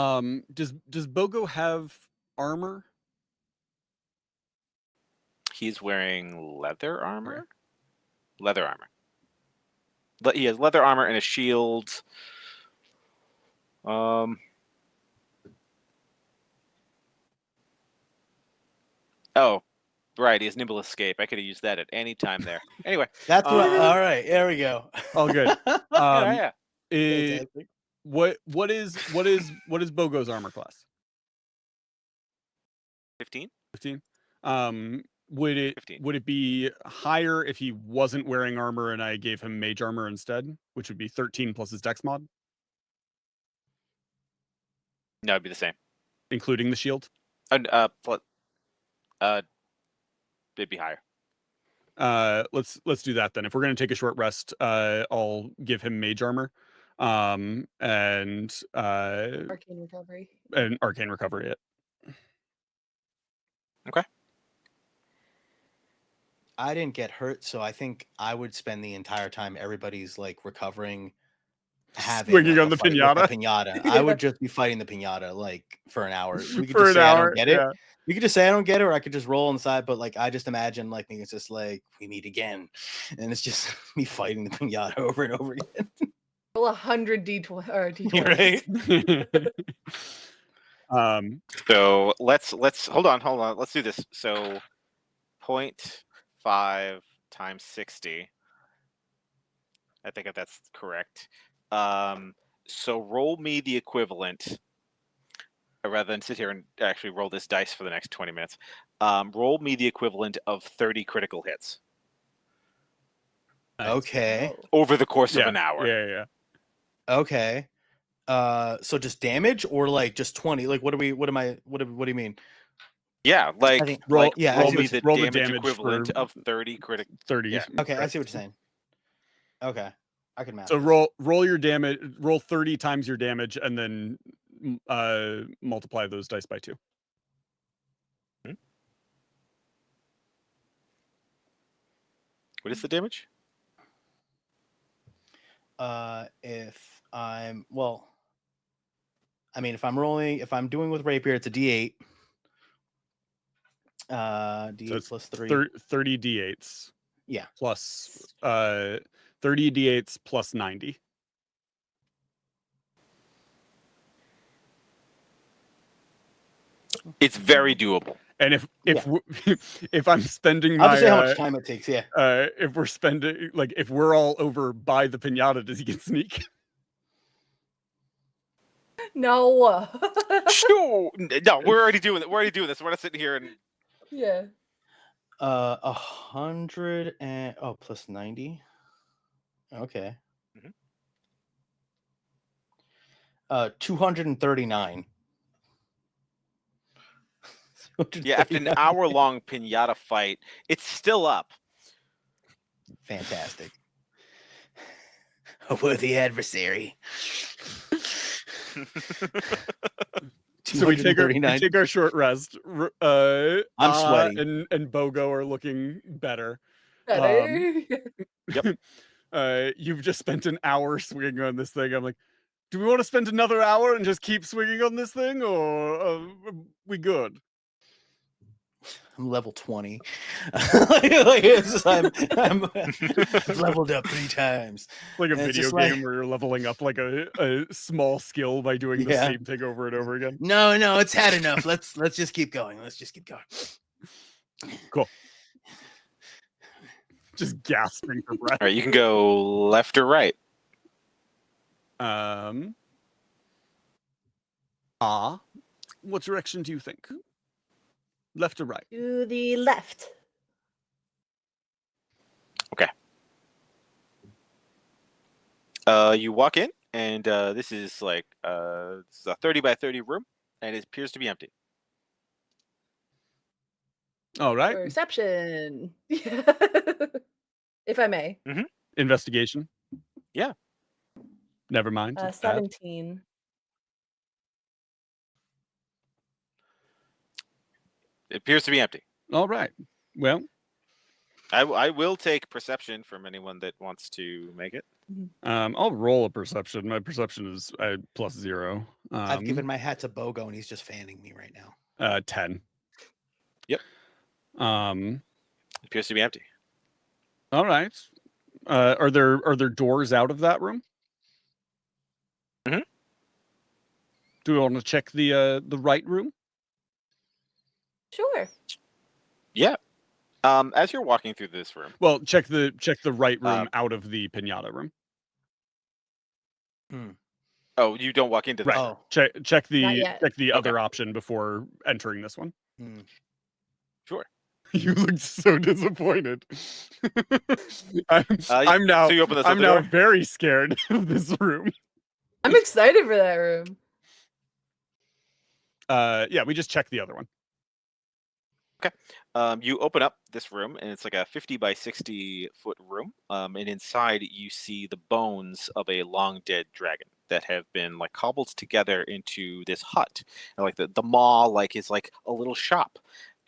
Does Bogo have armor? He's wearing leather armor. Leather armor. He has leather armor and a shield. Oh, right. He has nimble escape. I could have used that at any time there. Anyway, That's what. All right, there we go. All good. yeah. Fantastic. What is Bogo's armor class? 15. 15. Would 15. it be higher if he wasn't wearing armor and I gave him mage armor instead, which would be 13 plus his dex mod, No, it'd be the same. including the shield? It'd be higher. Let's do that then. If we're gonna take a short rest, I'll give him mage armor, and Arcane recovery. arcane recovery. It. Okay. I didn't get hurt, so I think I would spend the entire time everybody's like recovering, having Swinging like, on a the fight with pinata. pinata. I would just be fighting the pinata like for an hour. We could For just an say I hour, don't get it. yeah. You could just say I don't get it, or I could just roll inside. But like I just imagine like it's just like we meet again, and it's just me fighting the pinata over and over again. Roll 100 d20 or d20s. Right? So let's hold on. Let's do this. So 0.5 times 60. I think that's correct. So roll me the equivalent, rather than sit here and actually roll this dice for the next 20 minutes. Roll me the equivalent of 30 critical hits Okay. over the course of an hour. Yeah. Okay. So just damage or like just 20? Like what do you mean? Yeah, like, I think- roll I see me what the roll the damage damage equivalent for of 30 critical. 30. Yeah. Okay, I see what you're saying. Okay. I can match. So roll your damage. Roll 30 times your damage, and then multiply those dice by 2. What is the damage? If I'm if I'm doing with rapier, it's a D8. D8 So it's plus 3. 30 d8s. Yeah. Plus 30 d8s plus 90. It's very doable. And if I'm spending I'll my just say how much time it takes. Yeah. if we're spending if we're all over by the pinata, does he get sneak? No. Sure. No, we're already doing it. We're already doing this. We're not sitting here and Yeah. 100 and plus 90. Okay. 239. yeah, after an hour-long pinata fight, it's still up. Fantastic. A worthy adversary. So we take our short rest. I'm sweaty. And Bogo are looking better. Better. You've just spent an hour swinging on this thing. I'm like, do we want to spend another hour and just keep swinging on this thing, or are we good? I'm level 20. I've leveled up 3 times. Like a And it's video just game like- where you're leveling up like a small skill by doing the Yeah. same thing over and over again. No, it's had enough. Let's just keep going. Cool. Just gasping for breath. All right, you can go left or right. What direction do you think? Left or right? To the left. Okay. You walk in, and this is like it's a 30 by 30 room, and it appears to be empty. All right. Perception. If I may. Investigation. Yeah. Never mind. It's bad. 17. It appears to be empty. All right. Well, I will take perception from anyone that wants to make it. I'll roll a perception. My perception is +0. I've given my hat to Bogo, and he's just fanning me right now. 10. Yep. It appears to be empty. All right. Are there doors out of that room? Mhm. Do we want to check the right room? Sure. Yeah. As you're walking through this room, Well, check the right room out of the pinata room. oh, you don't walk into that. Right. Oh. Check Not the yet. other option before entering this one. Sure. You look so disappointed. I'm now so you open this I'm other now door? very scared of this room. I'm excited for that room. Yeah, we just checked the other one. You open up this room, and it's like a 50 by 60 foot room. And inside, you see the bones of a long dead dragon that have been like cobbled together into this hut. And like the maw is like a little shop,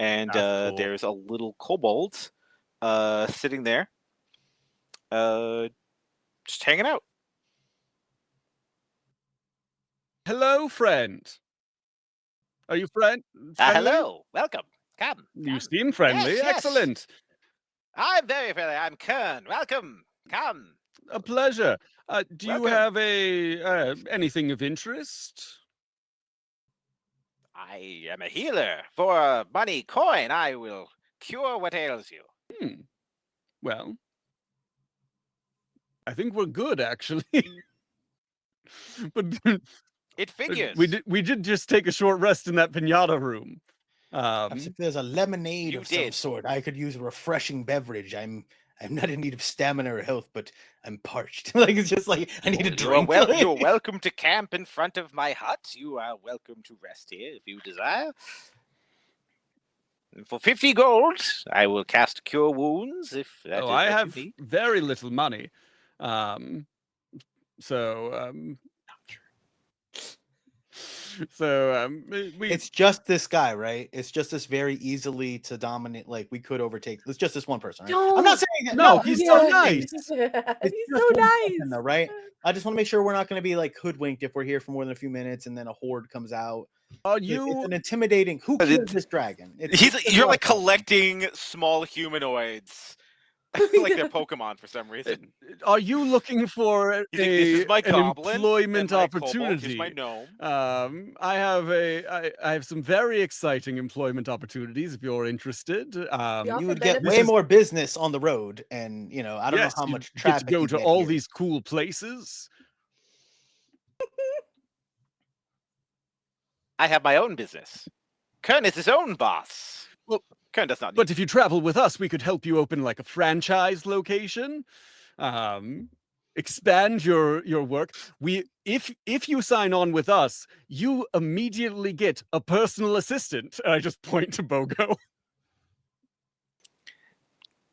and That's cool. there's a little kobold sitting there, just hanging out. Hello, friend. Are you friendly? Hello, welcome. Come. You seem friendly. Yes, yes. Excellent. I'm very friendly. I'm Kern. Welcome. Come. A pleasure. Do you Welcome. have anything of interest? I am a healer. For money coin, I will cure what ails you. Well, I think we're good, actually. But It figures. we did just take a short rest in that pinata room. If there's a lemonade You of some did. sort, I could use a refreshing beverage. I'm not in need of stamina or health, but I'm parched. Like it's just like I need a drink. You are welcome to camp in front of my hut. You are welcome to rest here if you desire. And for 50 gold, I will cast Cure Wounds if that is I what have you need. very little money. It's just this guy, right? It's just this very easily to dominate. Like we could overtake. It's just this one person. Right? I'm not saying that. No, he's so nice. He's It's so just one nice. person, though, right? I just want to make sure we're not going to be like hoodwinked if we're here for more than a few minutes and then a horde comes out. It's an intimidating. Who killed this dragon? You're like collecting small humanoids. Like they're Pokemon for some reason. Are you looking for You think this is my an goblin, employment and my kobold, opportunity? here's my gnome. I have some very exciting employment opportunities. If you're interested, You would get way more business on the road, and I don't know how much you traffic get to go you to get all here. these cool places. I have my own business. Kern is his own boss. Well, Kern does not need but if you travel with us, we could help you open like a franchise location. Expand your work. If you sign on with us, you immediately get a personal assistant. I just point to Bogo.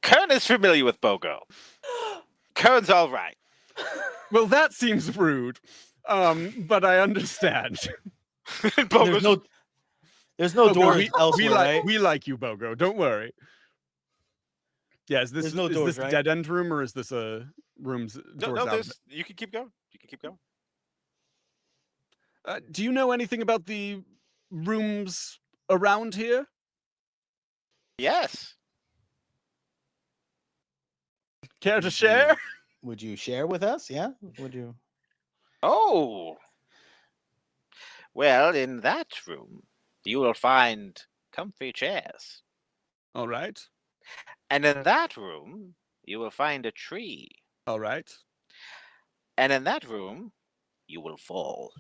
Kern is familiar with Bogo. Kern's all right. Well, that seems rude, but I understand. There's no Bogo, doors elsewhere, right? We like you, Bogo. Don't worry. Yeah, is There's no doors, this a right? dead end room or is this a room's doors out of it? You can keep going. You can keep going. Do you know anything about the rooms around here? Yes. Care to share? Would you share with us? Yeah. Would you? Oh. Well, in that room, you will find comfy chairs. All right. And in that room, you will find a tree. All right. And in that room, you will fall.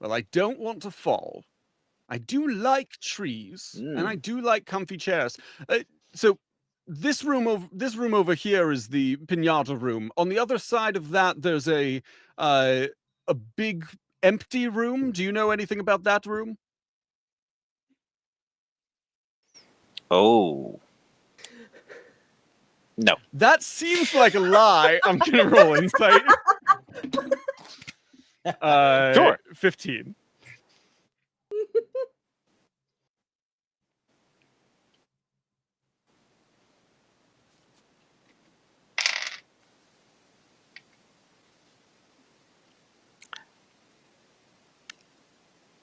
Well, I don't want to fall. I do like trees, and I do like comfy chairs. So this room over here is the piñata room. On the other side of that, there's a big empty room. Do you know anything about that room? Oh. No. That seems like a lie. I'm gonna roll insight. Sure. 15.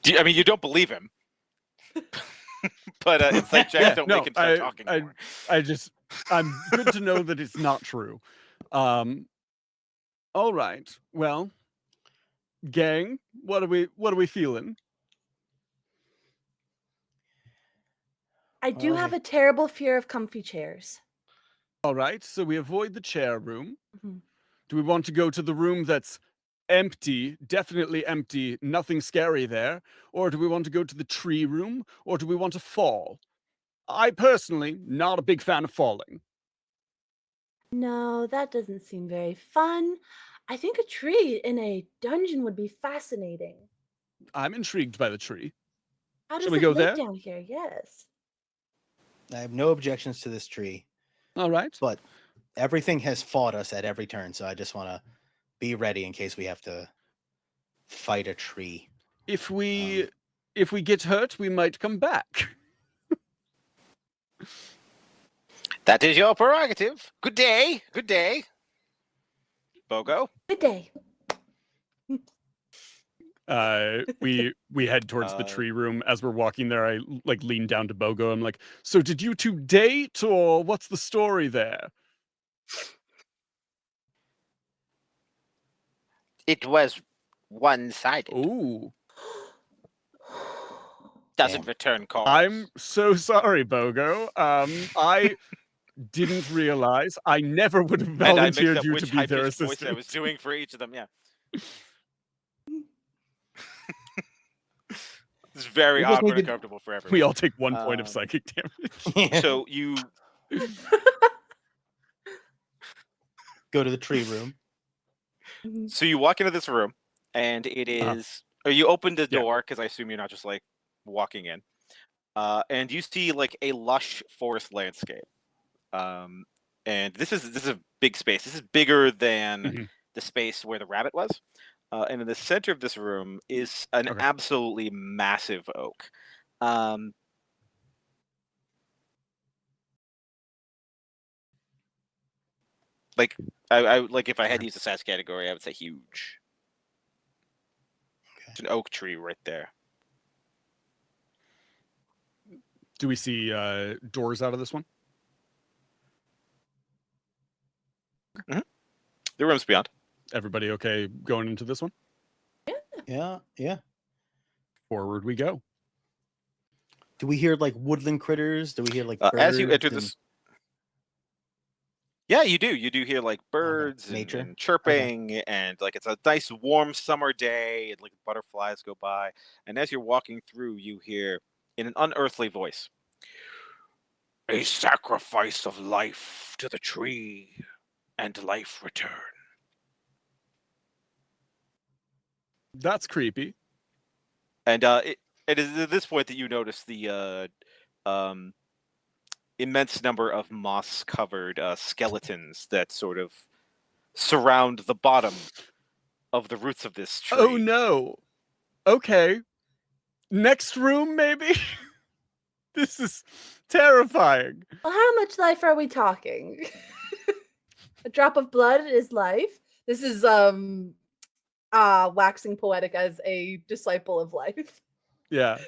I mean, you don't believe him. But it's like Jack don't make him start talking more. I'm good to know that it's not true. All right. Well, gang, what are we feeling? I do have a terrible fear of comfy chairs. All right. So we avoid the chair room. Mhm. Do we want to go to the room that's empty, definitely empty, nothing scary there? Or do we want to go to the tree room? Or do we want to fall? I personally, not a big fan of falling. No, that doesn't seem very fun. I think a tree in a dungeon would be fascinating. I'm intrigued by the tree. How does Shall we it go look there? down here? Yes. I have no objections to this tree, All right. but everything has fought us at every turn, so I just want to be ready in case we have to fight a tree. If we get hurt, we might come back. That is your prerogative. Good day. Good day. Bogo. Good day. We head towards the tree room. As we're walking there, I lean down to Bogo. I'm like, so did you two date, or what's the story there? It was one-sided. Ooh. Doesn't return calls. I'm so sorry, Bogo. I didn't realize. I never would have volunteered you to be their assistant. Voice I was doing for each of them, yeah. It's very awkward and uncomfortable for everyone. We all take 1 point of psychic damage. So you go to the tree room. So you walk into this room, and it is. Or you open the door because I assume you're not just walking in, and you see a lush forest landscape. And this is a big space. This is bigger than the space where the rabbit was. And in the center of this room is an absolutely massive oak. If I had to use a size category, I would say huge. It's an oak tree right there. Do we see doors out of this one? Mm-hmm. The room's beyond. Everybody okay going into this one? Yeah. Forward we go. Do we hear woodland critters? Do we hear birds? As you enter this? Yeah, you do. You do hear birds and chirping, and it's a nice warm summer day, and butterflies go by. And as you're walking through, you hear in an unearthly voice, "A sacrifice of life to the tree, and life return." That's creepy. And it is at this point that you notice the immense number of moss-covered skeletons that sort of surround the bottom of the roots of this tree. Oh no. Okay. Next room, maybe? This is terrifying. Well, how much life are we talking? A drop of blood is life. This is waxing poetic as a disciple of life. Yeah.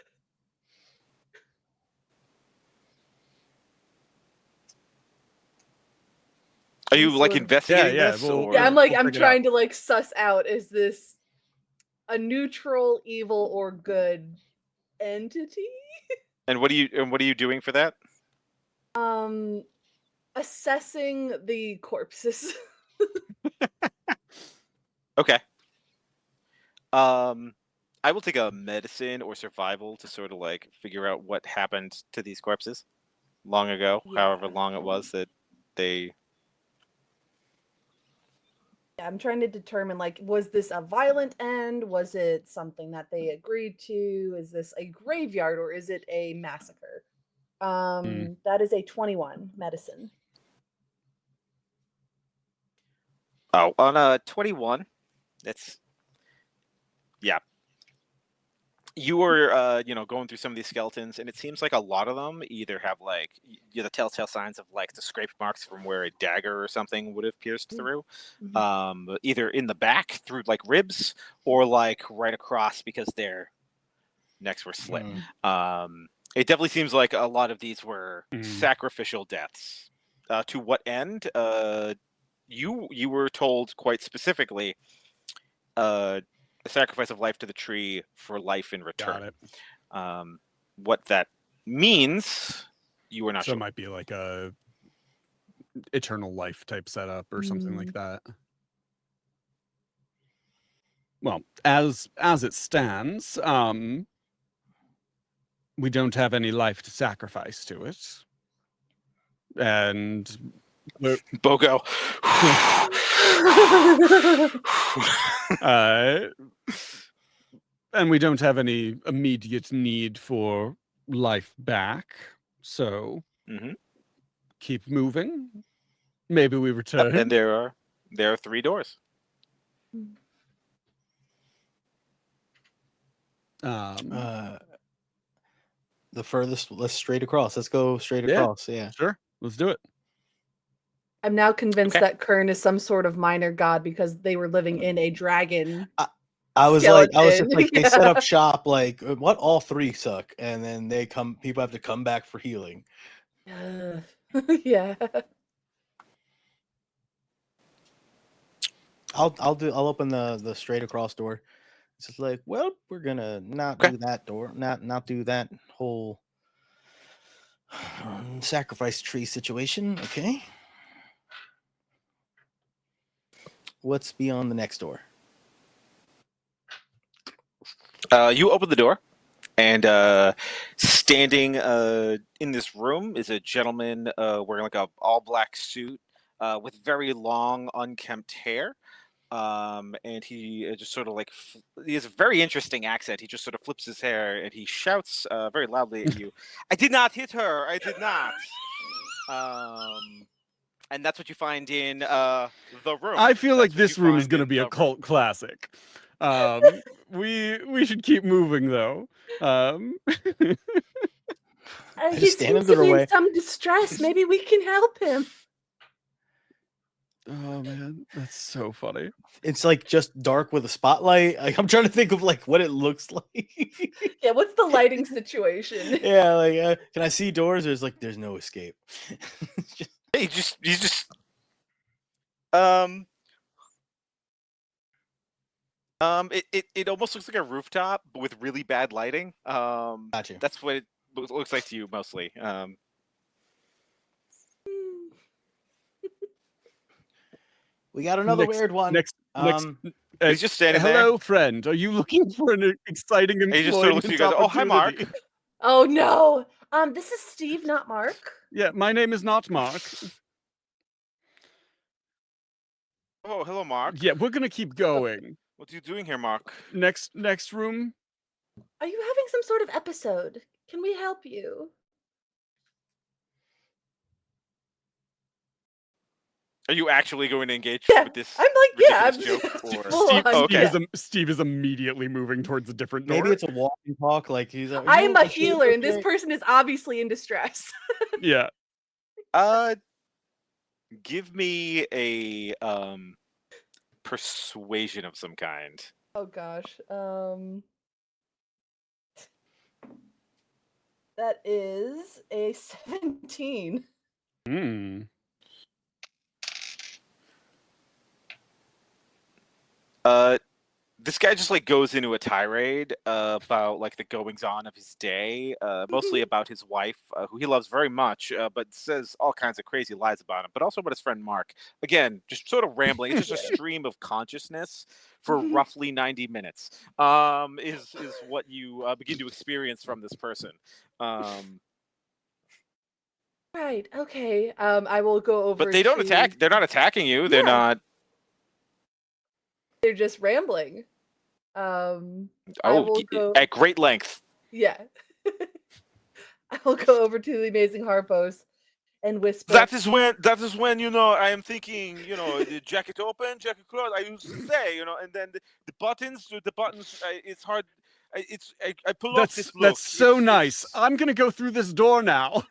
Are you investigating this? I'm trying to suss out, is this a neutral, evil, or good entity? And what are you doing for that? Assessing the corpses. Okay. I will take a medicine or survival to sort of like figure out what happened to these corpses long ago, however long it was that they. Yeah, I'm trying to determine, like, was this a violent end? Was it something that they agreed to? Is this a graveyard or is it a massacre? That is a 21 medicine. Oh, on a 21, that's yeah. You were, going through some of these skeletons, and it seems like a lot of them either have like the telltale signs of like the scrape marks from where a dagger or something would have pierced through, either in the back through like ribs or like right across because their necks were slit. It definitely seems like a lot of these were sacrificial deaths. To what end? You were told quite specifically. A sacrifice of life to the tree for life in return. Got it. What that means, you were not So sure. it might be like a eternal life type setup or something like that. Well, as it stands, we don't have any life to sacrifice to it. And Bogo. And we don't have any immediate need for life back. So keep moving. Maybe we return. And there are 3 doors. The furthest, let's straight across. Let's go straight across. Yeah. Sure. Let's do it. I'm now convinced that Kern is some sort of minor god because they were living in a dragon. I was just like, they set up shop like, what? All 3 suck, and then people have to come back for healing. Yeah. I'll open the straight across door. It's just like, well, we're gonna not do that door, not do that whole sacrifice tree situation. Okay. What's beyond the next door? You open the door, and standing in this room is a gentleman wearing like a all black suit with very long unkempt hair. And he just sort of like he has a very interesting accent. He just sort of flips his hair and he shouts very loudly at you, "I did not hit her! I did not!" And that's what you find in the room. I feel like this room is going to be a cult classic. We should keep moving though. He seems to be in some distress. Maybe we can help him. Oh man, that's so funny. It's like just dark with a spotlight. Like, I'm trying to think of like what it looks like. Yeah, what's the lighting situation? Yeah, like can I see doors? There's no escape. He's just it almost looks like a rooftop, but with really bad lighting. Gotcha. That's what it looks like to you mostly. We got another weird one. He's just standing there. Hello, friend. Are you looking for an exciting employment? He just sort of looks at you guys. Oh, hi, Mark. Oh no. This is Steve, not Mark. Yeah, my name is not Mark. Oh, hello, Mark. Yeah, we're gonna keep going. What are you doing here, Mark? Next room. Are you having some sort of episode? Can we help you? Are you actually going to engage with this? I'm like, joke? Steve is immediately moving towards a different door. Maybe it's a walk and talk. Like he's. I'm a healer, and this person is obviously in distress. Yeah. Give me a persuasion of some kind. Oh gosh. That is a 17. this guy just like goes into a tirade about like the goings on of his day, mostly about his wife, who he loves very much, but says all kinds of crazy lies about him, but also about his friend Mark. Again, just sort of rambling. It's just a stream of consciousness for roughly 90 minutes. Is what you begin to experience from this person. Right. Okay. I will go over. But they don't attack. They're not attacking you. Yeah. They're not. They're just rambling. I will go at great length. Yeah. I will go over to the amazing Harpos and whisper. That is when I am thinking, the jacket open, jacket closed. I used to say, and then the buttons. It's hard. I pull off this look. That's so nice. I'm gonna go through this door now.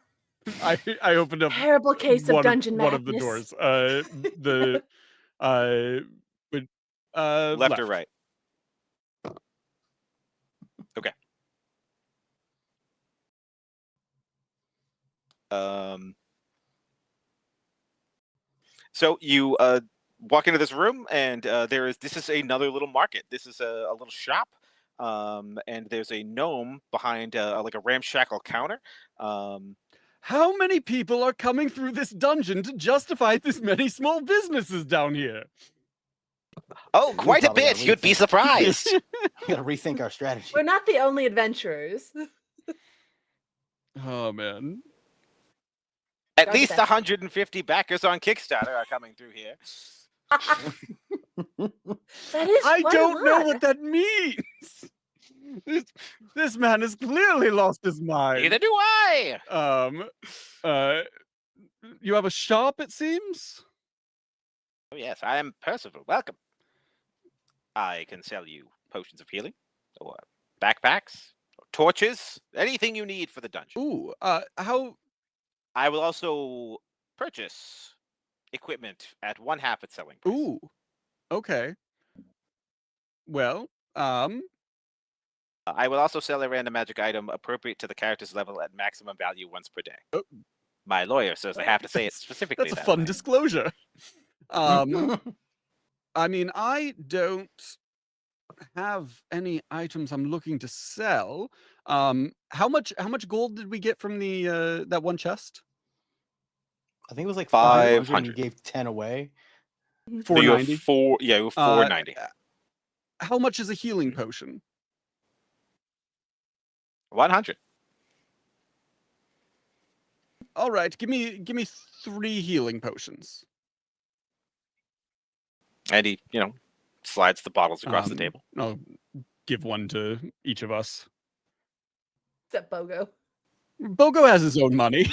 I opened up terrible case of dungeon one madness. of the doors. Left or right? Okay. So you walk into this room, and this is another little market. This is a little shop, and there's a gnome behind like a ramshackle counter. How many people are coming through this dungeon to justify this many small businesses down here? Oh, quite a bit. You'd be surprised. We gotta rethink our strategy. We're not the only adventurers. Oh man. At least 150 backers on Kickstarter are coming through here. That is I quite don't a know lot. what that means. This man has clearly lost his mind. Neither do I. You have a shop, it seems? Oh yes, I am Percival. Welcome. I can sell you potions of healing, or backpacks, or torches, anything you need for the dungeon. Ooh, how... I will also purchase equipment at 1/2 its selling price. Ooh, okay. Well, I will also sell a random magic item appropriate to the character's level at maximum value once per day. Oh. My lawyer says I have to say it specifically. That's a fun disclosure. I mean, I don't have any items I'm looking to sell. How much gold did we get from the that one chest? I think it was like 500. You gave 10 away. 490. You have 490. How much is a healing potion? 100. All right, give me 3 healing potions. And he, slides the bottles across the table. I'll give one to each of us. Except Bogo. Bogo has his own money.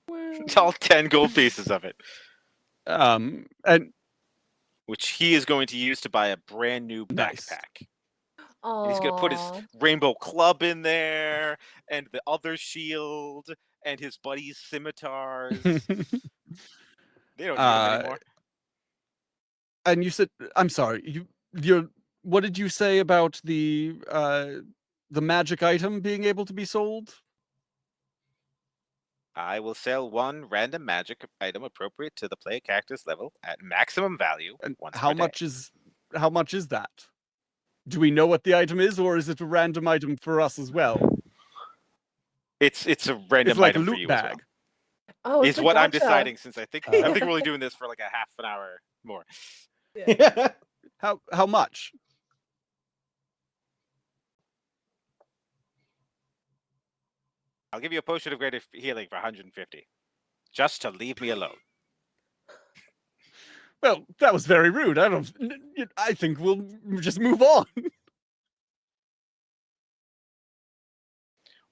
It's all 10 gold pieces of it. And which he is going to use to buy a brand new Nice. backpack. And he's going to put his rainbow club in there, and the other shield, and his buddy's scimitars. They don't need them anymore. And you said, I'm sorry, you're what did you say about the magic item being able to be sold? I will sell one random magic item appropriate to the player character's level at maximum value. And once how per day. much is that? Do we know what the item is, or is it a random item for us as well? It's a random It's like item a for loot you bag. as well. Oh, Is what I'm deciding, since I think we're only doing this for like a half an hour more. Yeah. How much? I'll give you a potion of greater healing for 150, just to leave me alone. Well, that was very rude. I think we'll just move on.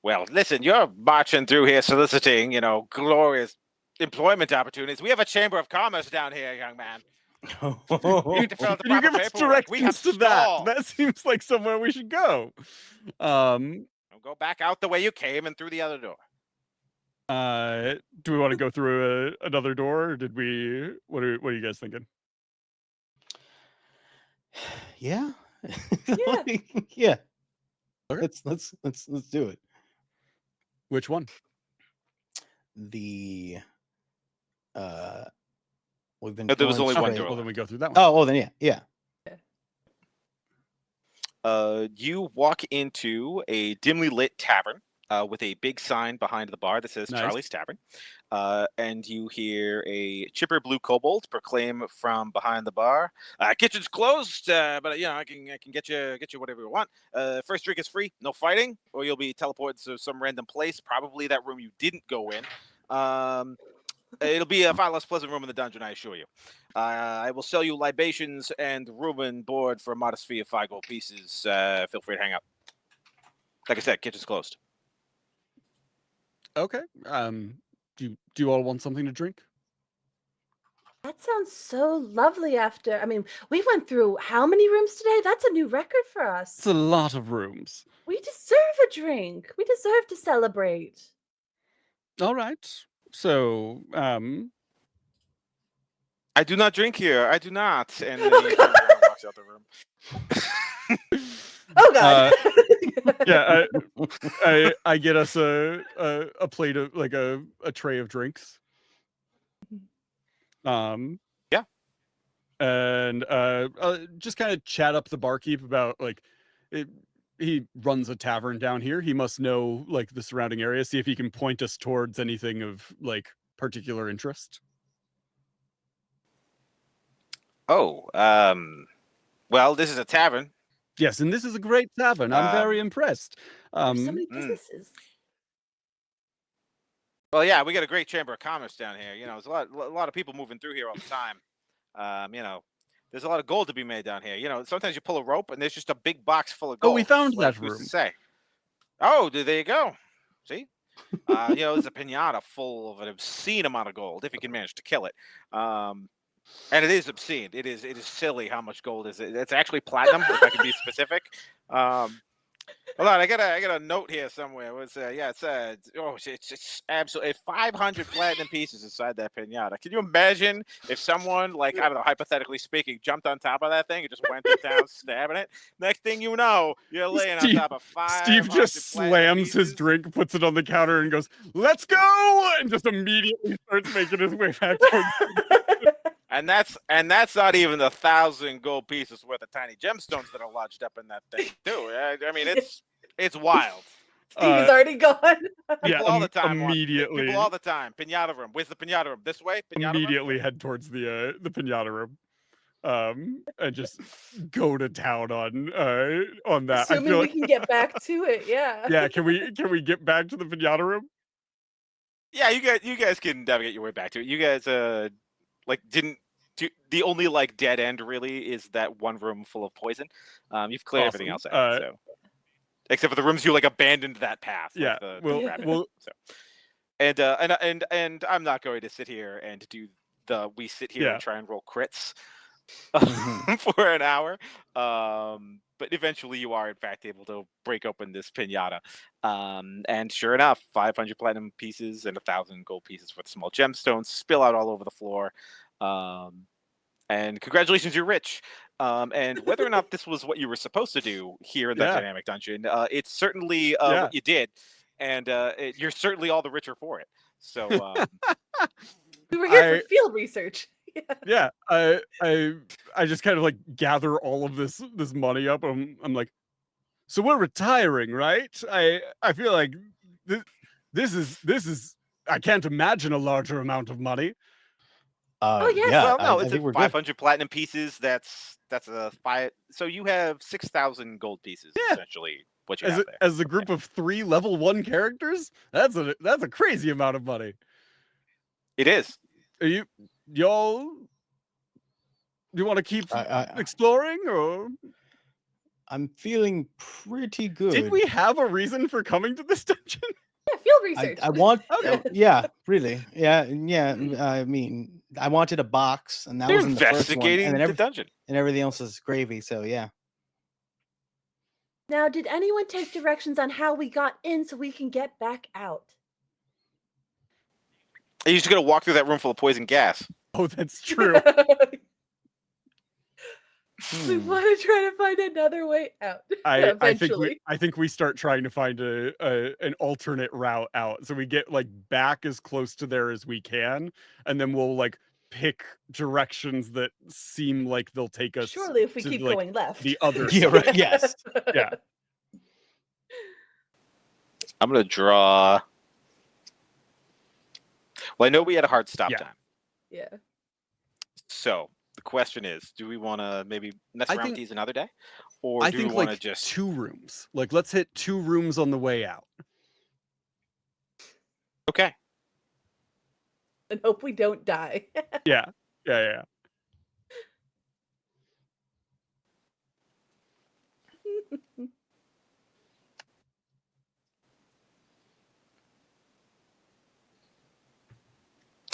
Well, listen, you're marching through here soliciting, glorious employment opportunities. We have a chamber of commerce down here, young man. You need to fill out the Can you proper give us paperwork. We have directions to that? stalls. That seems like somewhere we should go. Go back out the way you came and through the other door. Do we want to go through another door, or did we? What are you guys thinking? Yeah. Yeah. Yeah. Okay. Let's do it. Which one? The we've been. No, there was only one door. Well, then we go through that one. Oh, well then yeah. You walk into a dimly lit tavern with a big sign behind the bar that says Nice. Charlie's Tavern. And you hear a chipper blue kobold proclaim from behind the bar, "Kitchen's closed, but I can get you whatever you want. First drink is free, no fighting, or you'll be teleported to some random place, probably that room you didn't go in. It'll be a far less pleasant room in the dungeon, I assure you. I will sell you libations and room and board for a modest fee of 5 gold pieces. Feel free to hang out. Like I said, kitchen's closed." Okay. Do you all want something to drink? That sounds so lovely after. I mean, we went through how many rooms today? That's a new record for us. It's a lot of rooms. We deserve a drink. We deserve to celebrate. All right. So, I do not drink here. I do not. And then Oh, he turns God. around and walks out the room. Oh God. yeah, I get us a plate of like a tray of drinks. Yeah. And just kind of chat up the barkeep about like he runs a tavern down here. He must know like the surrounding area. See if he can point us towards anything of like particular interest. Oh, well, this is a tavern. Yes, and this is a great tavern. I'm very impressed. There's so many businesses. Well, yeah, we got a great chamber of commerce down here. There's a lot of people moving through here all the time. There's a lot of gold to be made down here. Sometimes you pull a rope and there's just a big box full of gold. Oh, we found What that who's to room. say? Oh, there you go. See? There's a pinata full of an obscene amount of gold if you can manage to kill it. And it is obscene. It is silly how much gold is it. It's actually platinum, if I can be specific. Hold on, I got a note here somewhere. It said, it's absolutely 500 platinum pieces inside that pinata. Can you imagine if someone, like, I don't know, hypothetically speaking, jumped on top of that thing and just went to town stabbing it? Next thing you know, you're laying on top of 500 Steve just slams his drink, puts it on the counter, and goes, "Let's go!" and just immediately starts making his way back towards. And that's not even the 1,000 gold pieces worth of tiny gemstones that are lodged up in that thing too. I mean, it's wild. Steve is already gone. Yeah, People all the time. immediately. People all the time. Pinata room. Where's the pinata room? This way. Pinata Immediately room? head towards the pinata room, and just go to town on that. Assuming we can get back to it. Yeah. Yeah, can we get back to the pinata room? Yeah, you guys can navigate your way back to it. You guys the only like dead end really is that one room full of poison. You've cleared everything else out, so except for the rooms you like abandoned that path. Yeah, and I'm not going to sit here and do we sit here and try and roll crits for an hour. But eventually you are in fact able to break open this pinata. And sure enough, 500 platinum pieces and 1,000 gold pieces with small gemstones spill out all over the floor. And congratulations, you're rich. And whether or not this was what you were supposed to do here in the dynamic dungeon, it's certainly what you did, and you're certainly all the richer for it. So we were here for field research. Yeah, I just kind of like gather all of this money up. I'm like, so we're retiring, right? I feel like this is I can't imagine a larger amount of money. Oh yes. Yeah, well, no, I it's think we're 500 platinum pieces. That's a 5. So you have 6,000 gold pieces essentially. What you have there. As a group of 3 level 1 characters, that's a crazy amount of money. It is. Are y'all? Do you want to keep exploring, or? I'm feeling pretty good. Did we have a reason for coming to this dungeon? Yeah, field research. I want. Okay. Yeah, really. Yeah. I mean, I wanted a box, and that They're was in the first one, investigating and then the dungeon. and everything else is gravy. So yeah. Now, did anyone take directions on how we got in so we can get back out? You're just gonna walk through that room full of poison gas. Oh, that's true. We want to try to find another way out. I think we start trying to find an alternate route out, so we get like back as close to there as we can, and then we'll like pick directions that seem like they'll take us Surely, if we to keep like going left. the other Yeah, side. right. Yes. Yeah. I'm gonna draw. Well, I know we had a hard stop Yeah. time. Yeah. So the question is, do we want to maybe mess around with these another day, or I do we think want to like just 2 rooms. Like let's hit 2 rooms on the way out. okay? And hope we don't die. Yeah. Yeah.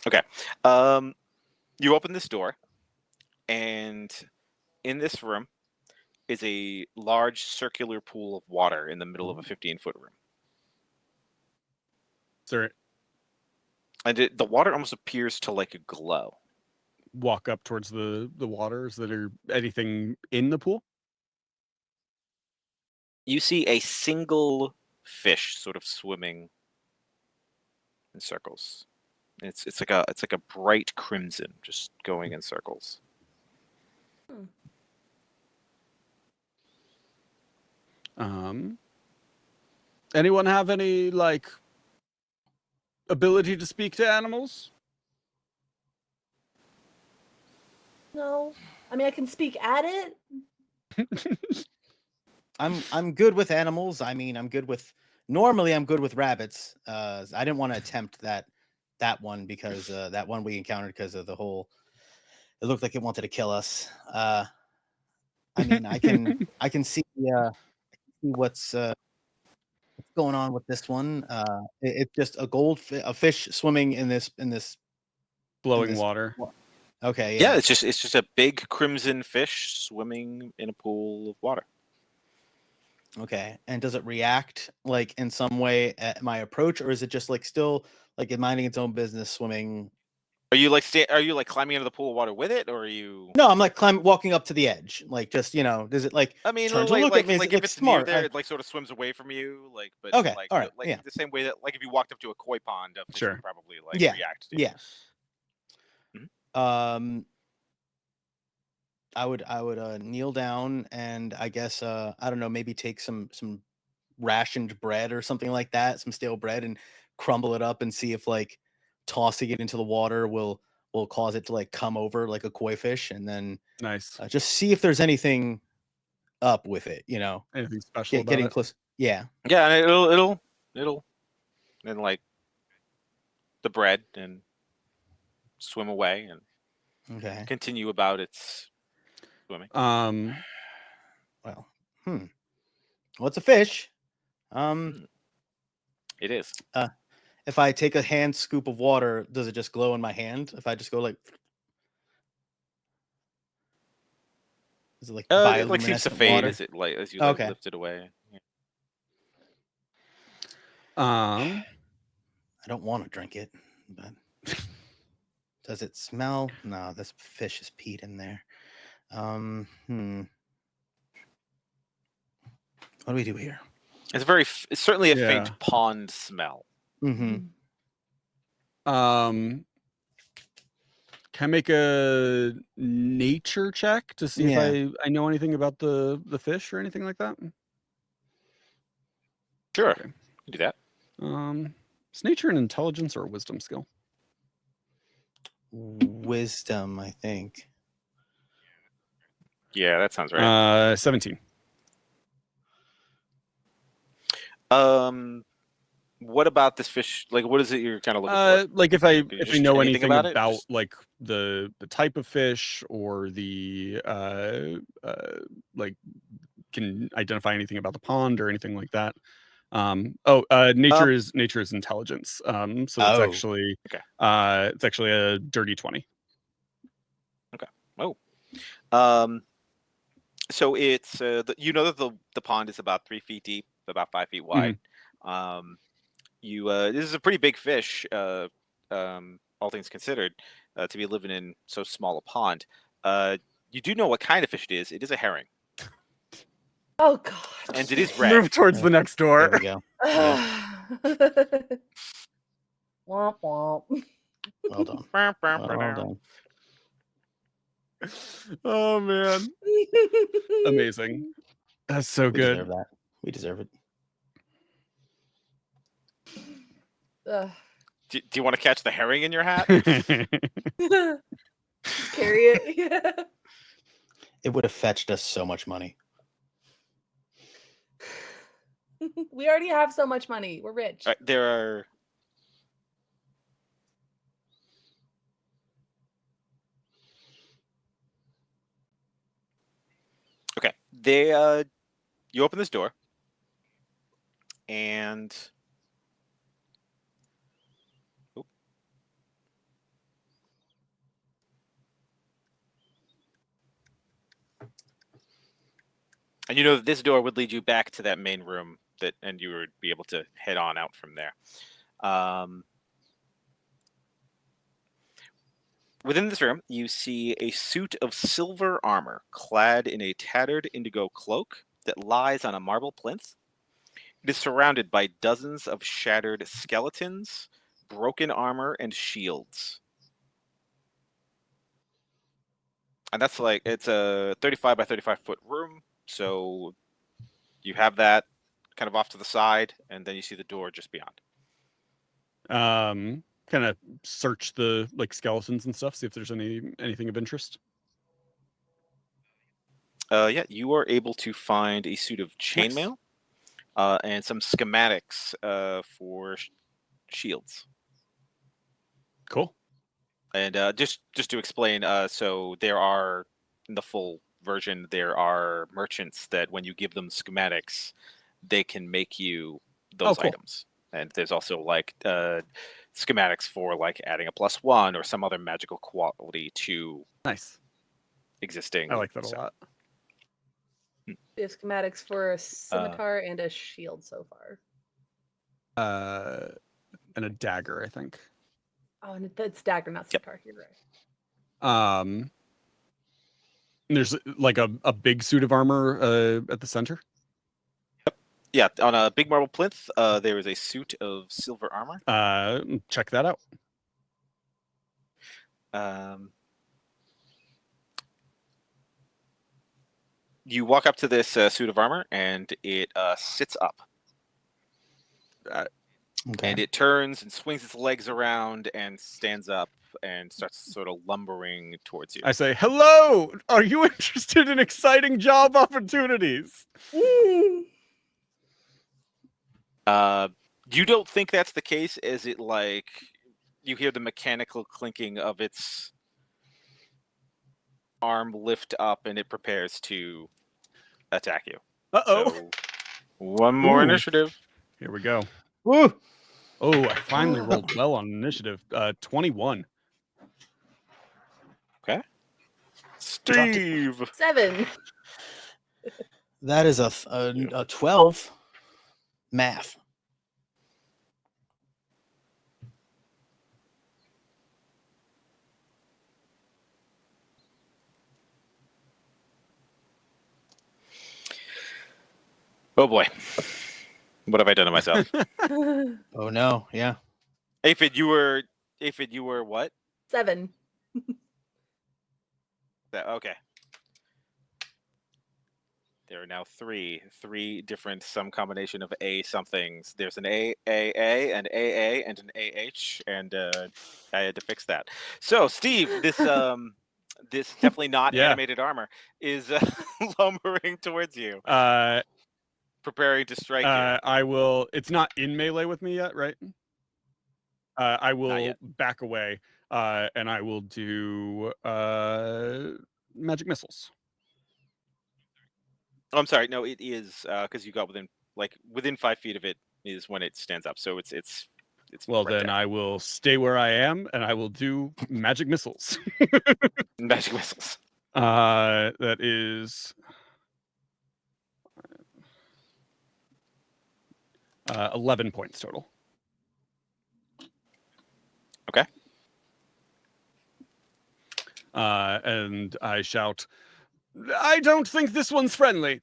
Okay. You open this door, and in this room is a large circular pool of water in the middle of a 15-foot room. Sir, And the water almost appears to like glow. walk up towards the waters. That are anything in the pool? You see a single fish sort of swimming in circles. It's like a bright crimson, just going in circles. Anyone have any like ability to speak to animals? No. I mean, I can speak at it. I'm good with animals. I mean, normally I'm good with rabbits. I didn't want to attempt that one because that one we encountered because of the whole. It looked like it wanted to kill us. I mean, I can see what's going on with this one. It's just a fish swimming in this Glowing water. Okay. Yeah, it's just a big crimson fish swimming in a pool of water. Okay. And does it react like in some way at my approach, or is it just like still like minding its own business, swimming? Are you like climbing into the pool of water with it, or are you? No, I'm like walking up to the edge, like just does it like? I mean, turn to like, look at me? Is it, if like, it's smart? near there, it like sort of swims away from you, like. But Okay, like, all right, like yeah. the same way that like if you walked up to a koi pond, a fish would probably like react to you. Yeah. Mhm. I would kneel down and I guess I don't know, maybe take some rationed bread or something like that, some stale bread, and crumble it up and see if like tossing it into the water will cause it to like come over like a koi fish, and then Nice. just see if there's anything up with it, Anything special about getting it? close. Yeah, and it'll and like the bread and swim away and continue about its swimming. Well, it's a fish. It is. If I take a hand scoop of water, does it just glow in my hand? If I just go like, is it like it like seems to fade water? as you like, lift it away. Yeah. I don't want to drink it, but does it smell? No, this fish is peed in there. What do we do here? It's certainly a faint pond smell. Mm-hmm. Can I make a nature check to see if I know anything about the fish or anything like that? Sure. Okay. Do that. Is nature an intelligence or a wisdom skill? Wisdom, I think. Yeah, that sounds right. 17. What about this fish? Like, what is it you're kind of looking for? Like if I know anything about it? like the type of fish or the like can identify anything about the pond or anything like that. Nature is intelligence. So it's actually it's actually a dirty 20. Okay. Oh. So it's you know that the pond is about 3 feet deep, about 5 feet wide. Mm-hmm. This is a pretty big fish, all things considered, to be living in so small a pond. You do know what kind of fish it is. It is a herring. Oh God! And it is red. Move towards the next door. There we go. Womp womp. Well done. Well done. Oh man, amazing. That's so We deserve good. that. We deserve it. Ugh. Do you want to catch the herring in your hat? Just carry it. Yeah. It would have fetched us so much money. We already have so much money. We're rich. There are. Okay, you open this door, and you know that this door would lead you back to that main room and you would be able to head on out from there. Within this room, you see a suit of silver armor clad in a tattered indigo cloak that lies on a marble plinth. It is surrounded by dozens of shattered skeletons, broken armor, and shields. And that's it's a 35 by 35 foot room. So you have that kind of off to the side, and then you see the door just beyond. Kind of search the skeletons and stuff, see if there's anything of interest. Yeah, you are able to find a suit of chainmail, and some schematics for shields. Cool. And just to explain, so there are, in the full version, there are merchants that when you give them schematics, they can make you those items. And there's also schematics for adding a +1 or some other magical quality to existing. I like that a lot. We have schematics for a scimitar and a shield so far. And a dagger, I think. Oh, and that's dagger, not scimitar. You're right. There's a big suit of armor at the center. Yeah, on a big marble plinth, there is a suit of silver armor. Check that out. You walk up to this suit of armor, and it sits up. And it turns and swings its legs around and stands up and starts sort of lumbering towards you. I say, "Hello! Are you interested in exciting job opportunities?" You don't think that's the case, as it you hear the mechanical clinking of its arm lift up, and it prepares to attack you. So, one more initiative. Here we go. Woo! Oh, I finally rolled well on initiative. 21. Okay. Steve. 7. That is a 12. Math. Oh boy. What have I done to myself? Oh no, yeah. Aphid, you were what? 7. Okay. There are now three different some combination of A somethings. There's an AA, an AA, and an AH, and I had to fix that. So, Steve, this this definitely not animated armor is lumbering towards you, preparing to strike you. I will. It's not in melee with me yet, right? I will back away, and I will do magic missiles. Oh, I'm sorry. No, it is because you got within 5 feet of it is when it stands up. So it's well. Right then there. I will stay where I am, and I will do magic missiles. Magic missiles. That is 11 points total. Okay. And I shout, "I don't think this one's friendly."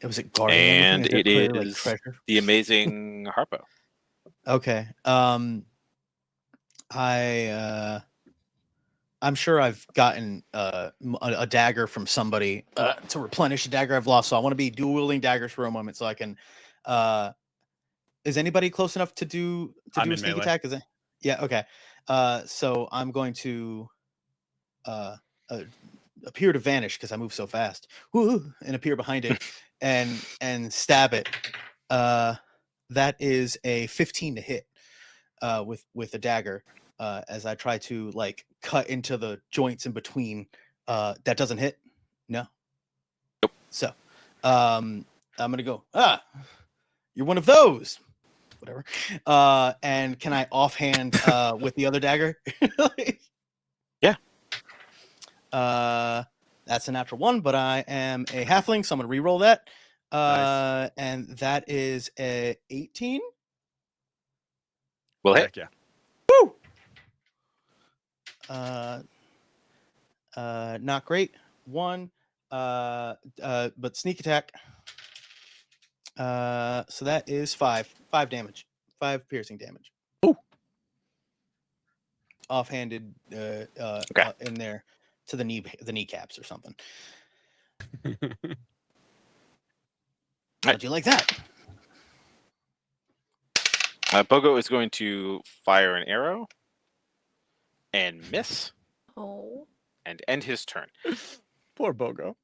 It was guarding and everything? it Is is treasure? the amazing Harpo. Okay. I'm sure I've gotten a dagger from somebody to replenish a dagger I've lost. So I want to be dual wielding daggers for a moment, so I can. Is anybody close enough to do I'm a in sneak melee. attack? Is it? Yeah. Okay. So I'm going to appear to vanish because I move so fast. Woo, and appear behind it and stab it. That is a 15 to hit with a dagger. As I try to like cut into the joints in between. That doesn't hit. No. Nope. So, I'm gonna go. You're one of those. Whatever. And can I offhand with the other dagger? Yeah. That's a natural 1, but I am a halfling, so I'm gonna re-roll that. Nice. And that is a 18. Well, hit. Heck yeah. Woo! Not great. 1. But sneak attack. So that is 5 damage. 5 piercing damage. Ooh. Offhanded Okay. in there to the kneecaps or something. How'd you like that? Bogo is going to fire an arrow and miss Oh. and end his turn. Poor Bogo.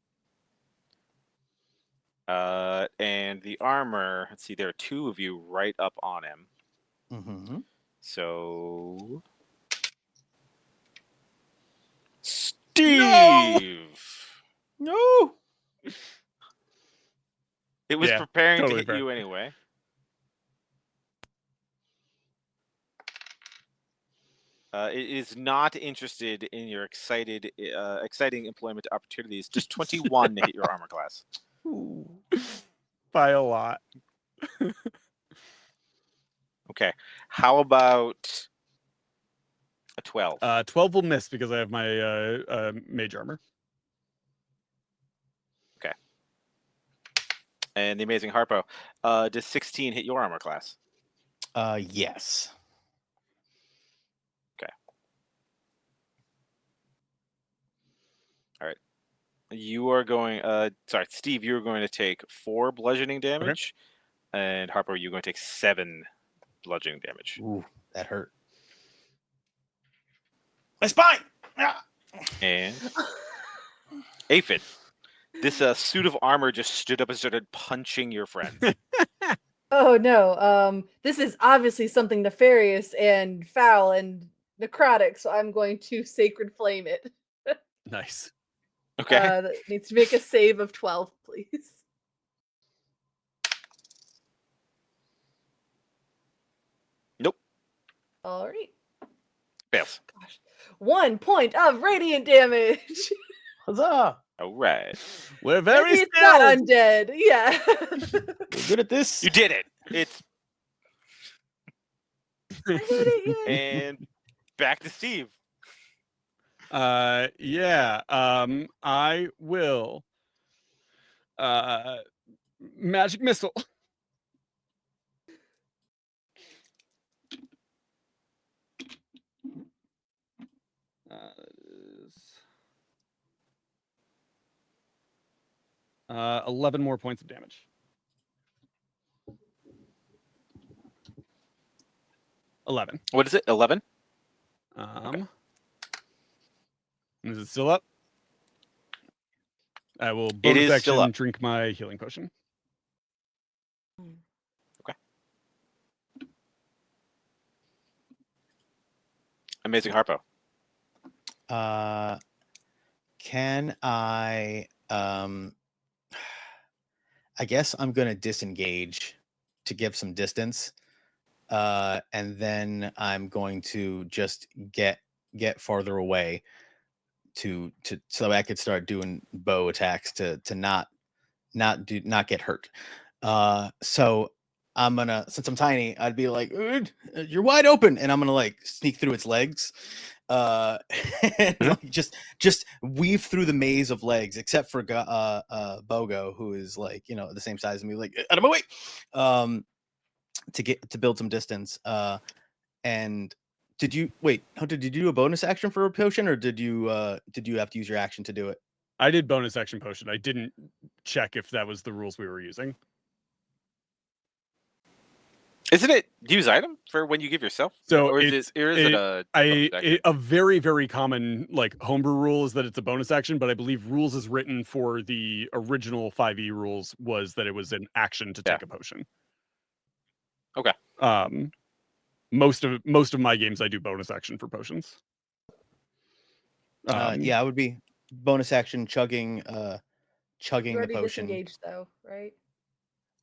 And the armor, let's see, there are 2 of you right up on him. Mm-hmm. So, Steve! No! It was Yeah, preparing totally to hit fair. you anyway. It is not interested in your exciting employment opportunities. Does 21 hit your armor class? Ooh. By a lot. Okay. How about a 12? 12 will miss because I have my mage armor. Okay. And the amazing Harpo. Does 16 hit your armor class? Yes. Okay. All right. You are going. Sorry, Steve. You are going to take 4 bludgeoning damage, and Harpo, you're going to take 7 bludgeoning damage. Ooh, that hurt. My spine. And Aphid, this suit of armor just stood up and started punching your friends. Oh no. This is obviously something nefarious and foul and necrotic, so I'm going to sacred flame it. Nice. Okay. That needs to make a save of 12, please. Nope. All right. Fails. Gosh. 1 point of radiant damage. Huzzah! All right. We're very Maybe it's not skilled. undead. Yeah. We're good at this. You did it. It's I hate it. Yay. and back to Steve. Yeah. I will. Magic missile. That is 11 more points of damage. 11. What is it? 11? Is it still up? I will It bonus is still action up. drink my healing potion. Amazing Harpo. Can I guess I'm gonna disengage to give some distance. And then I'm going to just get farther away to so I could start doing bow attacks to not get hurt. So I'm gonna, since I'm tiny, I'd be like, you're wide open, and I'm gonna like sneak through its legs, and like, just weave through the maze of legs, except for Bogo, who is like, the same size as me, like, out of my way. to build some distance. And did you Hunter? Did you do a bonus action for a potion, or did you have to use your action to do it? I did bonus action potion. I didn't check if that was the rules we were using. Isn't it use item for when you give yourself? So or is it a very, very common like homebrew rule is that it's a bonus action, but I believe rules as written for the original 5e rules was that it was an action to take a potion. Okay. Most of my games I do bonus action for potions. Yeah, it would be bonus action chugging You're the already potion. disengaged, though, right?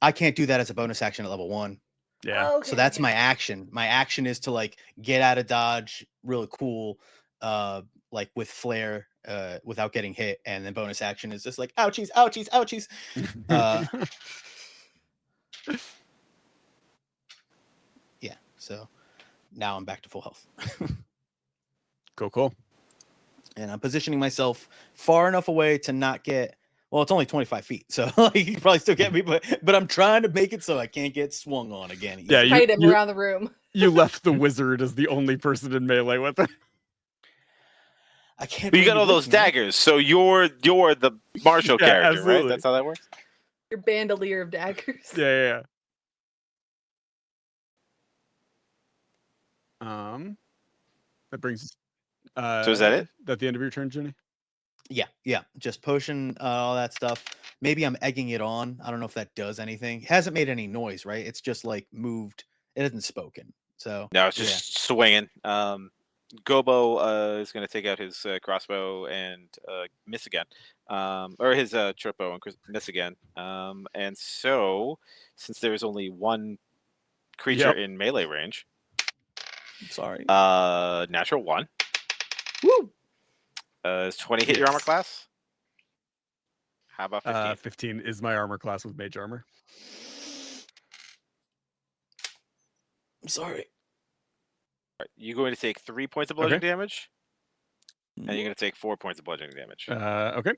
I can't do that as a bonus action at level 1. Yeah. Oh, okay, So that's okay. my action. My action is to like get out of dodge really cool, like with flare, without getting hit, and then bonus action is just like ouchies, ouchies, ouchies. Yeah, so now I'm back to full health. Cool. And I'm positioning myself far enough away to not get. Well, it's only 25 feet, so like, you can probably still get me, but I'm trying to make it so I can't get swung on again. Yeah, Hide him around the room. You left the wizard as the only person in melee with him. I can't. But you got all those daggers, so you're the martial character, absolutely. right? That's how that works. Your bandolier of daggers. Yeah. That brings us. So is that it? At the end of your turn, Jenny? Yeah. Just potion, all that stuff. Maybe I'm egging it on. I don't know if that does anything. It hasn't made any noise, right? It's just like moved. It hasn't spoken. So No, it's just swinging. Gobo is going to take out his crossbow and miss again, or his short bow and miss again. And so, since there is only one creature in melee range, sorry, natural 1. Woo! Is 20 hit your armor class? How about 15? 15 is my armor class with mage armor. I'm sorry. Right, you're going to take 3 points of bludgeoning damage, and you're going to take 4 points of bludgeoning damage. Okay.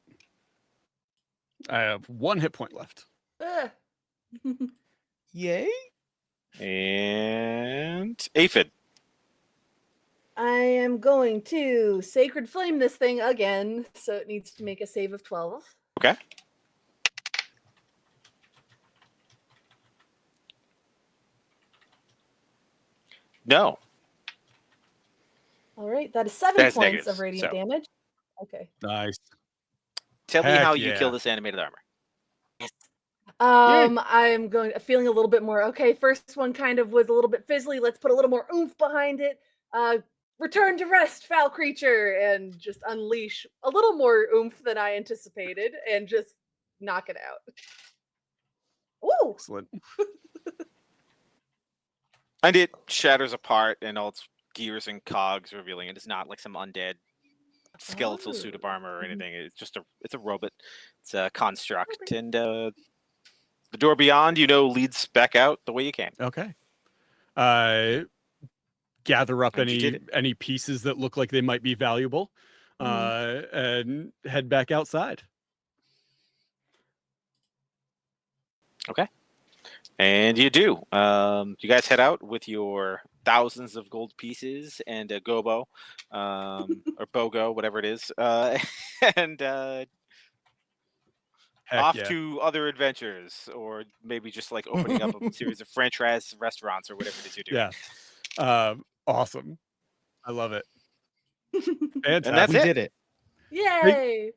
I have 1 hit point left. Yay! And Aphid. I am going to Sacred Flame this thing again, so it needs to make a save of 12. Okay. No. All right, that is 7 That's points negative, of radiant damage. Okay. Nice. Tell me how you kill this animated armor. I'm feeling a little bit more okay. First one kind of was a little bit fizzly. Let's put a little more oomph behind it. Return to rest, foul creature, and just unleash a little more oomph than I anticipated, and just knock it out. Ooh! Excellent. And it shatters apart, and all its gears and cogs, revealing it is not like some undead skeletal suit of armor or anything. It's just a robot. It's a construct, and the door beyond, leads back out the way you came. Okay. Gather up any pieces that look like they might be valuable, and head back outside. Okay. And you do. You guys head out with your thousands of gold pieces and a gobo, or bogo, whatever it is, and off to other adventures, or maybe just like opening up a series of franchise restaurants or whatever it is you're doing. Yeah. Awesome. I love it. Fantastic. And that's we it. did it. Yay!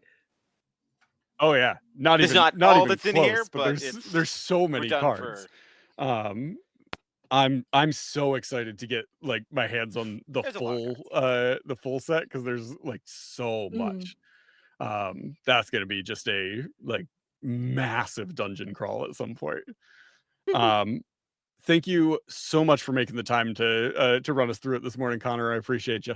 Oh yeah, not It's even not not all even that's in close, here, but there's so many cards. I'm so excited to get like my hands on the full set because there's like so much. That's gonna be just a like massive dungeon crawl at some point. Thank you so much for making the time to run us through it this morning, Connor. I appreciate you.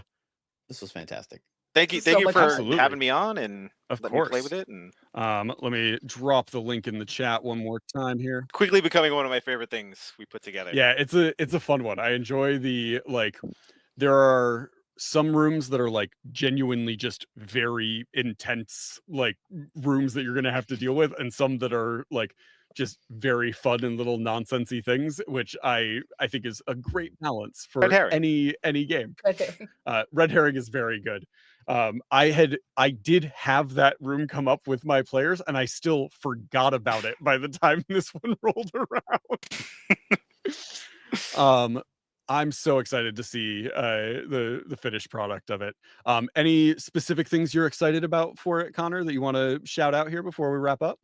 This was fantastic. Thank you for having me on and letting me play with it. And let me drop the link in the chat one more time here. Quickly becoming one of my favorite things we put together. Yeah, it's a fun one. I enjoy the there are some rooms that are like genuinely just very intense like rooms that you're gonna have to deal with, and some that are like just very fun and little nonsensey things, which I think is a great balance Red for herring. any game. Red herring. Red herring is very good. I did have that room come up with my players, and I still forgot about it by the time this one rolled around. I'm so excited to see the finished product of it. Any specific things you're excited about for it, Connor, that you want to shout out here before we wrap up?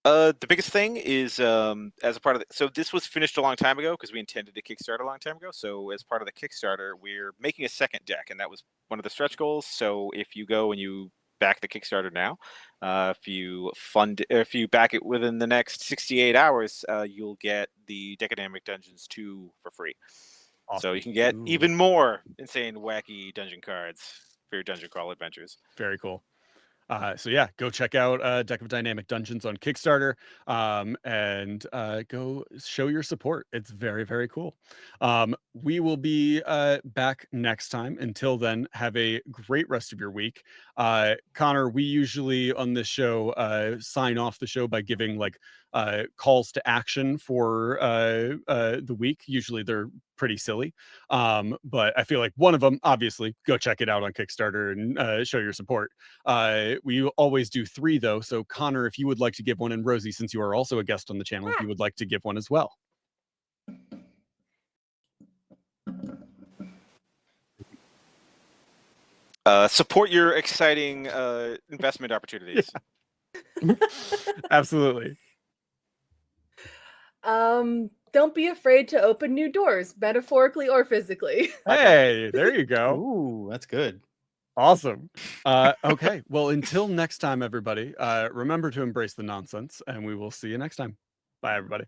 The biggest thing is as a part of so this was finished a long time ago because we intended to Kickstarter a long time ago. So as part of the Kickstarter, we're making a second deck, and that was one of the stretch goals. So if you go and you back the Kickstarter now, if you back it within the next 68 hours, you'll get the Decademic Dungeons 2 for free. Awesome. So you can get even more insane, wacky dungeon cards for your dungeon crawl adventures. Very cool. So yeah, go check out Deck of Dynamic Dungeons on Kickstarter, and go show your support. It's very, very cool. We will be back next time. Until then, have a great rest of your week. Connor, we usually on this show sign off the show by giving like calls to action for the week. Usually they're pretty silly, but I feel like one of them, obviously, go check it out on Kickstarter and show your support. We always do 3 though, so Connor, if you would like to give one, and Rosie, since you are also a guest on the channel, if you would like to give one as well. Support your exciting investment opportunities. Yeah. Absolutely. Don't be afraid to open new doors, metaphorically or physically. Hey, there you go. Ooh, that's good. Awesome. Okay, well, until next time, everybody, remember to embrace the nonsense, and we will see you next time. Bye, everybody.